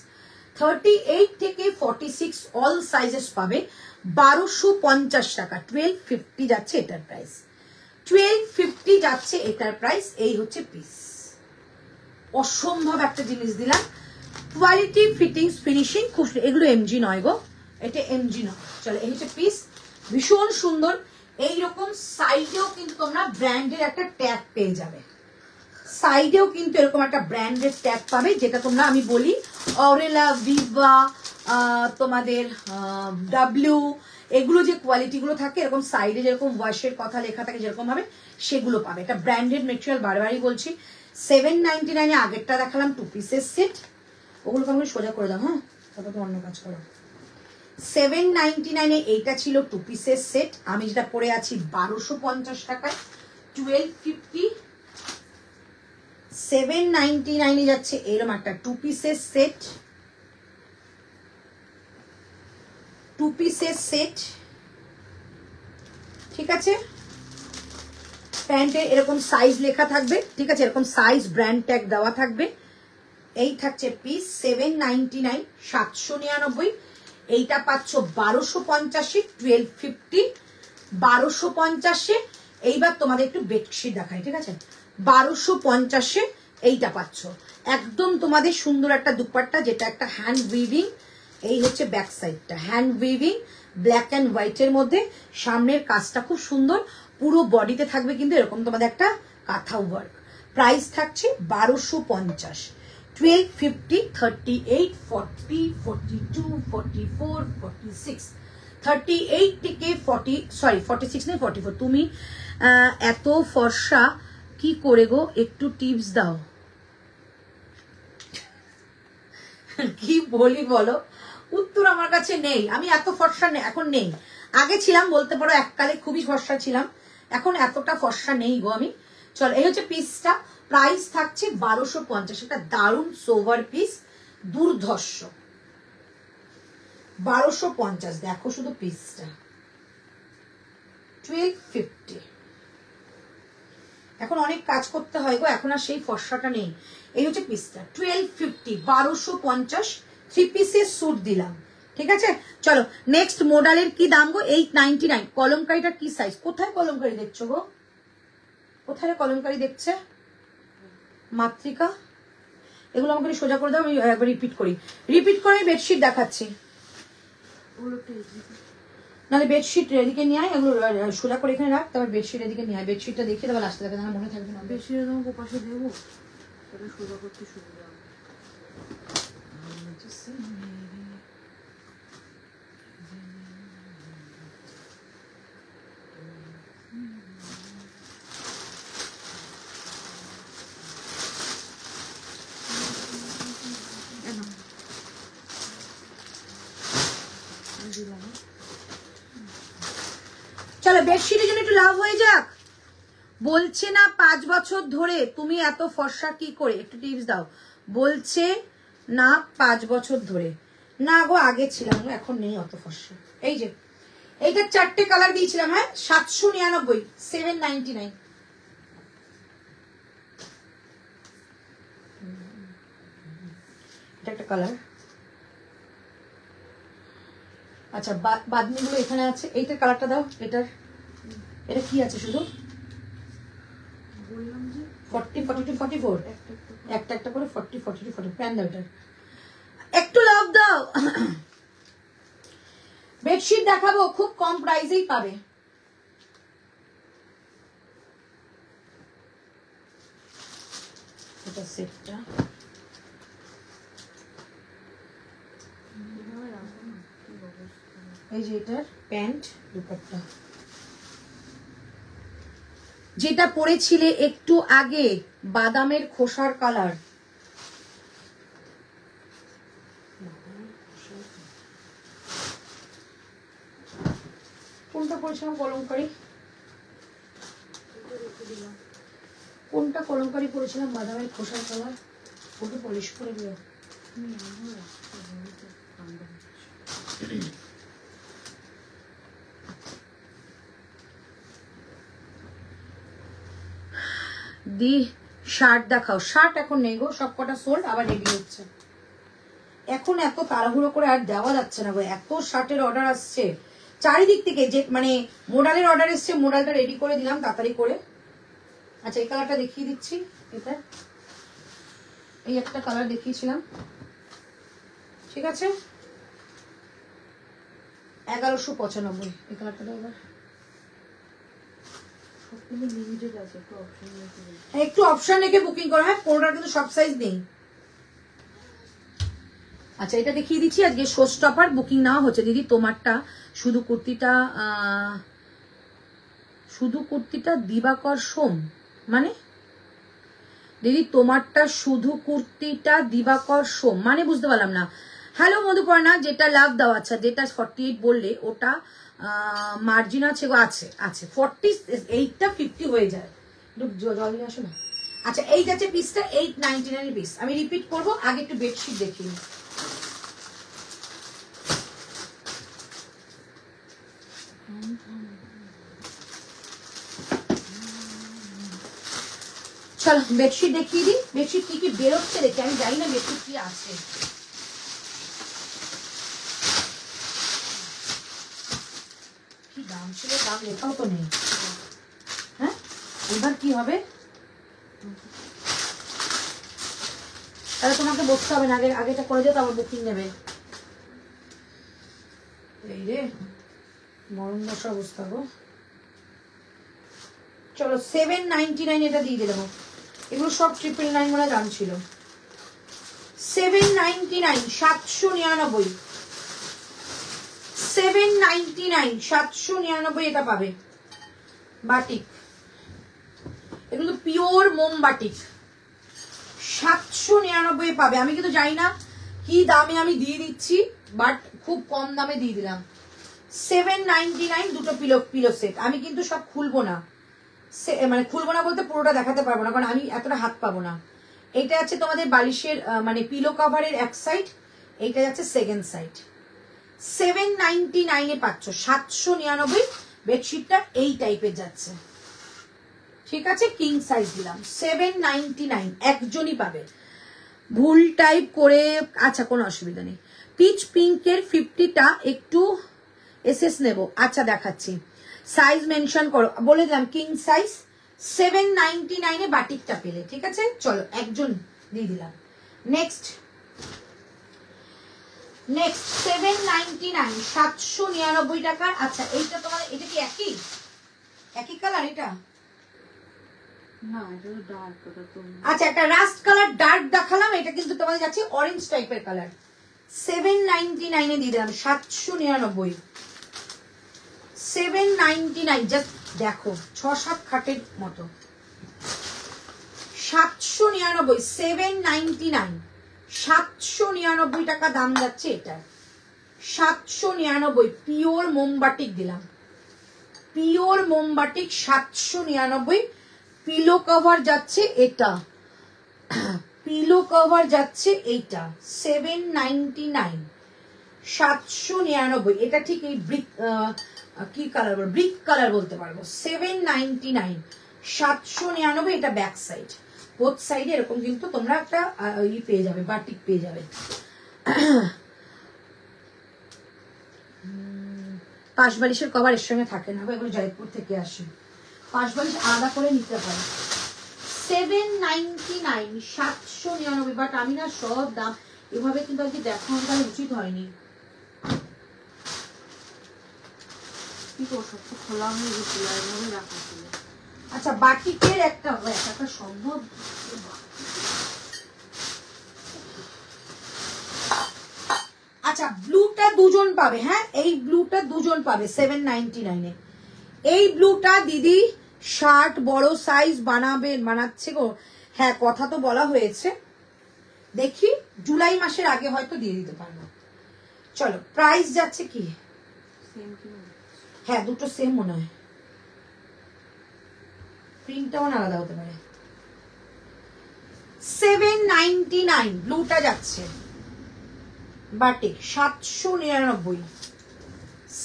38 থেকে 46 অল সাইজেস পাবে 1250 টাকা। 1250 যাচ্ছে এটার প্রাইস, 1250 যাচ্ছে এটার প্রাইস। এই হচ্ছে পিস, অসম্ভব একটা জিনিস দিলাম। কোয়ালিটি, ফিটিংস, ফিনিশিং খুব, এগুলো এমজি নয় গো, এটা এমজি নয়। চলো, এই হচ্ছে পিস, ভীষণ সুন্দর। এইরকম সাইডেও কিন্তু তোমরা ব্র্যান্ডের একটা ট্যাগ পেয়ে যাবে, সাইডেও কিন্তু এরকম একটা ব্র্যান্ডের ট্যাগ পাবে, যেটা তোমরা, আমি বলি অরেলা, ভিভা, তোমাদের ডাব্লিউ, এগুলো যে কোয়ালিটিগুলো থাকে এরকম সাইডে যেরকম ওয়াশের কথা লেখা থাকে যেরকম ভাবে, সেগুলো পাবে। এটা ব্র্যান্ডেড মেটেরিয়াল, বারবারই বলছি। 799 আগেরটা দেখালাম 2 পিসের সেট, ওগুলোকে আমি সোজা করে দাও। হ্যাঁ, তারপর তো অন্য কাজ করো। 799 এইটা ছিল 2 পিসের সেট, আমি যেটা পরে আছি 1250 টাকায়। 1250, 799 যাচ্ছে এরকম একটা 2 পিসের সেট, 2 পিসের সেট, ঠিক আছে। প্যান্টের এরকম সাইজ লেখা থাকবে, ঠিক আছে, এরকম সাইজ ব্র্যান্ড ট্যাগ দেওয়া থাকবে। এই থাকছে পিস 799, 799। এইটা পাচ্ছ 1250, 1250, 1250। এইবার তোমাদের একটু বেডশিট দেখাই, ঠিক আছে। 1250 এইটা পাচ্ছ, একদম তোমাদের সুন্দর একটা দুপাট্টা, যেটা একটা হ্যান্ড উইভিং। এই হচ্ছে ব্যাক সাইডটা, হ্যান্ড উইভিং, ব্ল্যাক অ্যান্ড হোয়াইটের মধ্যে। সামনের কাজটা খুব সুন্দর, পুরো বডিতে থাকবে কিন্তু এরকম তোমাদের একটা কাঁথা ওয়ার্ক। প্রাইস থাকছে 1250। 1250, 38, 40, 42, 44, 46, 38 থেকে 46 নয় 44। তুমি এত ফর্সা কি করে গো, একটু টিপস দাও। কি বলি বলো, উত্তর আমার কাছে নেই। আমি এত ফর্সা এখন নেই, আগে ছিলাম বলতে পারো, এককালে খুবই ফর্সা ছিলাম, এখন এতটা ফর্সা নেই গো আমি। চলো, এই হচ্ছে পিসটা, প্রাইস থাকছে 1250। এটা দারুণ সোভার পিস, দুর্ধর্ষ। 1250, দেখো শুধু পিসটা। 1250, এখন অনেক কাজ করতে হয় গো, এখন আর সেই ফর্সাটা নেই। এই হচ্ছে পিসটা 1250, 1250। 3 পিসের স্যুট দিলাম, ঠিক আছে। চলো, নেক্সট মডেলের কি দাম গো, 899। কলমকারিটার কি সাইজ, কোথায় কলমকারি দেখছো গো, কোথায় কলমকারি দেখছে মাতৃকা? এগুলো আমাকে সোজা করে দাও, আমি একবার রিপিট করে বেডশিট দেখাচ্ছি। নাহলে বেডশিট এদিকে নিয়ে আয়, এগুলো সোজা করে এখানে রাখ, তারপর বেডশিট এদিকে নিয়ে আয়। বেডশিটটা দেখিয়ে দেবো লাস্টে, দেখে না মনে থাকবে না। বেডশিটে তোমাকে পাশে দেবো, তাহলে সোজা করতে সুবিধা হবে। চলো, বেডশিটের জন্য একটু লাভ হয়ে যাক। বলছে না 5 বছর ধরে তুমি এত ফর্সা কি করে, একটু টিপস দাও। বলছে না 5 বছর ধরে, না গো আগে ছিলাম, এখন নেই অত ফর্সা। এই যে এইটা 4টে কালার দিয়েছিলাম, হ্যাঁ 799, 799। এটা একটা কালার। আচ্ছা, বাদনিগুলো এখানে আছে, এইটার কালারটা দাও। এটা কি আছে শুধু, বললাম যে 40, 42, 44, একটা একটা করে 40, 42, 40। প্যান দাও, এটার একটু লাভ দাও। বেডশিট দেখাবো, খুব কম প্রাইসেই পাবে। এটা সেটটা, এই যে এটার প্যান্ট, দুপাট্টা, যেটা পরেছিলে একটু আগে, বাদামের খোসার কালার। কোনটা পরেছিলাম কলমকারি, কোনটা কলমকারি পরেছিলাম বাদামের খোসার কালার, ওটা পলিশ করে দিও। দি শার্ট দেখাও, শার্ট এখন নেই গো, সব কটা সোল্ড, আবার রেডি হচ্ছে। এখন এত তাড়াহুড়ো করে আর দেওয়া যাচ্ছে না গো, এত শার্টের অর্ডার আসছে চারিদিক থেকে, যে মানে মোডালের অর্ডার এসছে, মোডালটা রেডি করে দিলাম তাড়াতাড়ি করে। আচ্ছা এই কালারটা দেখিয়ে দিচ্ছি, এটা এই একটা কালার দেখিয়েছিলাম, ঠিক আছে 1195 এই কালারটা এবার একটু অপশন রেখে বুকিং করো। হ্যাঁ কোনটা কিন্তু সব সাইজ নেই। আচ্ছা এটা দেখিয়ে দিচ্ছি, আজকে শো স্টপার বুকিং নেওয়া হচ্ছে দিদি। তোমারটা শুধু কুর্তিটা দিবাকর সোম মানে দিদি, তোমারটা শুধু কুর্তিটা দিবাকর সোম মানে বুঝতে পারলাম না। হ্যালো মধুপর্ণা, যেটা লাভ দেওয়া, আচ্ছা যেটা 48 বললে ওটা মার্জিন আছে গো, আছে 48টা 50 হয়ে যায়, জল নিয়ে আসো না। আচ্ছা এই যাচ্ছে পিসটা 899 পিস। আমি রিপিট করবো, আগে একটু বেডশিট দেখিয়ে। চলো বেডশিট দেখিয়ে দিই, বেডশিট কি কি বেরোচ্ছে দেখি, আমি জানি না বেডশিট কি আছে। কি দাম ছিল, দাম লেখাও তো নেই। হ্যাঁ এবার কি হবে, তাহলে তোমাকে বসতে হবে না, আগেটা করে দিও, তারপর বুকিং নেবে। এই রে মরণ বসা অবস্থা গো। চলো 799 এটা দিয়ে দিলাম, এগুলো সব 999 বলে দাম ছিল। 799 799 799 799 এটা পাবে। বাটিক, এগুলো পিওর মোম বাটিক, 799 পাবে। আমি কিন্তু জানি না কি দামে আমি দিয়ে দিচ্ছি, বাট খুব কম দামে দিয়ে দিলাম। 799 দুটো পিলো সেট। আমি কিন্তু সব খুলবো না, মানে খুলবো না বলতে পুরোটা দেখাতে পারবো না, কারণ আমি এতটা হাত পাবো না। এটা আছে তোমাদের বালিশের মানে পিলো কভারের এক সাইড, এইটা যাচ্ছে সেকেন্ড সাইড। 799 এ পাচ্ছ, 799 বেডশিটটা এই টাইপের যাচ্ছে, ঠিক আছে কিং সাইজ দিলাম। 799 একজনই পাবে, ভুল টাইপ করে আচ্ছা কোনো অসুবিধা নেই। পিচ পিঙ্কের 50টা একটু এসএস নেব, আচ্ছা দেখাচ্ছি, সাইজ মেনশন করো, বলে দিলাম কিং সাইজ। 799 এ বাটিকটা পেলে, ঠিক আছে চলো একজন দিয়ে দিলাম। নেক্সট 799 799 টাকার। আচ্ছা এইটা তোমার, এটা কি একই কালার এটা? না এটা তো ডার্ক, ওটা তো আচ্ছা একটা রাস্ট কালার ডার্ক দেখালাম, এটা কিন্তু তোমাদের যাচ্ছে অরেঞ্জ টাইপের কালার। 799 এ দিয়ে দিলাম, 799 799। জাস্ট দেখো 6-7 খাটের মতো। 799 799 799 টাকা দাম যাচ্ছে এটা। 799 পিওর মোমবাটিক দিলাম, পিওর মোমবাটিক 799। পিলো কভার যাচ্ছে এটা, পিলো কভার যাচ্ছে এইটা 799 799। এটা ঠিক এই ব্রিক কি কালার বল, ব্রিক কালার বলতে পারবো। 799 799 এটা ব্যাক সাইড, বোথ সাইডে এরকম কিন্তু তোমরা একটা ই পেয়ে যাবে, বাটিক পেয়ে যাবে। পাশবালিশের কভার এর সঙ্গে থাকে না, এগুলো জয়পুর থেকে আসে, পাশবালিশ আলাদা করে নিতে পারে। 799 799। বাট আমি না সব দাম এভাবে কিন্তু আজকে দেখানো তাহলে উচিত হয়নি। কি করবো, সব তো খোলা হয়ে গেছিল, এভাবে রাখা ছিল। আচ্ছা বাটিকের একটা সম্ভব। আচ্ছা ব্লুটা দুজন পাবে, হ্যাঁ এই ব্লুটা দুজন পাবে 799 এ। এই ব্লুটা দিদি শার্ট বড় সাইজ বানাচ্ছে গো। হ্যাঁ কথা তো বলা হয়েছে, দেখি জুলাই মাসের আগে হয়তো দিয়ে দিতে পারবো। চলো প্রাইস যাচ্ছে কি, হ্যাঁ দুটো সেম মনে হয়, প্রিন্টটাও আলাদা হতে পারে। 799 ব্লুটা যাচ্ছে বাটিক 799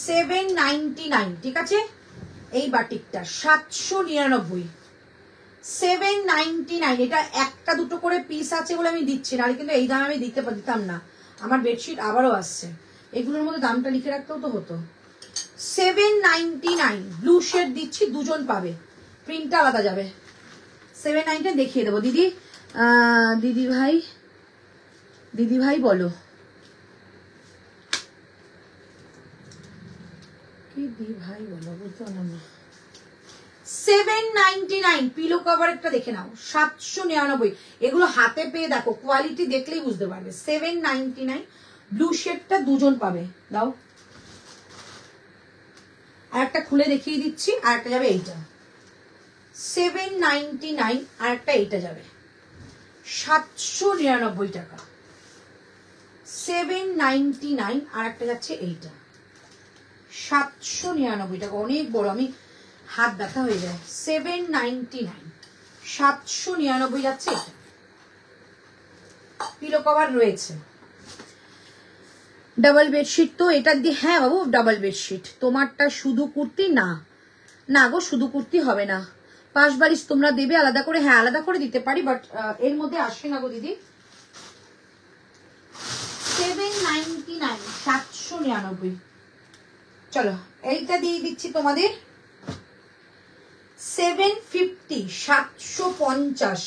799, ঠিক আছে এই বাটিকটা 799 799। এটা একটা দুটো করে পিস আছে বলে আমি দিচ্ছি না, কিন্তু এই দামে আমি দিতাম না, আমার বেডশিট আবারও আসছে, এগুলোর মধ্যে দামটা লিখে রাখতেও তো হতো। 799 ব্লু শেড দিচ্ছি, দুজন পাবে, প্রিন্টটা আলাদা যাবে। 799 দেখিয়ে দেবো দিদি। দিদি ভাই বলো কি, দিদি ভাই বলো, বুঝতে পারলাম না। 799 পিলো কভার একটা দেখে নাও, 799। এগুলো হাতে পেয়ে দেখো, কোয়ালিটি দেখলেই বুঝতে পারবে। 799 ব্লু শেডটা দুজন পাবে, দাও। আর একটা খুলে দেখিয়ে দিচ্ছি, আর একটা যাবে এইটা। 799 আর একটা এইটা যাবে 799 টাকা। 799 আর একটা যাচ্ছে এইটা 799 টাকা, অনেক বড়, আমি হাত ব্যথা হয়ে যায়। 799 799 যাচ্ছে এটা। পিলো কভার রয়েছে। ডাবল বেডশিট তো এটা দিয়ে, হ্যাঁ বাবু ডাবল বেডশিট। তোমারটা শুধু কুর্তি? না না গো, শুধু কুর্তি হবে না, পাশ বালিশ তোমরা দেবে আলাদা করে। হ্যাঁ আলাদা করে দিতে পারি, বাট এর মধ্যে আসে না গো দিদি। 799 799। চলো এইটা দিয়ে দিচ্ছি তোমাদের 750 750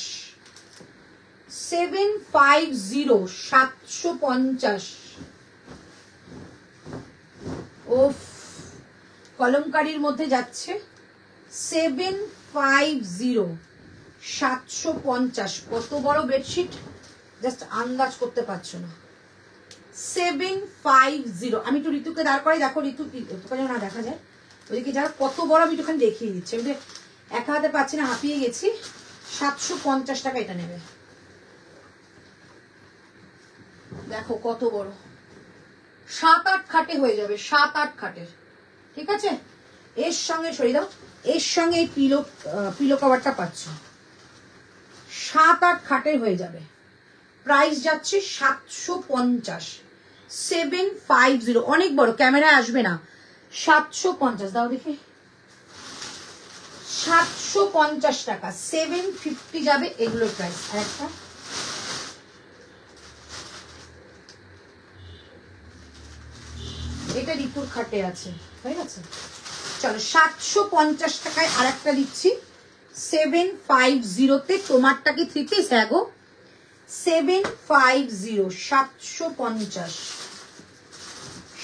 750 750। ওফ, কলমকারীর মধ্যে যাচ্ছে 750 750। কত বড় বেডশিট জাস্ট আন্দাজ করতে পারছো না। 750। আমি একটু ঋতুকে দাঁড় করাই, দেখো ঋতু না দেখা যায় ওইদিকে যারা কত বড়, আমি একটুখানি দেখিয়ে দিচ্ছি। আমি একা হাতে পাচ্ছি না, হাঁপিয়ে গেছি। 750 টাকা এটা নেবে, দেখো কত বড়, 7-8 খাটে হয়ে যাবে, 7-8 খাটের। ঠিক আছে, এর সঙ্গে সরিয়ে দাও, এর সঙ্গে এই পিলো কভারটা পাচ্ছ, 7-8 খাটের হয়ে যাবে। প্রাইস যাচ্ছে 750। 750 অনেক বড়, ক্যামেরায় আসবে না। 750 দাও দেখি, 750 টাকা। 750 যাবে এগুলোর প্রাইস। আর একটা এটা রিপুর খাটে আছে, হয়ে গেছে। চলো 750 টাকায় আর একটা দিচ্ছি 750 তে। তোমারটা কি 3 পিস? হ্যাঁ গো, 750 750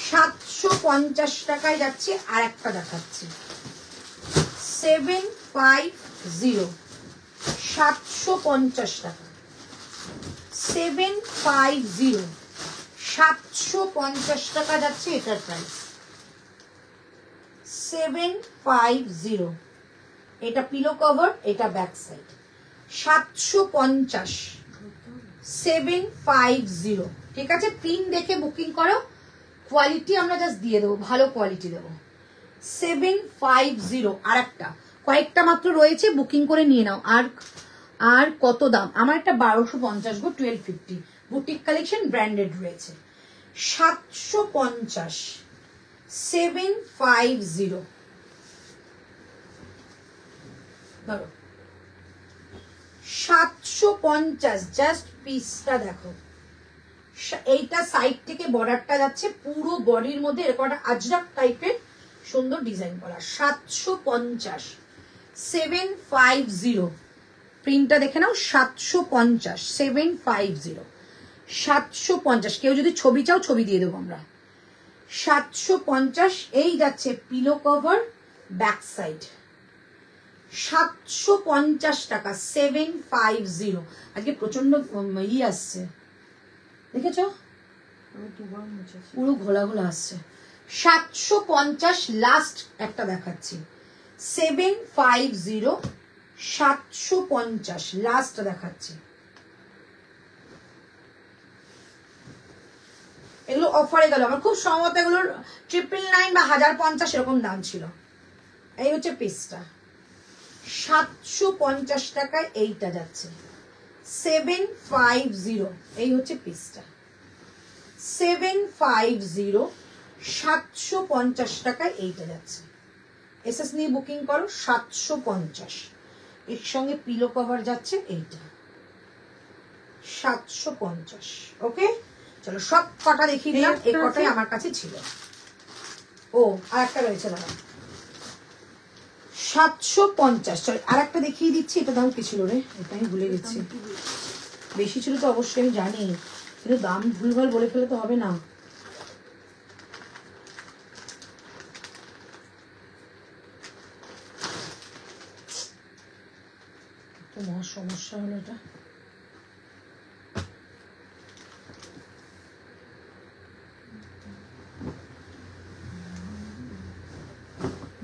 750 টাকায় যাচ্ছে। আর একটা দেখাচ্ছি 750 750 টাকা। 750 750 টাকা যাচ্ছে এটার প্রাইস। 750। এটা পিলো কভার, এটা ব্যাক সাইড। 750 750। ঠিক আছে, প্রিন্ট দেখে বুকিং করো, কোয়ালিটি আমরা জাস্ট দিয়ে দেবো, ভালো কোয়ালিটি দেবো। 750। আর একটা কয়েকটা মাত্র রয়েছে, বুকিং করে নিয়ে নাও। আর কত দাম? আমার একটা 1250 গো, 1250 বুটিক কালেকশন ব্র্যান্ডেড রয়েছে। 750 750 ধরো 750। জাস্ট পিসটা দেখো, এইটা সাইড থেকে বর্ডারটা যাচ্ছে পুরো বডির মধ্যে, এরকম একটা আজরাক টাইপের সুন্দর ডিজাইন করা। 750 750। প্রিন্টটা দেখে নাও, 750 750 750। কেউ যদি ছবি চাও ছবি দিয়ে দেবো আমরা। 750। এই যাচ্ছে পিলো কভার ব্যাক সাইড, 750 টাকা। 750। আজকে প্রচন্ড আসছে, দেখেছো পুরো ঘোলা ঘোলা আসছে। 750। লাস্ট একটা দেখাচ্ছি 750 750 লাস্ট দেখাচ্ছি। এগুলো অফারে গেল, আমার খুব সম্ভবত এগুলোর 999 বা 1050 এরকম দাম ছিল। এই হচ্ছে পিসটা, 750 টাকায় এইটা যাচ্ছে। 750। এই হচ্ছে পিসটা, 750 750 টাকায় এইটা যাচ্ছে। এসএস নিয়ে বুকিং করো। 750। এর সঙ্গে পিলো কভার যাচ্ছে এইটা 750। ওকে, চলো সব কটা দেখিয়ে দিলাম, এই কটাই আমার কাছে ছিল। ও আর একটা রয়েছে দাদা 750। চল আর একটা দেখিয়ে দিচ্ছি, এটা দাম কি ছিল রে, এটা আমি ভুলে গেছি। বেশি ছিল তো অবশ্যই আমি জানি, কিন্তু দাম ভুলভাল বলে ফেলে তো হবে না। তো মহা সমস্যা হলো এটা।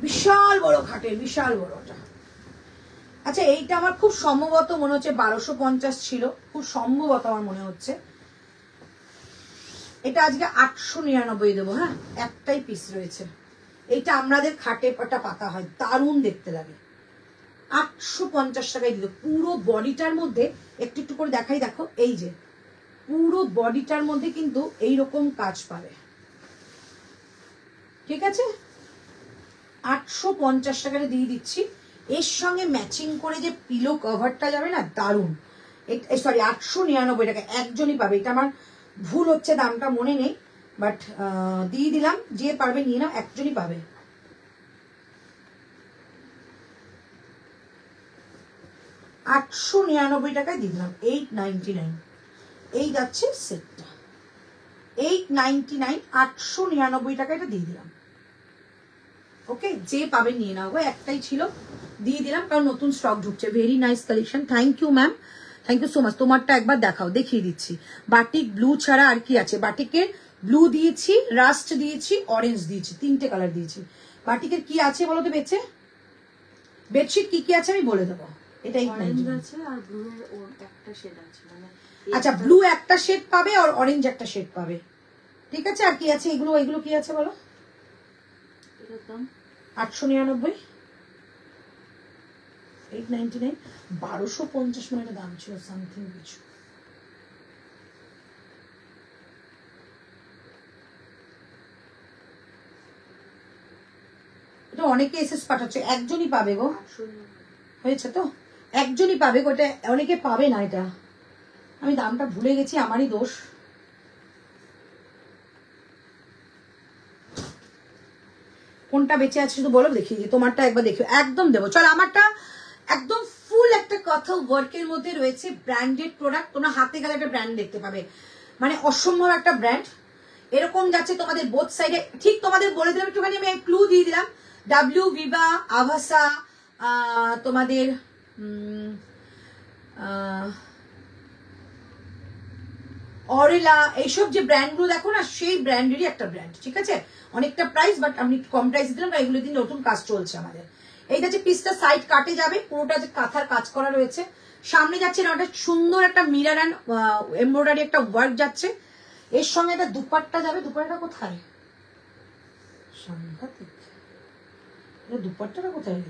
বিশাল বড় খাটের, বিশাল বড়টা। আচ্ছা এইটা আমার খুব সম্ভবত মনে হচ্ছে 1250 ছিল, খুব সম্ভবত আমার মনে হচ্ছে। এটা আজকে 899 দেবো। হ্যাঁ একটাই পিস রয়েছে, এইটা আমাদের খাটে একটা পাতা হয়, দারুণ দেখতে লাগে। 850 টাকায় দিল। পুরো বডিটার মধ্যে একটু একটু করে দেখাই, দেখো এই যে পুরো বডিটার মধ্যে কিন্তু এইরকম কাজ পাবে, ঠিক আছে। 850 টাকাটা দিয়ে দিচ্ছি। এর সঙ্গে ম্যাচিং করে যে পিলো কভারটা যাবে না, দারুণ। সরি 899 টাকা একজনই পাবে। এটা আমার ভুল হচ্ছে, দামটা মনে নেই, বাট দিয়ে দিলাম। যে পারবে নিয়ে নাও, একজনই পাবে। $899 টাকায় দিয়ে দিলাম। 899 এই যাচ্ছে সেটটা, 899 899 টাকা এটা দিয়ে দিলাম। ওকে যে পাবে নিয়ে নাও, একটাই ছিল দিয়ে দিলাম, কারণ নতুন স্টক ঢুকছে। Very nice collection, thank you ma'am, thank you so much. তোমারটা একবার দেখাও, দেখিয়ে দিচ্ছি। বাটিক ব্লু ছাড়া আর কি আছে? বাটিকের ব্লু দিয়েছি, রাস্ট দিয়েছি, অরেঞ্জ দিয়েছি, 3টে কালার দিয়েছি। বাটিকের কি আছে বলো তো বেচে? বেডশিট কি কি আছে আমি বলে দেবো। এটা আছে আর ব্লু এর একটা শেড আছে, মানে আচ্ছা ব্লু একটা শেড পাবে আর অরেঞ্জ একটা শেড পাবে, ঠিক আছে। আর কি আছে এগুলো, এগুলো কি আছে বলো? এটার দাম 899, 899, 1250 মানে একটা দাম ছিল সামথিং কিছু। এটা অনেকে এসএস পাঠাচ্ছে, একজনই পাবে গো, হয়েছে তো একজনই পাবে গো, এটা অনেকে পাবে না। এটা আমি দামটা ভুলে গেছি, আমারই দোষ। কোনটা বেঁচে আছে শুধু বলো, দেখিয়ে দিই। তোমারটা একবার দেখো, একদম দেবো। চল আমারটা একদম ফুল একটা কথা ওয়ার্কের মধ্যে রয়েছে, ব্র্যান্ডেড প্রোডাক্ট। তোমরা হাতে গেলে একটা ব্র্যান্ড দেখতে পাবে, মানে অসম্ভব একটা ব্র্যান্ড। এরকম যাচ্ছে তোমাদের বোথ সাইডে। ঠিক তোমাদের বলে দিলাম, একটুখানি আমি ক্লু দিয়ে দিলাম। ডাব্লিউ, ভিভা, আভাসা, তোমাদের অরেলা, এইসব যে ব্র্যান্ডগুলো দেখো না, সেই ব্র্যান্ডেরই একটা ব্র্যান্ড, ঠিক আছে। অনেকটা প্রাইস, বাট আমি কম প্রাইস দিলাম, কারণ এগুলো দিন নতুন কাজ চলছে আমাদের। এইটা যে পিসটা সাইড কাটে যাবে, পুরোটা যে কাঁথার কাজ করা রয়েছে। সামনে যাচ্ছে না, ওটা সুন্দর একটা মিরার অ্যান্ড এমব্রয়ডারি একটা ওয়ার্ক যাচ্ছে। এর সঙ্গে একটা দুপাট্টা যাবে। দুপাট্টাটা কোথায়? সাংঘাতিক, এটা দুপাট্টাটা কোথায়?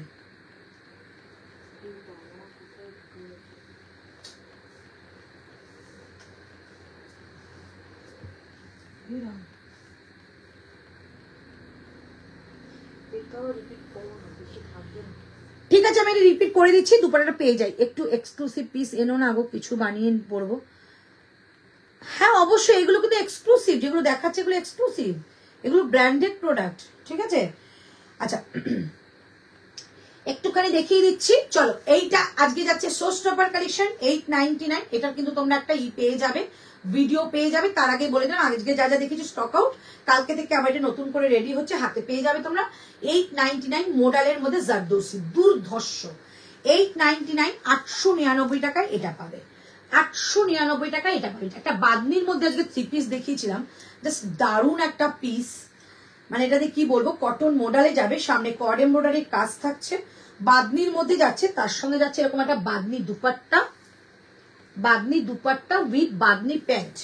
ঠিক আছে আমি রিপিট করে দিচ্ছি, দুপাট্টাটা পেয়ে যাই। একটু এক্সক্লুসিভ পিস এনো না গো, কিছু বানিয়ে পরবো। হ্যাঁ অবশ্যই, এগুলো কিন্তু এক্সক্লুসিভ, যেগুলো দেখাচ্ছে এগুলো এক্সক্লুসিভ, এগুলো ব্র্যান্ডেড প্রোডাক্ট, ঠিক আছে। আচ্ছা একটুখানি দেখিয়ে দিচ্ছি। চলো এইটা আজকে যাচ্ছে শো স্টপার কালেকশন, 899। এটার কিন্তু তোমরা একটা পেয়ে যাবে, ভিডিও পেয়ে যাবে। তার আগে বলে দিলাম, আজকে যা যা দেখেছি স্টক আউট, কালকে থেকে আবার এটা নতুন করে রেডি হচ্ছে, হাতে পেয়ে যাবে তোমরা। 899 মোডালের মধ্যে জারদৌসি, দুর্ধর্ষ। 899, 899 টাকায় এটা পাবে। 899 টাকায় এটা পাবে। একটা বাদনির মধ্যে আজকে 3 পিস দেখিয়েছিলাম, জাস্ট দারুণ একটা পিস। মানে এটাতে কি বলবো, কটন মোডালে যাবে, সামনে কড এমব্রয়ডারির কাজ থাকছে, বাদনির মধ্যে যাচ্ছে, তার সঙ্গে যাচ্ছে এরকম একটা বাদনি দুপাট্টা, বাদনি দুপাট্টা উইথ বাদনি প্যান্ট,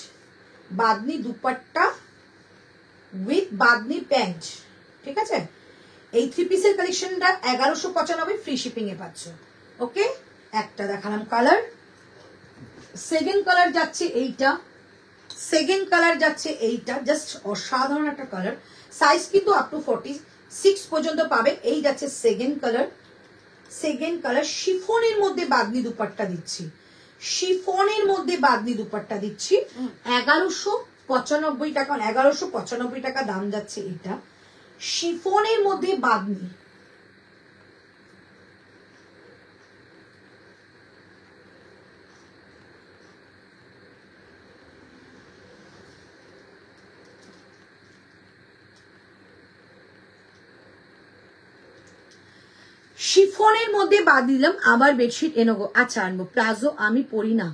বাদনি দুপাট্টা উইথ বাদনি প্যান্ট, ঠিক আছে। এই 3 পিসের কালেকশনটা 1195 ফ্রি শিপিং এ পাচ্ছ। ওকে একটা দেখালাম কালার। সেকেন্ড কালার যাচ্ছে এইটা, সেকেন্ড কালার যাচ্ছে এইটা, জাস্ট অসাধারণ একটা কালার। সাইজ কিন্তু আপ টু 46 পর্যন্ত পাবে। এই যাচ্ছে সেকেন্ড কালার। সেকেন্ড কালার শিফনের মধ্যে বাদনি দুপাট্টা দিচ্ছি, শিফনের মধ্যে বাদনি দুপাট্টা দিচ্ছি। 95 টাকা, 1195 টাকা দাম যাচ্ছে এটা। শিফনের মধ্যে বাঁধনি, শিফনের মধ্যে বাদ দিলাম। আবার বেডশিট এনোগো, আচ্ছা আনবো। প্লাজো আমি পরি না,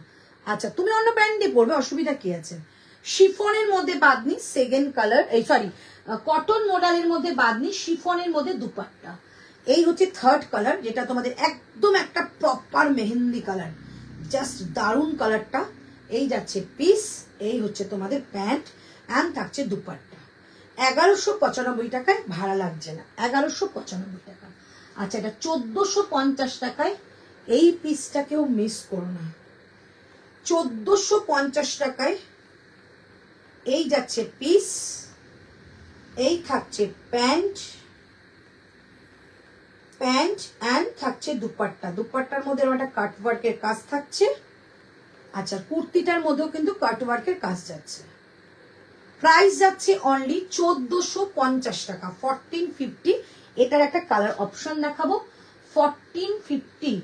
আচ্ছা তুমি অন্য প্যান্ট দিয়ে পরবে, অসুবিধা কি আছে। শিফনের মধ্যে বাদনি, সেকেন্ড কালার, এই সরি কটন মডেলের মধ্যে বাদনি, শিফনের মধ্যে দুপাট্টা। এই হচ্ছে থার্ড কালার, যেটা তোমাদের একদম একটা প্রপার মেহেন্দি কালার, জাস্ট দারুন কালারটা। এই যাচ্ছে পিস, এই হচ্ছে তোমাদের প্যান্ট অ্যান্ড থাকছে দুপাট্টা। 1195 টাকায়, ভাড়া লাগছে না, 1195 টাকা। আচ্ছা এটা 1450 টাকায়, এই পিসটাকেও মিস করো না। 1450 টাকায় এই যাচ্ছে পিস, এই থাকছে প্যান্ট, প্যান্ট অ্যান্ড থাকছে দুপাট্টা। দুপাট্টার মধ্যে একটা কাট ওয়ার্কের কাজ থাকছে। আচ্ছা কুর্তিটার মধ্যেও কিন্তু কাট ওয়ার্কের কাজ যাচ্ছে। প্রাইস যাচ্ছে অনলি 1450 টাকা, 1450। এটার একটা কালার অপশন দেখাবো, 1450,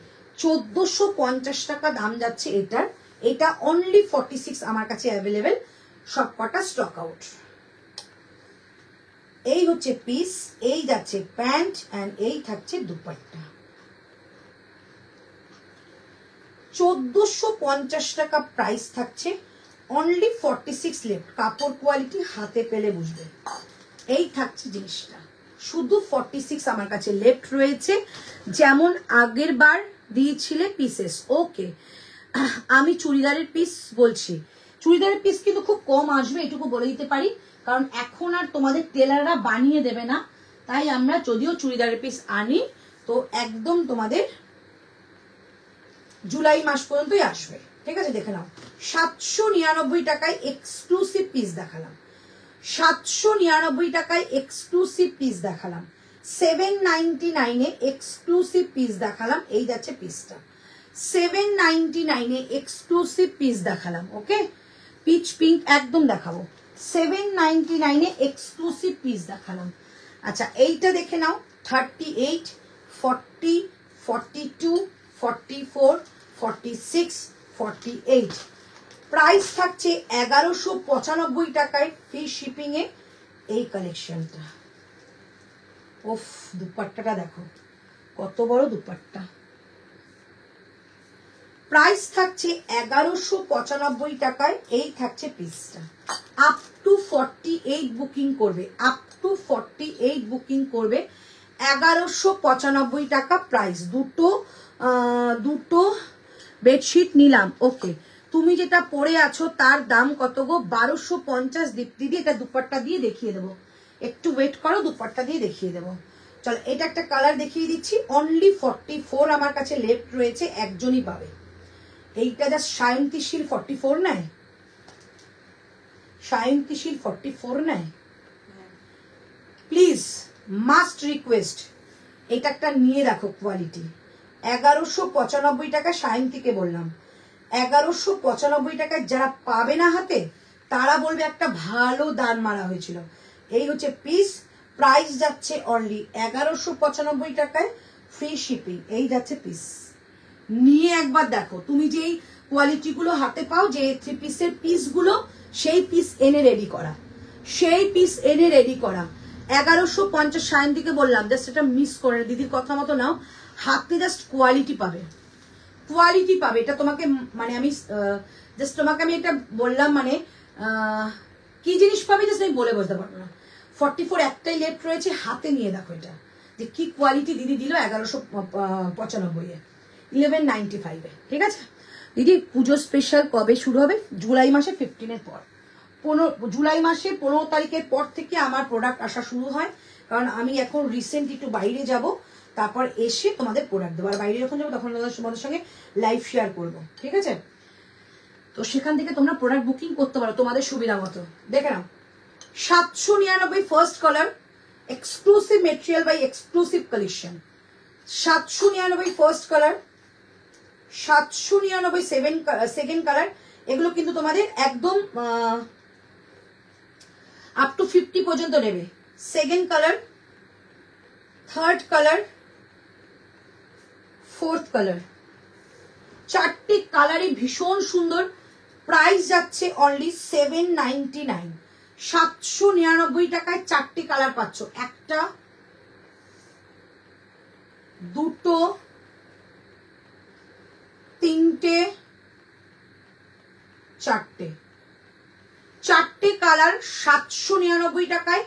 1450 টাকা দাম যাচ্ছে এটার। এটা অনলি 46 আমার কাছে অ্যাভেলেবেল, সব কটা স্টক আউট। এই হচ্ছে পিস, এই যাচ্ছে প্যান্ট অ্যান্ড এই থাকছে দুপাট্টা। 1450 টাকা প্রাইস থাকছে, অনলি 46 লেফট। কাপড় কোয়ালিটি হাতে পেলে বুঝবে। এই থাকছে জিনিসটা, শুধু 46 আমার কাছে লেফট রয়েছে, যেমন আগের বার দিয়েছিলে পিসেস। ওকে, আমি চুড়িদারের পিস বলছি, চুড়িদারের পিস কিন্তু খুব কম আসবে, এটুকু বলে দিতে পারি, কারণ এখন আর তোমাদের টেলাররা বানিয়ে দেবে না। তাই আমরা যদিও চুড়িদারের পিস আনি, তো একদম তোমাদের জুলাই মাস পর্যন্তই আসবে। ঠিক আছে, দেখে নাও। 799 টাকায় এক্সক্লুসিভ পিস দেখালাম, 799 টাকায় এক্সক্লুসিভ পিস দেখালাম, 799 এক্সক্লুসিভ পিস দেখালাম। এই যাচ্ছে পিসটা, 799 এক্সক্লুসিভ পিস দেখালাম। ওকে, পিচ পিঙ্ক একদম দেখাবো, 799 এক্সক্লুসিভ পিস দেখালাম। আচ্ছা এইটা দেখে নাও, 38, 40, 42, 44, 46, 48। প্রাইস থাকছে 1195 টাকায়, ফ্রি শিপিং এ এই কালেকশনটা। ওফ, দুপাট্টাটা দেখো কত বড় দুপাট্টা। প্রাইস থাকছে 1195 টাকায়, এই থাকছে পিসটা। আপ টু 48 বুকিং করবে, আপ টু 48 বুকিং করবে, 1195 টাকা প্রাইস। দুটো বেডশিট নিলাম। ওকে, তুমি যেটা পরে আছো তার দাম কত গো? 1250। দিদি এটা দুপাট্টা দিয়ে দেখিয়ে দেবো, একটু ওয়েট করো, দুপাট্টা দিয়ে দেখিয়ে দেবো। চলো এটা একটা কালার দেখিয়ে দিচ্ছি, অনলি 44 আমার কাছে লেফট রয়েছে, একজনই পাবে। এইটা জাস্ট সায়ন্তিশীল 44 নেয়, সায়ন্তিশীল 44 নেয়। প্লিজ মাস্ট রিকোয়েস্ট, এটা একটা নিয়ে দেখো কোয়ালিটি। 1195 টাকা সায়ন্তীকে বললাম, 1195 টাকায় যারা পাবে না হাতে, তারা বলবে একটা ভালো দান মারা হয়েছিল। এই হচ্ছে পিস, প্রাইস যাচ্ছে অনলি 1195 টাকায়, ফ্রি শিপিং। এই যাচ্ছে পিস, নিয়ে একবার দেখো। তুমি যেই কোয়ালিটিগুলো হাতে পাও, যে 3 পিসের পিসগুলো, সেই পিস এনে রেডি করা, সেই পিস এনে রেডি করা। 1150 সায়ন্তীকে বললাম, জাস্ট এটা মিস করে, দিদির কথা মতো নাও, হাতে জাস্ট কোয়ালিটি পাবে, কোয়ালিটি পাবে। এটা তোমাকে মানে আমি জাস্ট তোমাকে আমি এটা বললাম, মানে কি জিনিস পাবে জাস্ট আমি বলে বলতে পারবো না। 44 একটাই লেফট রয়েছে, হাতে নিয়ে দেখো এটা যে কি কোয়ালিটি দিদি দিল 1195 1195। ঠিক আছে দিদি, পুজো স্পেশাল কবে শুরু হবে? জুলাই মাসে 15-এর পর, জুলাই মাসে 15 তারিখের পর থেকে আমার প্রোডাক্ট আসা শুরু হয়, কারণ আমি এখন রিসেন্ট একটু বাইরে যাব, তারপর এসে তোমাদের প্রোডাক্ট দেবো। আর বাইরে যখন যাবো তখন তোমাদের সঙ্গে লাইভ শেয়ার করবো। ঠিক আছে, তো সেখান থেকে তোমরা প্রোডাক্ট বুকিং করতে পারো তোমাদের সুবিধা মতো। দেখে নাও, 799 first colour, exclusive material by exclusive collection. 799 first colour, 799 second colour. এগুলো কিন্তু তোমাদের একদম আপ টু 50 পর্যন্ত নেবে। Second colour, third colour, fourth colour, চারটি কালারই ভীষণ সুন্দর। প্রাইস যাচ্ছে অনলি 799, 799 টাকায় চারটি কালার পাচ্ছ। একটা, দুটো, তিনটে, চারটে, চারটে কালার 799 টাকায়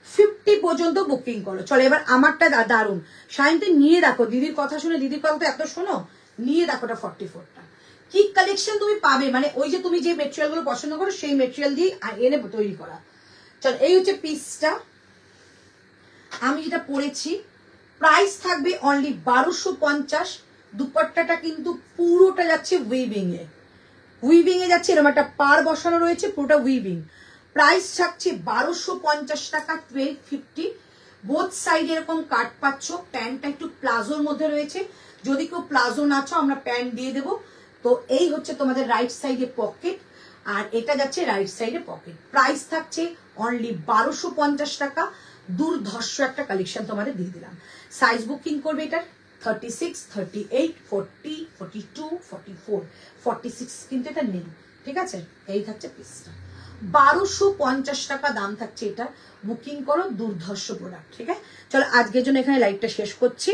50 পর্যন্ত বুকিং করো। চলো এবার আমারটা দারুন, সায়ন্তী নিয়ে দেখো, দিদির কথা শুনে, দিদির কথা তো এত শোনো, নিয়ে দেখো ওটা 44টা কি কালেকশন তুমি পাবে। মানে ওই যে তুমি যে মেটেরিয়াল গুলো পছন্দ করো সেই মেটেরিয়াল দিয়ে এনে তৈরি করা। চলো এই হচ্ছে পিসটা, আমি যেটা পরেছি। প্রাইস থাকবে অনলি 1250। দুপাট্টাটা কিন্তু পুরোটা যাচ্ছে উইভিং এ, উইভিং এ যাচ্ছে, এরকম একটা পার বসানো রয়েছে, পুরোটা উইভিং। প্রাইস থাকছে 1250 টাকা, 1250। বোথ সাইড এরকম কাট পাচ্ছ। প্যান্টটা একটু প্লাজোর মধ্যে রয়েছে, যদি কেউ প্লাজো না চাও আমরা প্যান্ট দিয়ে দেবো। তো এই হচ্ছে তোমাদের রাইট সাইডে পকেট, আর এটা যাচ্ছে রাইট সাইডে পকেট। প্রাইস থাকছে অনলি 1250 টাকা। দুর্ধর্ষ একটা কালেকশন তোমাদের দিয়ে দিলাম। সাইজ বুকিং করবে এটার 36, 38, 40, 42, 44, 46 কিন্তু এটা নেই, ঠিক আছে। এই থাকছে পিসটা, 1250 টাকা দাম থাকছে এটা। বুকিং করো, দুর্ধর্ষ প্রোডাক্ট, ঠিক আছে। চলো আজকের জন্য এখানে লাইভটা শেষ করছি।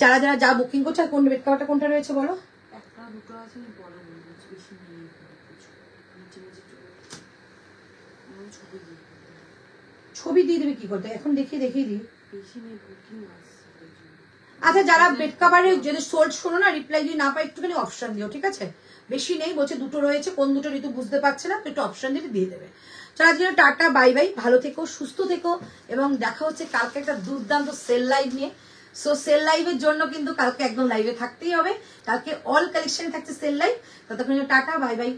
যারা যারা যা বুকিং করছে, আর কোন বেড কভারটা কোনটা রয়েছে বলো? একটা দুটো আছে, বড় বেশি নেই, নিচে নিচে ছবি দিয়ে দেবে কি করতে, এখন দেখিয়ে দিই। বেশি নেই, বুকিং আছে। আচ্ছা যারা বেড কাভারে যদি সোল্ড শোনো না, রিপ্লাই যদি না পাই একটুখানি অপশন দিও, ঠিক আছে। বেশি নেই বলছে, দুটো রয়েছে, কোন দুটো ঋতু বুঝতে পারছে না, তো একটু অপশন দিয়ে দেবে। চলো আজকে টাটা, বাই বাই, ভালো থেকো, সুস্থ থেকো, এবং দেখা হচ্ছে কালকে একটা দুর্দান্ত সেল লাইভ নিয়ে। সো সেল লাইভের জন্য কিন্তু কালকে একদম লাইভে থাকতেই হবে। কালকে অল কালেকশনে থাকছে সেল লাইভ। ততক্ষণ টাটা, বাই বাই।